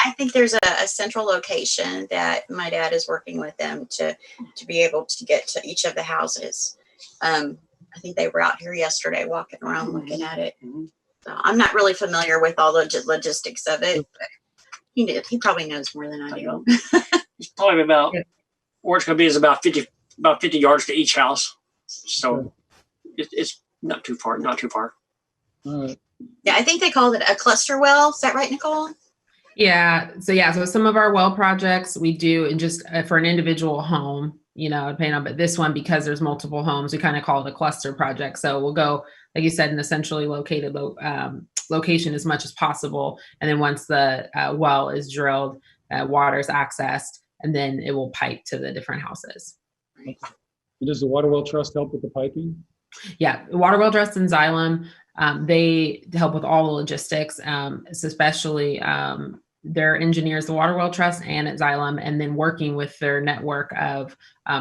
I think there's a central location that my dad is working with them to be able to get to each of the houses. I think they were out here yesterday walking around looking at it. So I'm not really familiar with all the logistics of it, but he probably knows more than I do. It's probably about where it's going to be is about 50 yards to each house. So it's not too far. All right. Yeah, I think they called it a cluster well. Is that right, Nicole? Yeah. So some of our well projects we do, and just for an individual home, depending on, but this one, because there's multiple homes, we kind of call it a cluster project. So we'll go, like you said, in a centrally located location as much as possible. And then once the well is drilled, water is accessed, and then it will pipe to the different houses. Okay. And does the Waterwell Trust help with the piping? Yeah, Waterwell Trust and Xylem, they help with all the logistics, especially their engineers, the Waterwell Trust and at Xylem, and then working with their network of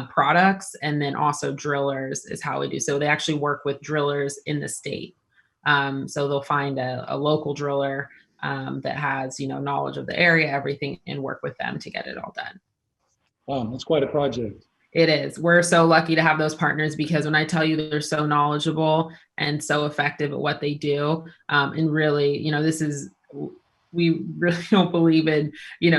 products, and then also drillers is how we do. So they actually work with drillers in the state. So they'll find a local driller that has, knowledge of the area, everything, and work with them to get it all done. Wow, that's quite a project. It is. We're so lucky to have those partners because when I tell you they're so knowledgeable and so effective at what they do, and really, we really don't believe in,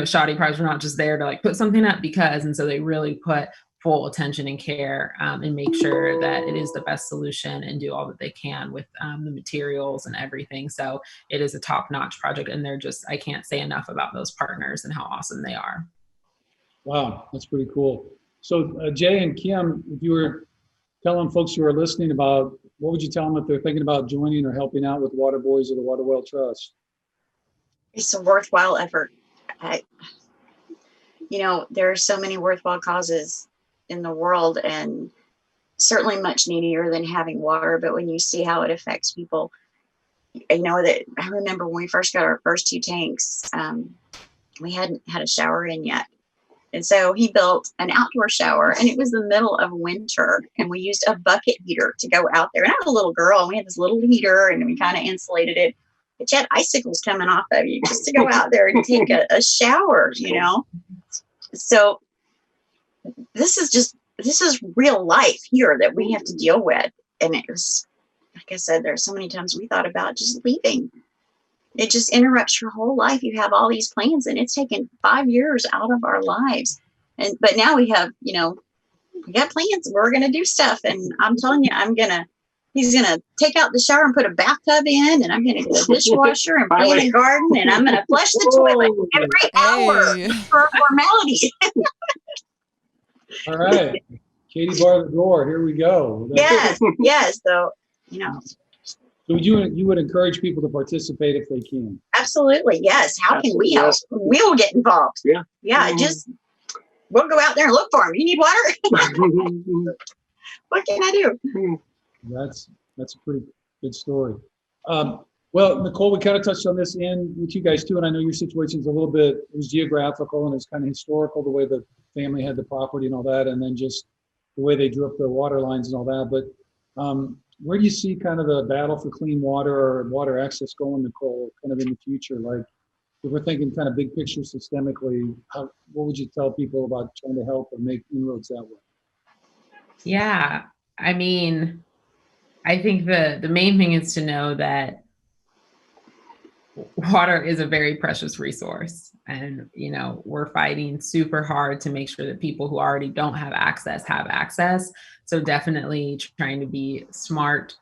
shoddy products. We're not just there to like put something up because, and so they really put full attention and care and make sure that it is the best solution and do all that they can with the materials and everything. So it is a top-notch project, and I can't say enough about those partners and how awesome they are. Wow, that's pretty cool. So Jay and Kim, if you were telling folks who are listening about, what would you tell them if they're thinking about joining or helping out with Waterboys or the Waterwell Trust? It's a worthwhile effort. There are so many worthwhile causes in the world, and certainly much needier than having water. But when you see how it affects people, that I remember when we first got our first 2 tanks, we hadn't had a shower in yet. And so he built an outdoor shower, and it was the middle of winter, and we used a bucket heater to go out there. And I was a little girl, and we had this little heater, and we kind of insulated it. But you had icicles coming off of you just to go out there and take a shower, So this is real life here that we have to deal with. And it was, like I said, there's so many times we thought about just leaving. It just interrupts your whole life. You have all these plans, and it's taken 5 years out of our lives. But now we have, we got plans. We're going to do stuff. And I'm telling you, he's going to take out the shower and put a bathtub in, and I'm going to get a dishwasher and plant a garden, and I'm going to flush the toilet every hour for formality. All right. Katie bar the door. Here we go. Yes. So, So you would encourage people to participate if they can? Absolutely. Yes. How can we help? Yes. We will get involved. Yeah. We'll go out there and look for them. You need water? What can I do? That's a pretty good story. Well, Nicole, we kind of touched on this with you guys too, and I know your situation is it was geographical and it's kind of historical, the way the family had the property and all that, and then just the way they drew up the water lines and all that. But where do you see kind of the battle for clean water or water access going, Nicole, kind of in the future? Like, if we're thinking kind of big picture systemically, what would you tell people about trying to help or make inroads that way? Yeah, I mean, I think the main thing is to know that water is a very precious resource. And, we're fighting super hard to make sure that people who already don't have access. So definitely trying to be smart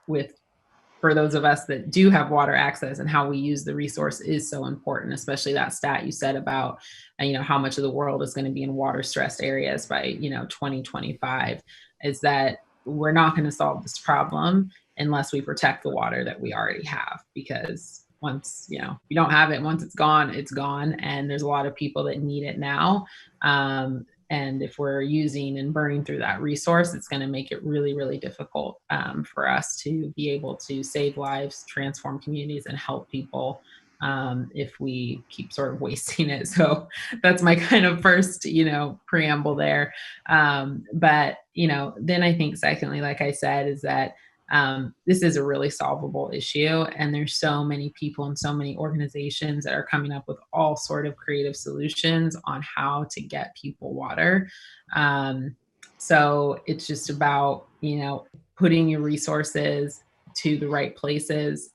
for those of us that do have water access, and how we use the resource is so important, especially that stat you said about, how much of the world is going to be in water stressed areas by, 2025, is that we're not going to solve this problem unless we protect the water that we already have, because once, you don't have it, once it's gone, and there's a lot of people that need it now. And if we're using and burning through that resource, it's going to make it really, really difficult for us to be able to save lives, transform communities, and help people if we keep sort of wasting it. So that's my kind of first, preamble there. But, then I think secondly, like I said, is that this is a really solvable issue, and there's so many people and so many organizations that are coming up with all sort of creative solutions on how to get people water. So it's just about, putting your resources to the right places,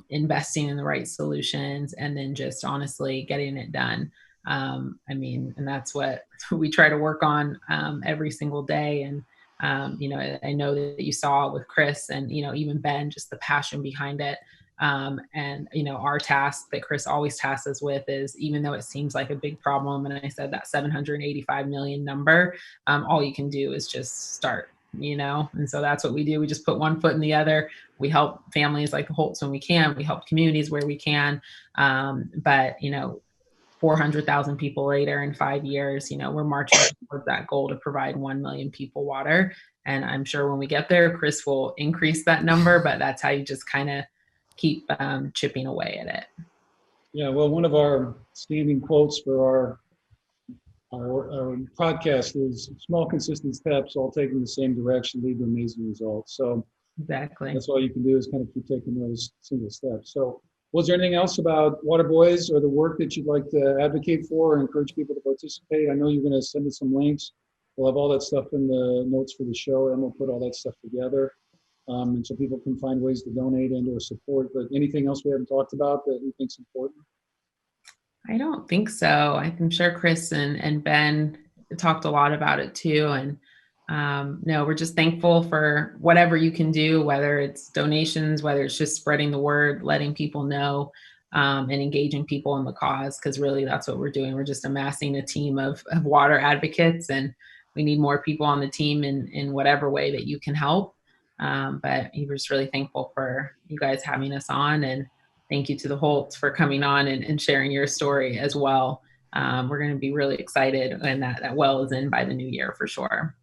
investing in the right solutions, and then just honestly getting it done. And that's what we try to work on every single day. And I know that you saw with Chris and, even Ben, just the passion behind it. And our task that Chris always tasks us with is, even though it seems like a big problem, and I said that 785 million number, all you can do is just start, and so that's what we do. We just put one foot in the other. We help families like the Holtz when we can. We help communities where we can. But 400,000 people later in 5 years, we're marching towards that goal to provide 1 million people water. And I'm sure when we get there, Chris will increase that number, but that's how you just kind of keep chipping away at it. Yeah, well, one of our standing quotes for our podcast is small, consistent steps, all taking the same direction, lead to amazing results. So exactly, that's all you can do is kind of keep taking those single steps. So was there anything else about Waterboys or the work that you'd like to advocate for or encourage people to participate? I know you're going to send us some links, We'll have all that stuff in the notes for the show, and we'll put all that stuff together. And so people can find ways to donate and or support. But anything else we haven't talked about that we think is important? I don't think so. I'm sure Chris and Ben talked a lot about it too. And no, we're just thankful for whatever you can do, whether it's donations, whether it's just spreading the word, letting people know, and engaging people in the cause, because really that's what we're doing. We're just amassing a team of water advocates, and we need more people on the team in whatever way that you can help. But we're just really thankful for you guys having us on, and thank you to the Holtz for coming on and sharing your story as well. We're going to be really excited when that well is in by the new year for sure.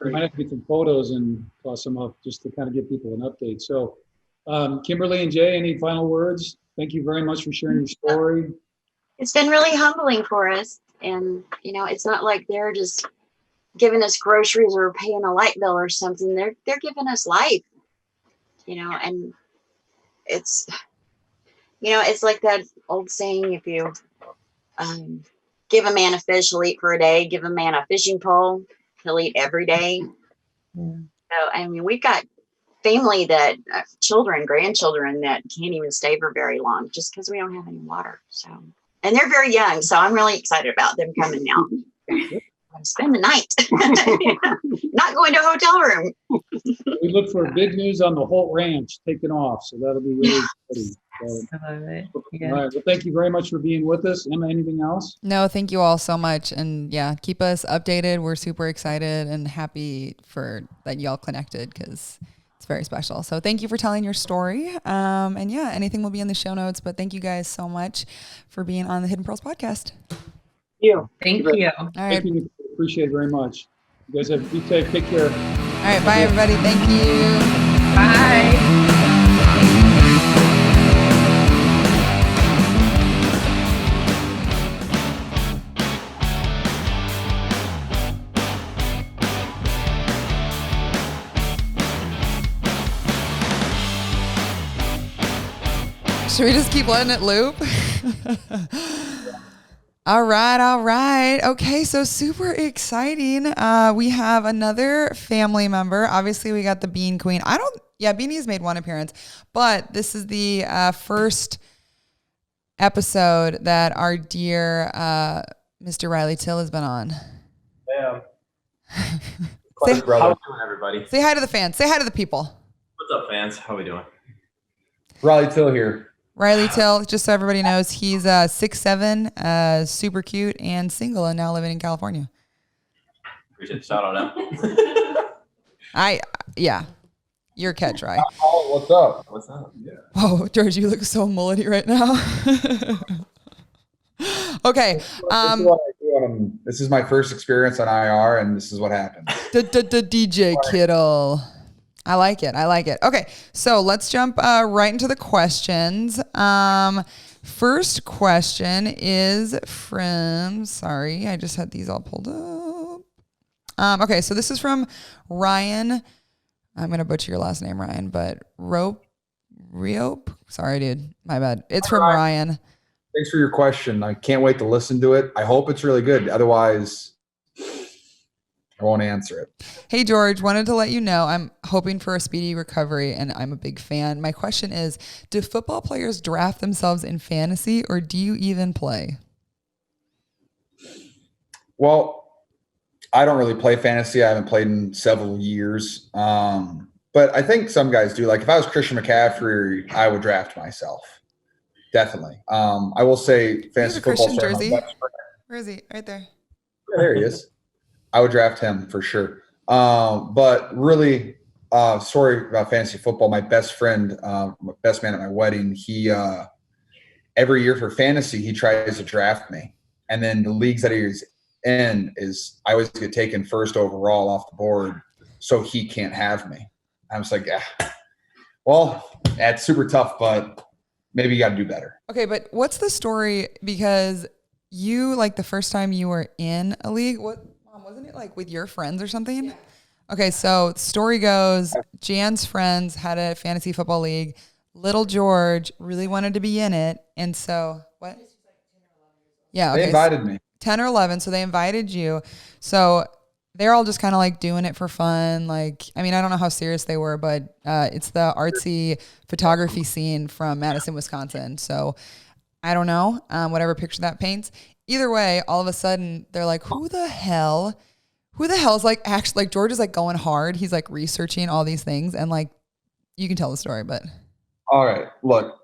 We might have to get some photos and toss them up just to kind of give people an update. So, Kimberly and Jay, any final words? Thank you very much for sharing your story. It's been really humbling for us. And, it's not like they're just giving us groceries or paying a light bill or something. They're giving us life, and it's, it's like that old saying, if you give a man a fish, he'll eat for a day. Give a man a fishing pole, he'll eat every day. Yeah. So, we've got family that children, grandchildren that can't even stay for very long just because we don't have any water. So, and they're very young. So I'm really excited about them coming now. I'm spend the night, not going to a hotel room. We look for big news on the Holt Ranch taking off. So that'll be really exciting. I love it. Yeah. All right. Well, thank you very much for being with us. Emma, anything else? No, thank you all so much. And yeah, keep us updated. We're super excited and happy for that y'all connected, because it's very special. So thank you for telling your story. And yeah, anything will be in the show notes, but thank you guys so much for being on the Hidden Pearls podcast. Thank you. All right. Thank you. Appreciate it very much. You guys have be safe. Take care. All right. Bye, everybody. Thank you. Bye. Should we just keep letting it loop? All right. Okay, so super exciting. We have another family member. Obviously, we got the Bean Queen. Beanie's made one appearance, but this is the first episode that our dear Mr. Riley Till has been on. Yeah. Say, How we doing, everybody? Say hi to the fans. Say hi to the people. What's up, fans? How we doing? Riley Till here. Riley Till, just so everybody knows, he's 6'7", super cute, and single, and now living in California. Appreciate the shout out out. Yeah. Your catch, right? Oh, what's up? What's up? Yeah. Oh, George, you look so mullety right now. Okay. This is my first experience on IR, and this is what happens. DJ Kittle. I like it. Okay, so let's jump right into the questions. First question is from, sorry, I just had these all pulled up. Okay, so this is from Ryan. I'm going to butcher your last name, Ryan, but Riope. Sorry, dude. My bad. It's from Ryan. Thanks for your question. I can't wait to listen to it. I hope it's really good. Otherwise, I won't answer it. Hey, George, wanted to let you know I'm hoping for a speedy recovery, and I'm a big fan. My question is, do football players draft themselves in fantasy, or do you even play? Well, I don't really play fantasy. I haven't played in several years. But I think some guys do. Like if I was Christian McCaffrey, I would draft myself. Definitely. I will say fantasy football. Jersey. Where is he? Right there. Yeah, there he is. I would draft him for sure. But really, story about fantasy football. My best friend, best man at my wedding, he every year for fantasy, he tries to draft me. And then the leagues that he's in is I always get taken first overall off the board, so he can't have me. I was like, well, that's super tough, but maybe you got to do better. Okay, but what's the story? Because you, like the first time you were in a league, wasn't it like with your friends or something? Yeah. Okay, so the story goes, Jan's friends had a fantasy football league. Little George really wanted to be in it. And so, what? Yeah, okay. They invited me. 10 or 11, so they invited you. So they're all just kind of like doing it for fun. Like, I mean, I don't know how serious they were, but it's the artsy photography scene from Madison, Wisconsin. So I don't know, whatever picture that paints. Either way, all of a sudden they're like, who the hell is like actually, like George is like going hard. He's like researching all these things, and like you can tell the story, but. All right, look.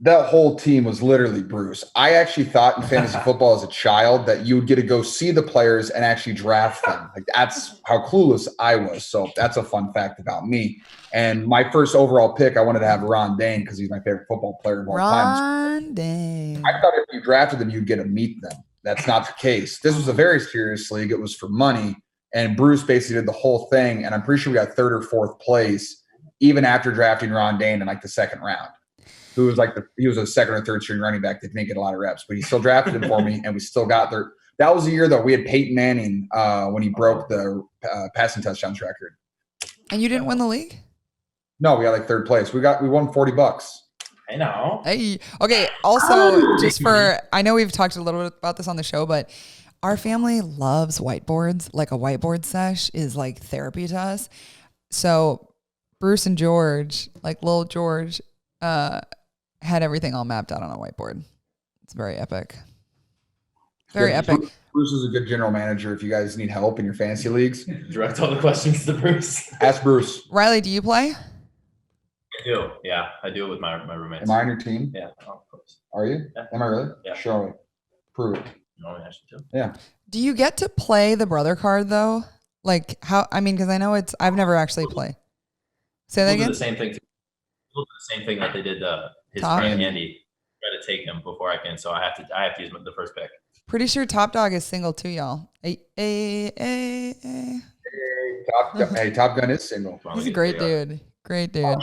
That whole team was literally Bruce. I actually thought in fantasy football as a child that you would get to go see the players and actually draft them. Like that's how clueless I was. So that's a fun fact about me. And my first overall pick, I wanted to have Ron Dane because he's my favorite football player of all time. Ron Dane. I thought if you drafted them, you'd get to meet them. That's not the case. This was a very serious league. It was for money. And Bruce basically did the whole thing. And I'm pretty sure we got third or fourth place, even after drafting Ron Dane in like the second round. Who was like he was a second or third string running back that didn't get a lot of reps, but he still drafted him for me, and we still got there. That was the year though we had Peyton Manning when he broke the passing touchdowns record. And you didn't win the league? No, we got like third place. We won $40. I know. Hey, okay. Also, just for I know we've talked a little bit about this on the show, but our family loves whiteboards. Like a whiteboard sesh is like therapy to us. So Bruce and George, like little George, had everything all mapped out on a whiteboard. It's very epic. Very epic. Bruce is a good general manager if you guys need help in your fantasy leagues. Direct all the questions to Bruce. Ask Bruce. Riley, do you play? I do. Yeah, I do it with my roommates. Am I on your team? Yeah, of course. Are you? Yeah. Am I really? Yeah. Show me. Prove it. No, I should too. Yeah. Do you get to play the brother card though? Like how? I mean, because I know I've never actually played. Say that We'll again. do the same thing. We'll do the same thing that they did his Top? friend Andy. Try to take him before I can, so I have to use the first pick. Pretty sure Top Dog is single too, y'all. Hey, Top Gun is single. He's a great dude. Great dude.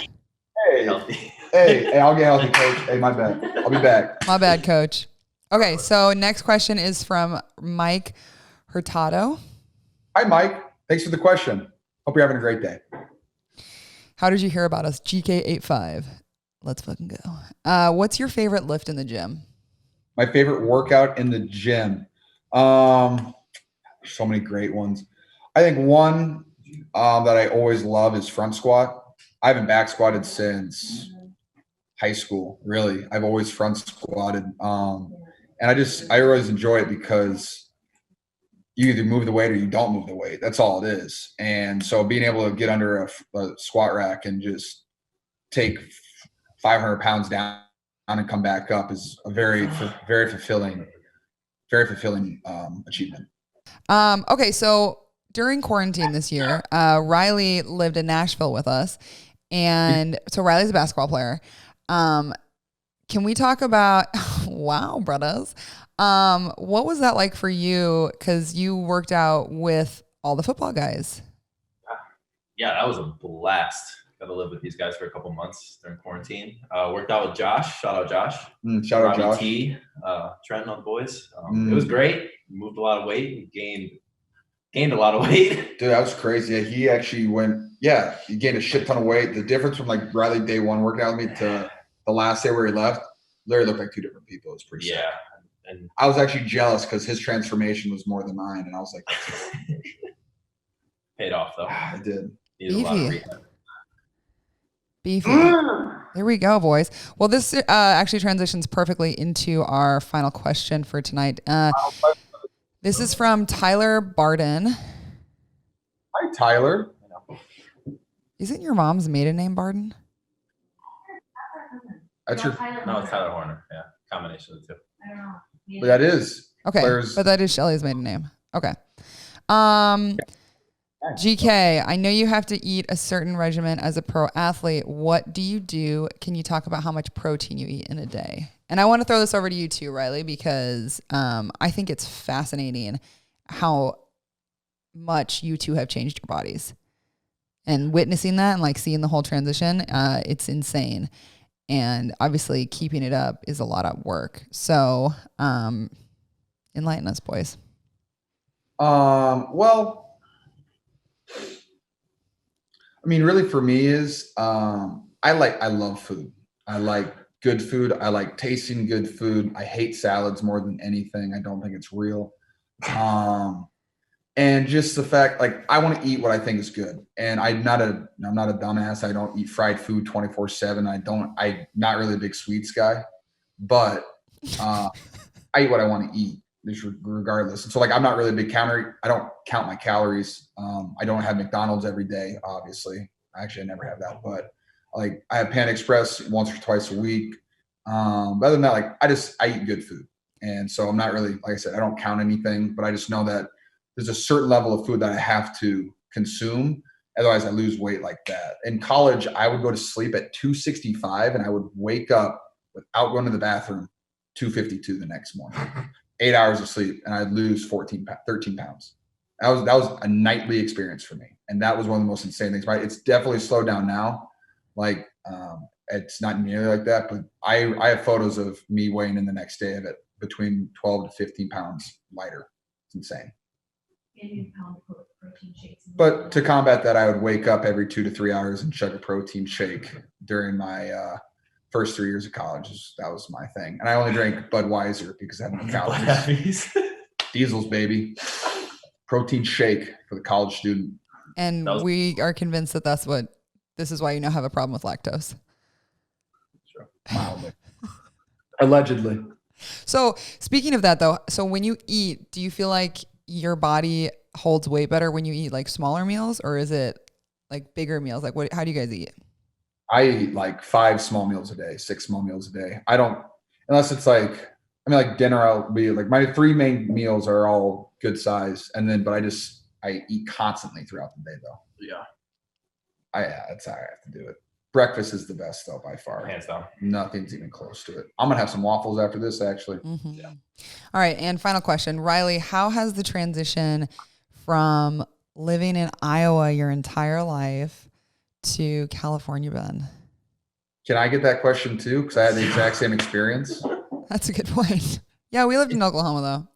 Hey, I'll get healthy, coach. Hey, my bad. I'll be back. My bad, coach. Okay, so next question is from Mike Hurtado. Hi, Mike. Thanks for the question. Hope you're having a great day. How did you hear about us? GK85. Let's fucking go. What's your favorite lift in the gym? My favorite workout in the gym. So many great ones. I think one that I always love is front squat. I haven't back squatted since high school, really. I've always front squatted. And I always enjoy it because you either move the weight or you don't move the weight. That's all it is. And so being able to get under a squat rack and just take 500 pounds down and come back up is a very fulfilling achievement. Okay, so during quarantine this year, Riley lived in Nashville with us, and so Riley's a basketball player. Can we talk about? Wow, brothers, what was that like for you? Because you worked out with all the football guys. Yeah, that was a blast. Got to live with these guys for a couple months during quarantine. Worked out with Josh. Shout out Josh. Shout out Josh. T, Trenton on the boys. It was great. Moved a lot of weight. Gained a lot of weight. Dude, that was crazy. Yeah, he actually he gained a shit ton of weight. The difference from like Riley day one working out with me to the last day where he left, literally looked like two different people. It was pretty sick. And I was actually jealous because his transformation was more than mine. And I was like, paid off though. I did. Needed a lot of rehab. Beefy. There we go, boys. Well, this actually transitions perfectly into our final question for tonight. This is from Tyler Barden. Hi, Tyler. Isn't your mom's maiden name Barden? That's your. No, it's Tyler Horner. Yeah, combination of the two. I don't know. But that is. Okay, but that is Shelly's maiden name. Okay. GK, I know you have to eat a certain regimen as a pro athlete. What do you do? Can you talk about how much protein you eat in a day? And I want to throw this over to you too, Riley, because I think it's fascinating how much you two have changed your bodies. And witnessing that and like seeing the whole transition, it's insane. And obviously keeping it up is a lot of work. So enlighten us, boys. Well, I mean, really for me is I love food. I like good food. I like tasting good food. I hate salads more than anything. I don't think it's real. And just the fact, like, I want to eat what I think is good. And I'm not a dumbass. I don't eat fried food 24/7. I'm not really a big sweets guy, but I eat what I want to eat regardless. And so like, I'm not really a big counter. I don't count my calories. I don't have McDonald's every day, obviously. Actually, I never have that, but like I have Panda Express once or twice a week. But other than that, like I eat good food. And so I'm not really, like I said, I don't count anything, but I just know that there's a certain level of food that I have to consume. Otherwise I lose weight like that. In college, I would go to sleep at 265 and I would wake up without going to the bathroom, 252 the next morning, 8 hours of sleep. And I'd lose 13 pounds. That was a nightly experience for me. And that was one of the most insane things, right? It's definitely slowed down now. Like, it's not nearly like that, but I have photos of me weighing in the next day of it between 12 to 15 pounds lighter. It's insane. But to combat that, I would wake up every 2 to 3 hours and chug a protein shake during my first 3 years of college. That was my thing. And I only drank Budweiser because I had no calories. Diesels, baby. Protein shake for the college student. And we are convinced that this is why you now have a problem with lactose. Sure. Mildly. Allegedly. So speaking of that though, so when you eat, do you feel like your body holds weight better when you eat like smaller meals, or is it like bigger meals? Like how do you guys eat? I eat like 5 small meals a day, 6 small meals a day. I don't, unless it's like, like dinner, I'll be like, my 3 main meals are all good size. And then, but I eat constantly throughout the day though. Yeah. That's how I have to do it. Breakfast is the best though, by far. Hands down. Nothing's even close to it. I'm going to have some waffles after this actually. Mm-hmm. Yeah. All right. And final question, Riley, how has the transition from living in Iowa your entire life to California been? Can I get that question too? Because I had the exact same experience. That's a good point. Yeah, we lived in Oklahoma though.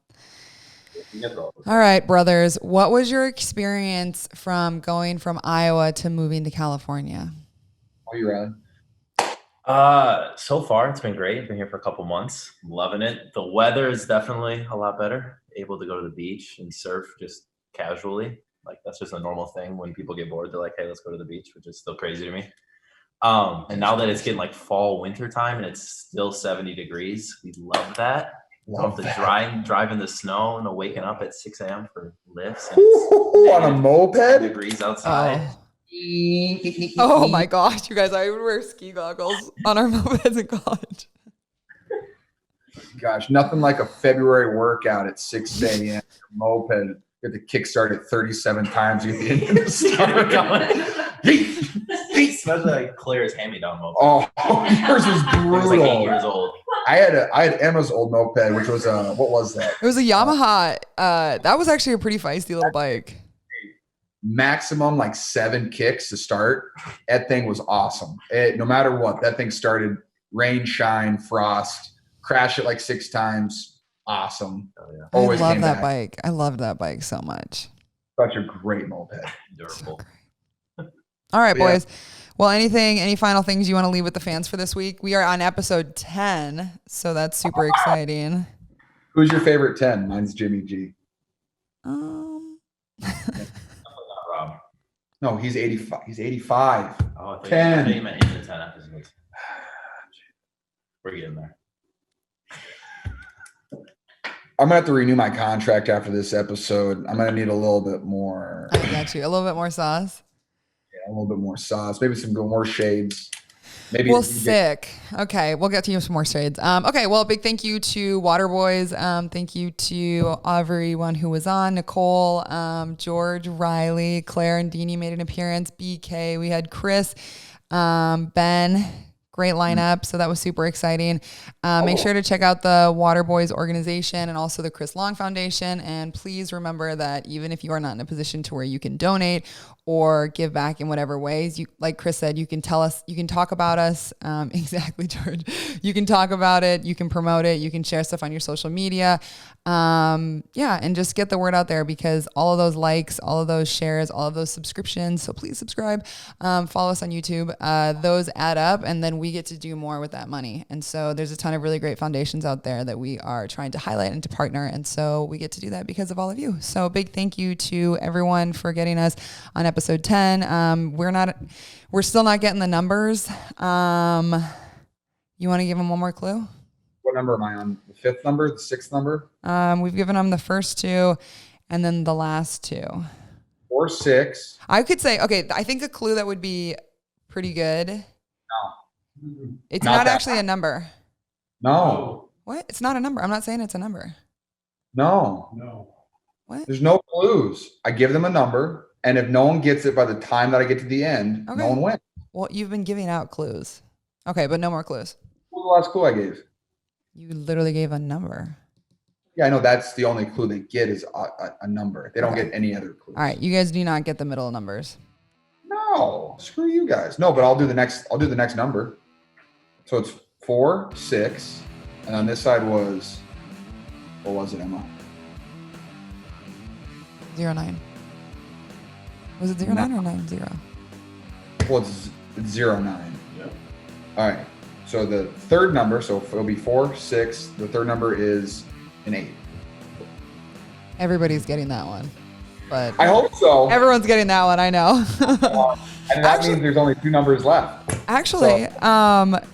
All right, brothers. What was your experience from going from Iowa to moving to California? How are you, Riley? So far it's been great. Been here for a couple months. Loving it. The weather is definitely a lot better. Able to go to the beach and surf just casually. Like that's just a normal thing when people get bored. They're like, hey, let's go to the beach, which is still crazy to me. And now that it's getting like fall, winter time and it's still 70 degrees, we love that. Love the drive in the snow and waking up at 6 a.m. for lifts. On a moped? 10 degrees outside. Oh my gosh, you guys, I would wear ski goggles on our mopeds in college. Gosh, nothing like a February workout at 6 a.m. Moped. You have to kickstart it 37 times at the end of the start. Especially like Claire's hand-me-down moped. Oh, yours was brutal. It was like 8 years old. I had Emma's old moped, which was what was that? It was a Yamaha. That was actually a pretty feisty little bike. Maximum like 7 kicks to start. That thing was awesome. No matter what, that thing started rain, shine, frost, crash it like 6 times. Awesome. Oh, yeah. Always love that bike. I loved that bike so much. Such a great moped. Durable. So all right, boys. Well, any final things you want to leave with the fans for this week? We are on episode 10, so that's super exciting. Who's your favorite 10? Mine's Jimmy G. No, he's 85. He's 85. Oh, 10. You meant in the 10 episodes. We're getting there. I'm going to have to renew my contract after this episode. I'm going to need a little bit more. I got you. A little bit more sauce. Yeah, a little bit more sauce. Maybe some more shades. Maybe well, sick. Okay, we'll get to you some more shades. Okay, well, big thank you to Waterboys. Thank you to everyone who was on. Nicole, George, Riley, Claire, and Deanie made an appearance. BK, we had Chris, Ben. Great lineup. So that was super exciting. Make sure to check out the Waterboys Organization and also the Chris Long Foundation. And please remember that even if you are not in a position to where you can donate or give back in whatever ways. You, like Chris said, you can tell us, you can talk about us. Exactly, George. You can talk about it. You can promote it. You can share stuff on your social media. And just get the word out there, because all of those likes, all of those shares, all of those subscriptions. So please subscribe, follow us on YouTube. Those add up, and then we get to do more with that money. And so there's a ton of really great foundations out there that we are trying to highlight and to partner. And so we get to do that because of all of you. So a big thank you to everyone for getting us on episode 10. We're still not getting the numbers. You want to give them one more clue? What number am I on? The 5th number, the 6th number? We've given them the first 2 and then the last 2. 4, 6. I could say, okay, I think a clue that would be pretty good. No. It's not actually a number. No. What? It's not a number. I'm not saying it's a number. No. What? There's no clues. I give them a number, and if no one gets it by the time that I get to the end, no one wins. Well, you've been giving out clues. Okay, but no more clues. What was the last clue I gave? You literally gave a number. Yeah, I know that's the only clue they get is a number. They don't get any other clues. All right, you guys do not get the middle numbers. No, screw you guys. No, but I'll do the next number. So it's 4, 6, and on this side was, what was it, Emma? 09. Was it 09 or 90? Well, it's 09. Yeah. All right. So the third number, so it'll be 4, 6. The third number is an 8. Everybody's getting that one, but I hope so. Everyone's getting that one. I know. And that means there's only 2 numbers left. Actually,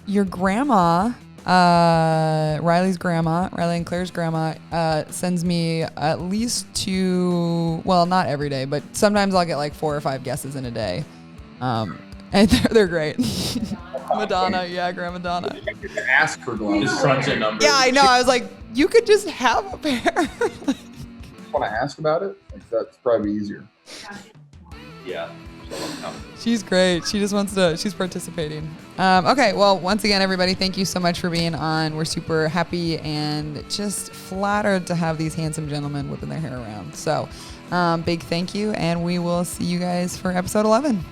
your grandma, Riley's grandma, Riley and Claire's grandma, sends me at least 2. Well, not every day, but sometimes I'll get like 4 or 5 guesses in a day, and they're great. Madonna, yeah, Grandma Madonna. Ask for gloves. Just crunch a number. Yeah, I know. I was like, you could just have a pair. Want to ask about it? Like, that's probably easier. Yeah. She's great. She just wants to, she's participating. Okay. Well, once again, everybody, thank you so much for being on. We're super happy and just flattered to have these handsome gentlemen whipping their hair around. So, big thank you. And we will see you guys for episode 11.